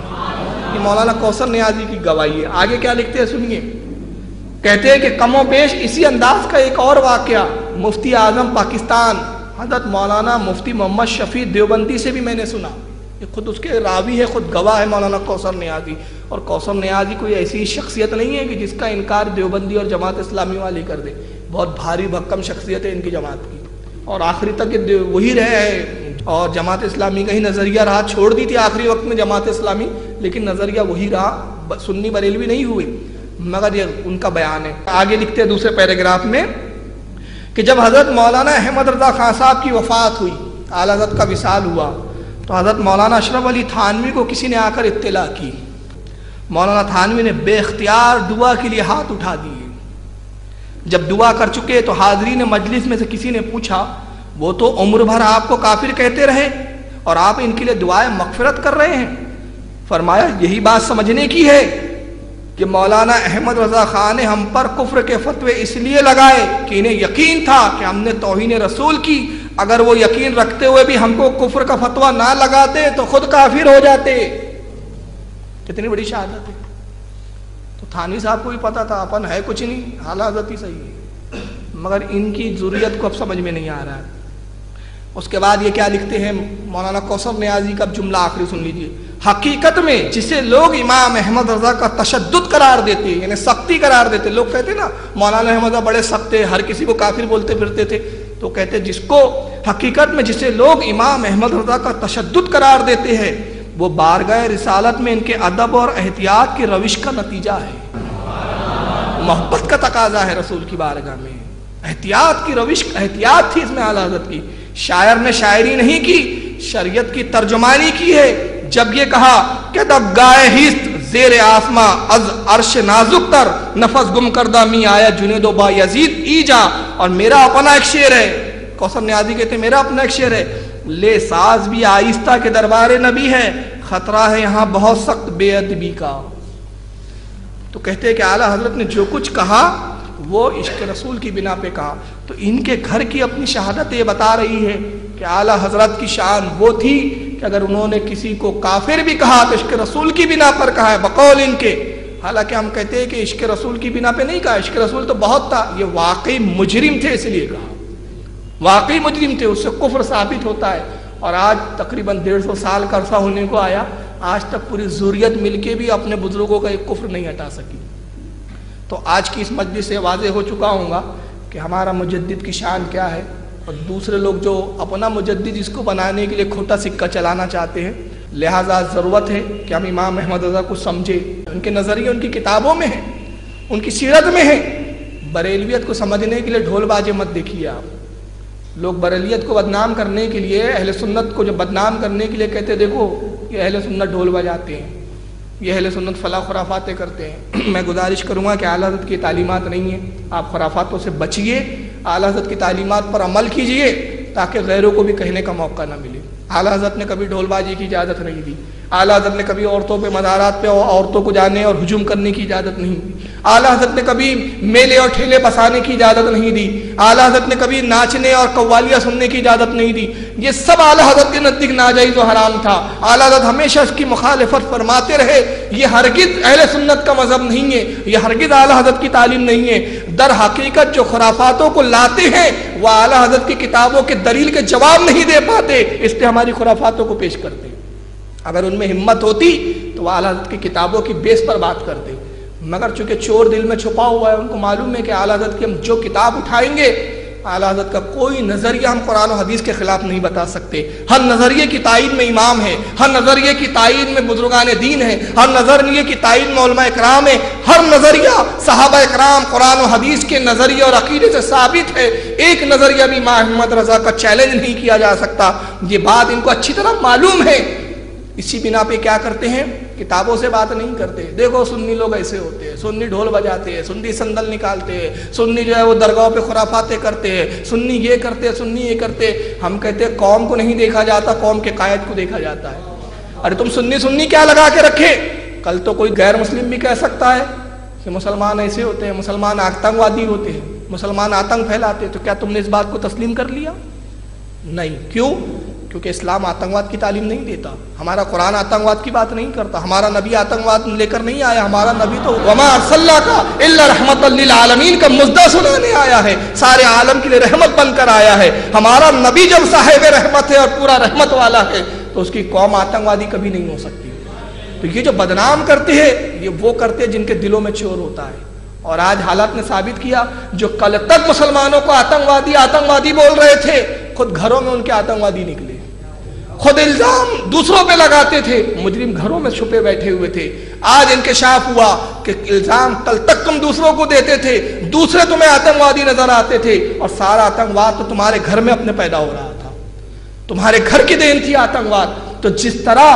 یہ مولانا کوثر نیازی کی گواہی ہے. آگے کیا لکھتے ہیں سنیے. کہتے ہیں کہ کم و بیش اسی انداز کا ایک اور واقعہ مفتی اعظم پاکستان حضرت مولانا مفتی محمد شفیع دیوبندی سے بھی میں نے سنا. یہ خود اس کے راوی ہے, خود گواہ ہے مولانا کوثر نیازی. اور کوثر نیازی کوئی ایسی شخصیت نہیں ہے کہ جس کا انکار دیوبندی اور جماعت اسلامی والی کر دے. بہت بھاری بھکم شخصیت ہے ان کی جماعت کی, اور آخری تک وہی رہے ہیں. اور جماعت اسلامی کا ہی نظریہ رہا, چھوڑ دی تھی آخری وقت میں جماعت اسلامی, لیکن نظریہ وہی رہا, سنی بریلوی نہیں ہوئے, مگر یہ ان کا بیان ہے. آگے لکھتے ہیں دوسرے پیراگراف میں کہ جب حضرت مولانا احمد رضا خان صاحب کی وفات ہوئی, اعلیٰ حضرت کا وصال ہوا, تو حضرت مولانا اشرف علی تھانوی کو کسی نے آ کر اطلاع کی. مولانا تھانوی نے بے اختیار دعا کے لیے ہاتھ اٹھا دیے. جب دعا کر چکے تو حاضرین مجلس میں سے کسی نے پوچھا, وہ تو عمر بھر آپ کو کافر کہتے رہے اور آپ ان کے لیے دعائیں مغفرت کر رہے ہیں. فرمایا یہی بات سمجھنے کی ہے کہ مولانا احمد رضا خان نے ہم پر کفر کے فتوے اس لیے لگائے کہ انہیں یقین تھا کہ ہم نے توہین رسول کی. اگر وہ یقین رکھتے ہوئے بھی ہم کو کفر کا فتویٰ نہ لگاتے تو خود کافر ہو جاتے. کتنی بڑی شہادت ہے. تو تھانوی صاحب کو بھی پتا تھا اپن ہے کچھ نہیں, اعلیٰ حضرت ہی صحیح ہے, مگر ان کی ضروریت کو اب سمجھ میں نہیں آ رہا ہے. اس کے بعد یہ کیا لکھتے ہیں مولانا کوثر نیازی کا جملہ آخری سن لیجیے. حقیقت میں جسے لوگ امام احمد رضا کا تشدد قرار دیتے یعنی سختی قرار دیتے، لوگ کہتے نا مولانا احمد رضا بڑے سخت تھے، ہر کسی کو کافر بولتے پھرتے تھے، تو کہتے جس کو حقیقت میں جسے لوگ امام احمد رضا کا تشدد قرار دیتے ہیں وہ بارگاہ رسالت میں ان کے ادب اور احتیاط کی روش کا نتیجہ ہے، محبت کا تقاضا ہے رسول کی بارگاہ میں، احتیاط کی روش، احتیاط تھی اس میں اعلیٰ حضرت کی۔ شاعر نے شاعری نہیں کی، شریعت کی ترجمانی کی ہے، جب یہ کہا کہ دب گائے ہیست زیر آسماں از عرش نازک تر نفس گم کردہ می آیا جنید و با یزید ایجا، اور میرا اپنا ایک شعر ہے، کوثر نیازی کہتے ہیں میرا اپنا ایک شعر ہے، لے ساز بھی آہستہ کے دربار نبی ہے، خطرہ ہے یہاں بہت سخت بے ادبی کا۔ تو کہتے ہیں کہ اعلیٰ حضرت نے جو کچھ کہا وہ عشق رسول کی بنا پہ کہا، تو ان کے گھر کی اپنی شہادت یہ بتا رہی ہے کہ اعلیٰ حضرت کی شان وہ تھی کہ اگر انہوں نے کسی کو کافر بھی کہا تو عشق رسول کی بنا پر کہا ہے بقول ان کے، حالانکہ ہم کہتے ہیں کہ عشق رسول کی بنا پہ نہیں کہا، عشق رسول تو بہت تھا، یہ واقعی مجرم تھے اس لیے کہا، واقعی مجرم تھے، اس سے کفر ثابت ہوتا ہے۔ اور آج تقریباً 150 سال کا عرصہ ہونے کو آیا، آج تک پوری ذریت مل کے بھی اپنے بزرگوں کا ایک کفر نہیں ہٹا سکی۔ تو آج کی اس مجلس سے واضح ہو چکا ہوں گا کہ ہمارا مجدد کی شان کیا ہے، اور دوسرے لوگ جو اپنا مجدد اس کو بنانے کے لیے کھوٹا سکہ چلانا چاہتے ہیں، لہٰذا ضرورت ہے کہ ہم امام احمد رضا کو سمجھیں، ان کے نظریے ان کی کتابوں میں ہیں، ان کی سیرت میں ہیں۔ بریلویت کو سمجھنے کے لیے ڈھول بازے مت دیکھیے آپ، لوگ بریلیت کو بدنام کرنے کے لیے، اہل سنت کو جو بدنام کرنے کے لیے کہتے دیکھو یہ اہل سنت ڈھول بجاتے ہیں، یہ اہل سنت فلاں خرافاتیں کرتے ہیں۔ میں گزارش کروں گا کہ اعلیٰ حضرت کی تعلیمات نہیں ہیں، آپ خرافاتوں سے بچیے، اعلیٰ حضرت کی تعلیمات پر عمل کیجئے تاکہ غیروں کو بھی کہنے کا موقع نہ ملے۔ اعلیٰ حضرت نے کبھی ڈھول بازی کی اجازت نہیں دی، اعلیٰ حضرت نے کبھی عورتوں پہ مزارات پہ عورتوں کو جانے اور ہجوم کرنے کی اجازت نہیں دی، اعلیٰ حضرت نے کبھی میلے اور ٹھیلے بسانے کی اجازت نہیں دی، اعلیٰ حضرت نے کبھی ناچنے اور قوالیاں سننے کی اجازت نہیں دی، یہ سب اعلیٰ حضرت کے نزدیک ناجائز و حرام تھا۔ اعلیٰ حضرت ہمیشہ اس کی مخالفت فرماتے رہے، یہ ہرگز اہل سنت کا مذہب نہیں ہے، یہ ہرگز اعلیٰ حضرت کی تعلیم نہیں ہے۔ در حقیقت جو خرافاتوں کو لاتے ہیں وہ اعلیٰ حضرت کی کتابوں کے دلیل کے جواب نہیں دے پاتے، اس لیے ہماری خرافاتوں کو پیش کرتے ہیں۔ اگر ان میں ہمت ہوتی تو وہ اعلیٰ حضرت کی کتابوں کی بیس پر بات کرتے، مگر چونکہ چور دل میں چھپا ہوا ہے، ان کو معلوم ہے کہ اعلیٰ حضرت کی ہم جو کتاب اٹھائیں گے اعلیٰ حضرت کا کوئی نظریہ ہم قرآن و حدیث کے خلاف نہیں بتا سکتے۔ ہر نظریے کی تائید میں امام ہے، ہر نظریے کی تائید میں بزرگان دین ہے، ہر نظریے کی تائید میں علماء اکرام ہے، ہر نظریہ صحابہ اکرام قرآن و حدیث کے نظریے اور عقیدے سے ثابت ہے، ایک نظریہ بھی امام احمد رضا کا چیلنج نہیں کیا جا سکتا۔ یہ بات ان کو اچھی طرح معلوم ہے، اسی بنا پہ کیا کرتے ہیں، کتابوں سے بات نہیں کرتے۔ دیکھو سنی لوگ ایسے ہوتے ہیں، سنی ڈھول بجاتے ہیں، سنی سندل نکالتے ہیں، سنی جو ہے وہ درگاہوں پہ خرافاتیں کرتے ہیں، سنی یہ کرتے ہیں، سنی یہ کرتے ہیں۔ ہم کہتے ہیں قوم کو نہیں دیکھا جاتا، قوم کے قائد کو دیکھا جاتا ہے۔ ارے تم سنی کیا لگا کے رکھے؟ کل تو کوئی غیر مسلم بھی کہہ سکتا ہے کہ مسلمان ایسے ہوتے ہیں، مسلمان آتنکوادی ہوتے ہیں، مسلمان آتنک پھیلاتے ہیں، تو کیا تم نے اس بات کو تسلیم کر لیا؟ نہیں۔ کیوں؟ کیونکہ اسلام آتنکواد کی تعلیم نہیں دیتا، ہمارا قرآن آتنکواد کی بات نہیں کرتا، ہمارا نبی آتنکواد لے کر نہیں آیا، ہمارا نبی تو وما ارسلناک الا رحمت للعالمین کا مزدہ سنانے آیا ہے، سارے عالم کے لیے رحمت بن کر آیا ہے۔ ہمارا نبی جب صاحب رحمت ہے اور پورا رحمت والا ہے تو اس کی قوم آتنکوادی کبھی نہیں ہو سکتی۔ تو یہ جو بدنام کرتے ہیں یہ وہ کرتے ہیں جن کے دلوں میں چور ہوتا ہے، اور آج حالات نے ثابت کیا جو کل تک مسلمانوں کو آتنکوادی بول رہے تھے، خود گھروں میں ان کے آتنکوادی نکلے، خود الزام دوسروں پہ لگاتے تھے، مجرم گھروں میں چھپے بیٹھے ہوئے تھے۔ آج انکشاف ہوا کہ الزام کل تک تم دوسروں کو دیتے تھے، دوسرے تمہیں آتنکوادی نظر آتے تھے، اور سارا آتنکواد تو تمہارے گھر میں اپنے پیدا ہو رہا تھا، تمہارے گھر کی دین تھی آتنکواد۔ تو جس طرح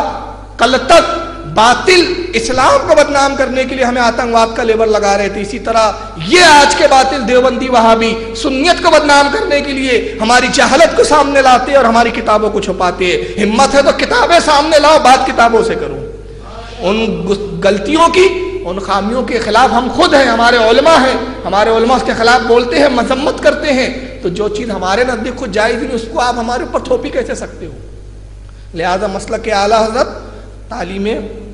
کل تک باطل اسلام کو بدنام کرنے کے لیے ہمیں آتنکواد کا لیبل لگا رہے تھے، اسی طرح یہ آج کے باطل دیوبندی وہابی سنیت کو بدنام کرنے کے لیے ہماری جہالت کو سامنے لاتے اور ہماری کتابوں کو چھپاتے ہیں۔ ہمت ہے تو کتابیں سامنے لاؤ، بات کتابوں سے کرو۔ ان غلطیوں کی، ان خامیوں کے خلاف ہم خود ہیں، ہمارے علماء ہیں، ہمارے علماء اس کے خلاف بولتے ہیں، مذمت کرتے ہیں، تو جو چیز ہمارے نزدیک خود جائز نہیں اس کو آپ ہمارے اوپر تھوپی کیسے سکتے ہو؟ لہذا مسلک اعلیٰ حضرت تعلیم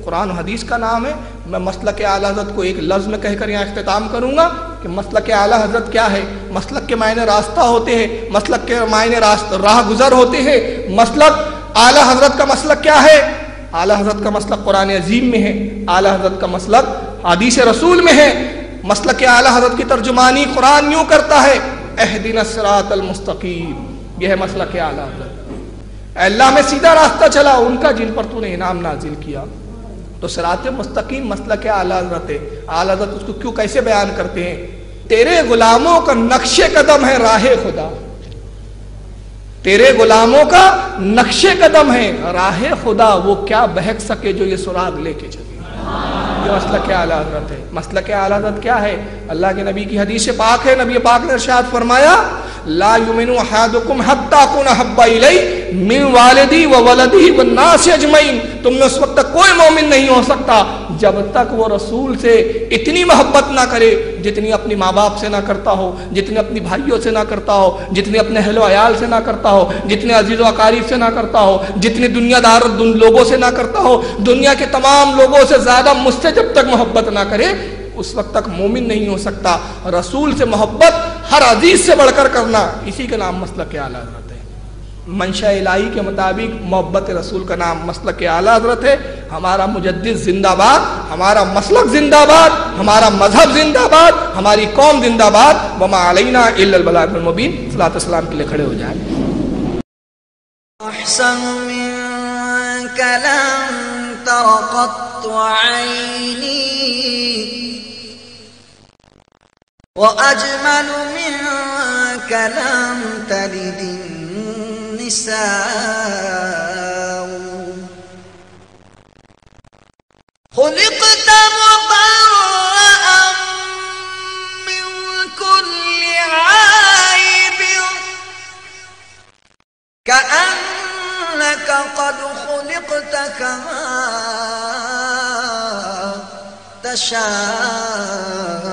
قرآن و حدیث کا نام ہے۔ میں مسلک اعلیٰ حضرت کو ایک لفظ میں کہہ کر یہاں اختتام کروں گا کہ مسلک اعلیٰ حضرت کیا ہے۔ مسلک کے معنی راستہ ہوتے ہیں، مسلک کے معنی راہ گزر ہوتے ہیں۔ مسلک اعلیٰ حضرت کا مسلک کیا ہے؟ اعلیٰ حضرت کا مسلک قرآن عظیم میں ہے، اعلیٰ حضرت کا مسلک حدیث رسول میں ہے۔ مسلک اعلیٰ حضرت کی ترجمانی قرآن یوں کرتا ہے، اہدنا الصراط المستقیم، یہ ہے مسلک اعلیٰ حضرت۔ اے اللہ میں سیدھا راستہ چلا ان کا جن پر تو نے انعام نازل کیا۔ تو صراط مستقیم مسلک اعلیٰ حضرت ہے۔ اعلیٰ حضرت اس کو کیوں کیسے بیان کرتے ہیں؟ تیرے غلاموں کا نقش قدم ہے راہ خدا، تیرے غلاموں کا نقش قدم ہے راہ خدا، وہ کیا بہک سکے جو یہ سراغ لے کے چلے۔ یہ مسلک اعلیٰ حضرت ہے۔ مسلک اعلیٰ حضرت کیا ہے؟ اللہ کے نبی کی حدیث پاک ہے، نبی پاک نے ارشاد فرمایا لا یؤمن احدکم حتی اکون احب الی من والدی و ولدی والناس اجمعین، تم میں اس وقت تک کوئی مومن نہیں ہو سکتا جب تک وہ رسول سے اتنی محبت نہ کرے جتنی اپنی ماں باپ سے نہ کرتا ہو، جتنی اپنی بھائیوں سے نہ کرتا ہو، جتنی اپنے اہل و عیال سے نہ کرتا ہو، جتنے عزیز و اقارب سے نہ کرتا ہو، جتنی دنیا دار لوگوں سے نہ کرتا ہو، دنیا کے تمام لوگوں سے زیادہ مجھ سے جب تک محبت نہ کرے اس وقت تک مومن نہیں ہو سکتا۔ رسول سے محبت ہر عزیز سے بڑھ کر کرنا، اسی کا نام مسلک اعلیٰ حضرت ہے۔ منشا الہی کے مطابق محبت رسول کا نام مسلک اعلیٰ حضرت ہے۔ ہمارا مجدد زندہ باد، ہمارا مسلک زندہ باد، ہمارا مذہب زندہ باد، ہماری قوم زندہ باد۔ وما علینا الا البلاغ المبین۔ صلاۃ السلام کے لیے کھڑے ہو جائیں۔ أحسن منك لم تر قط عيني وأجمل منك لم تلد النساء خلقت مبرأ من كل عيب كأنك قد خلقت كما تشاء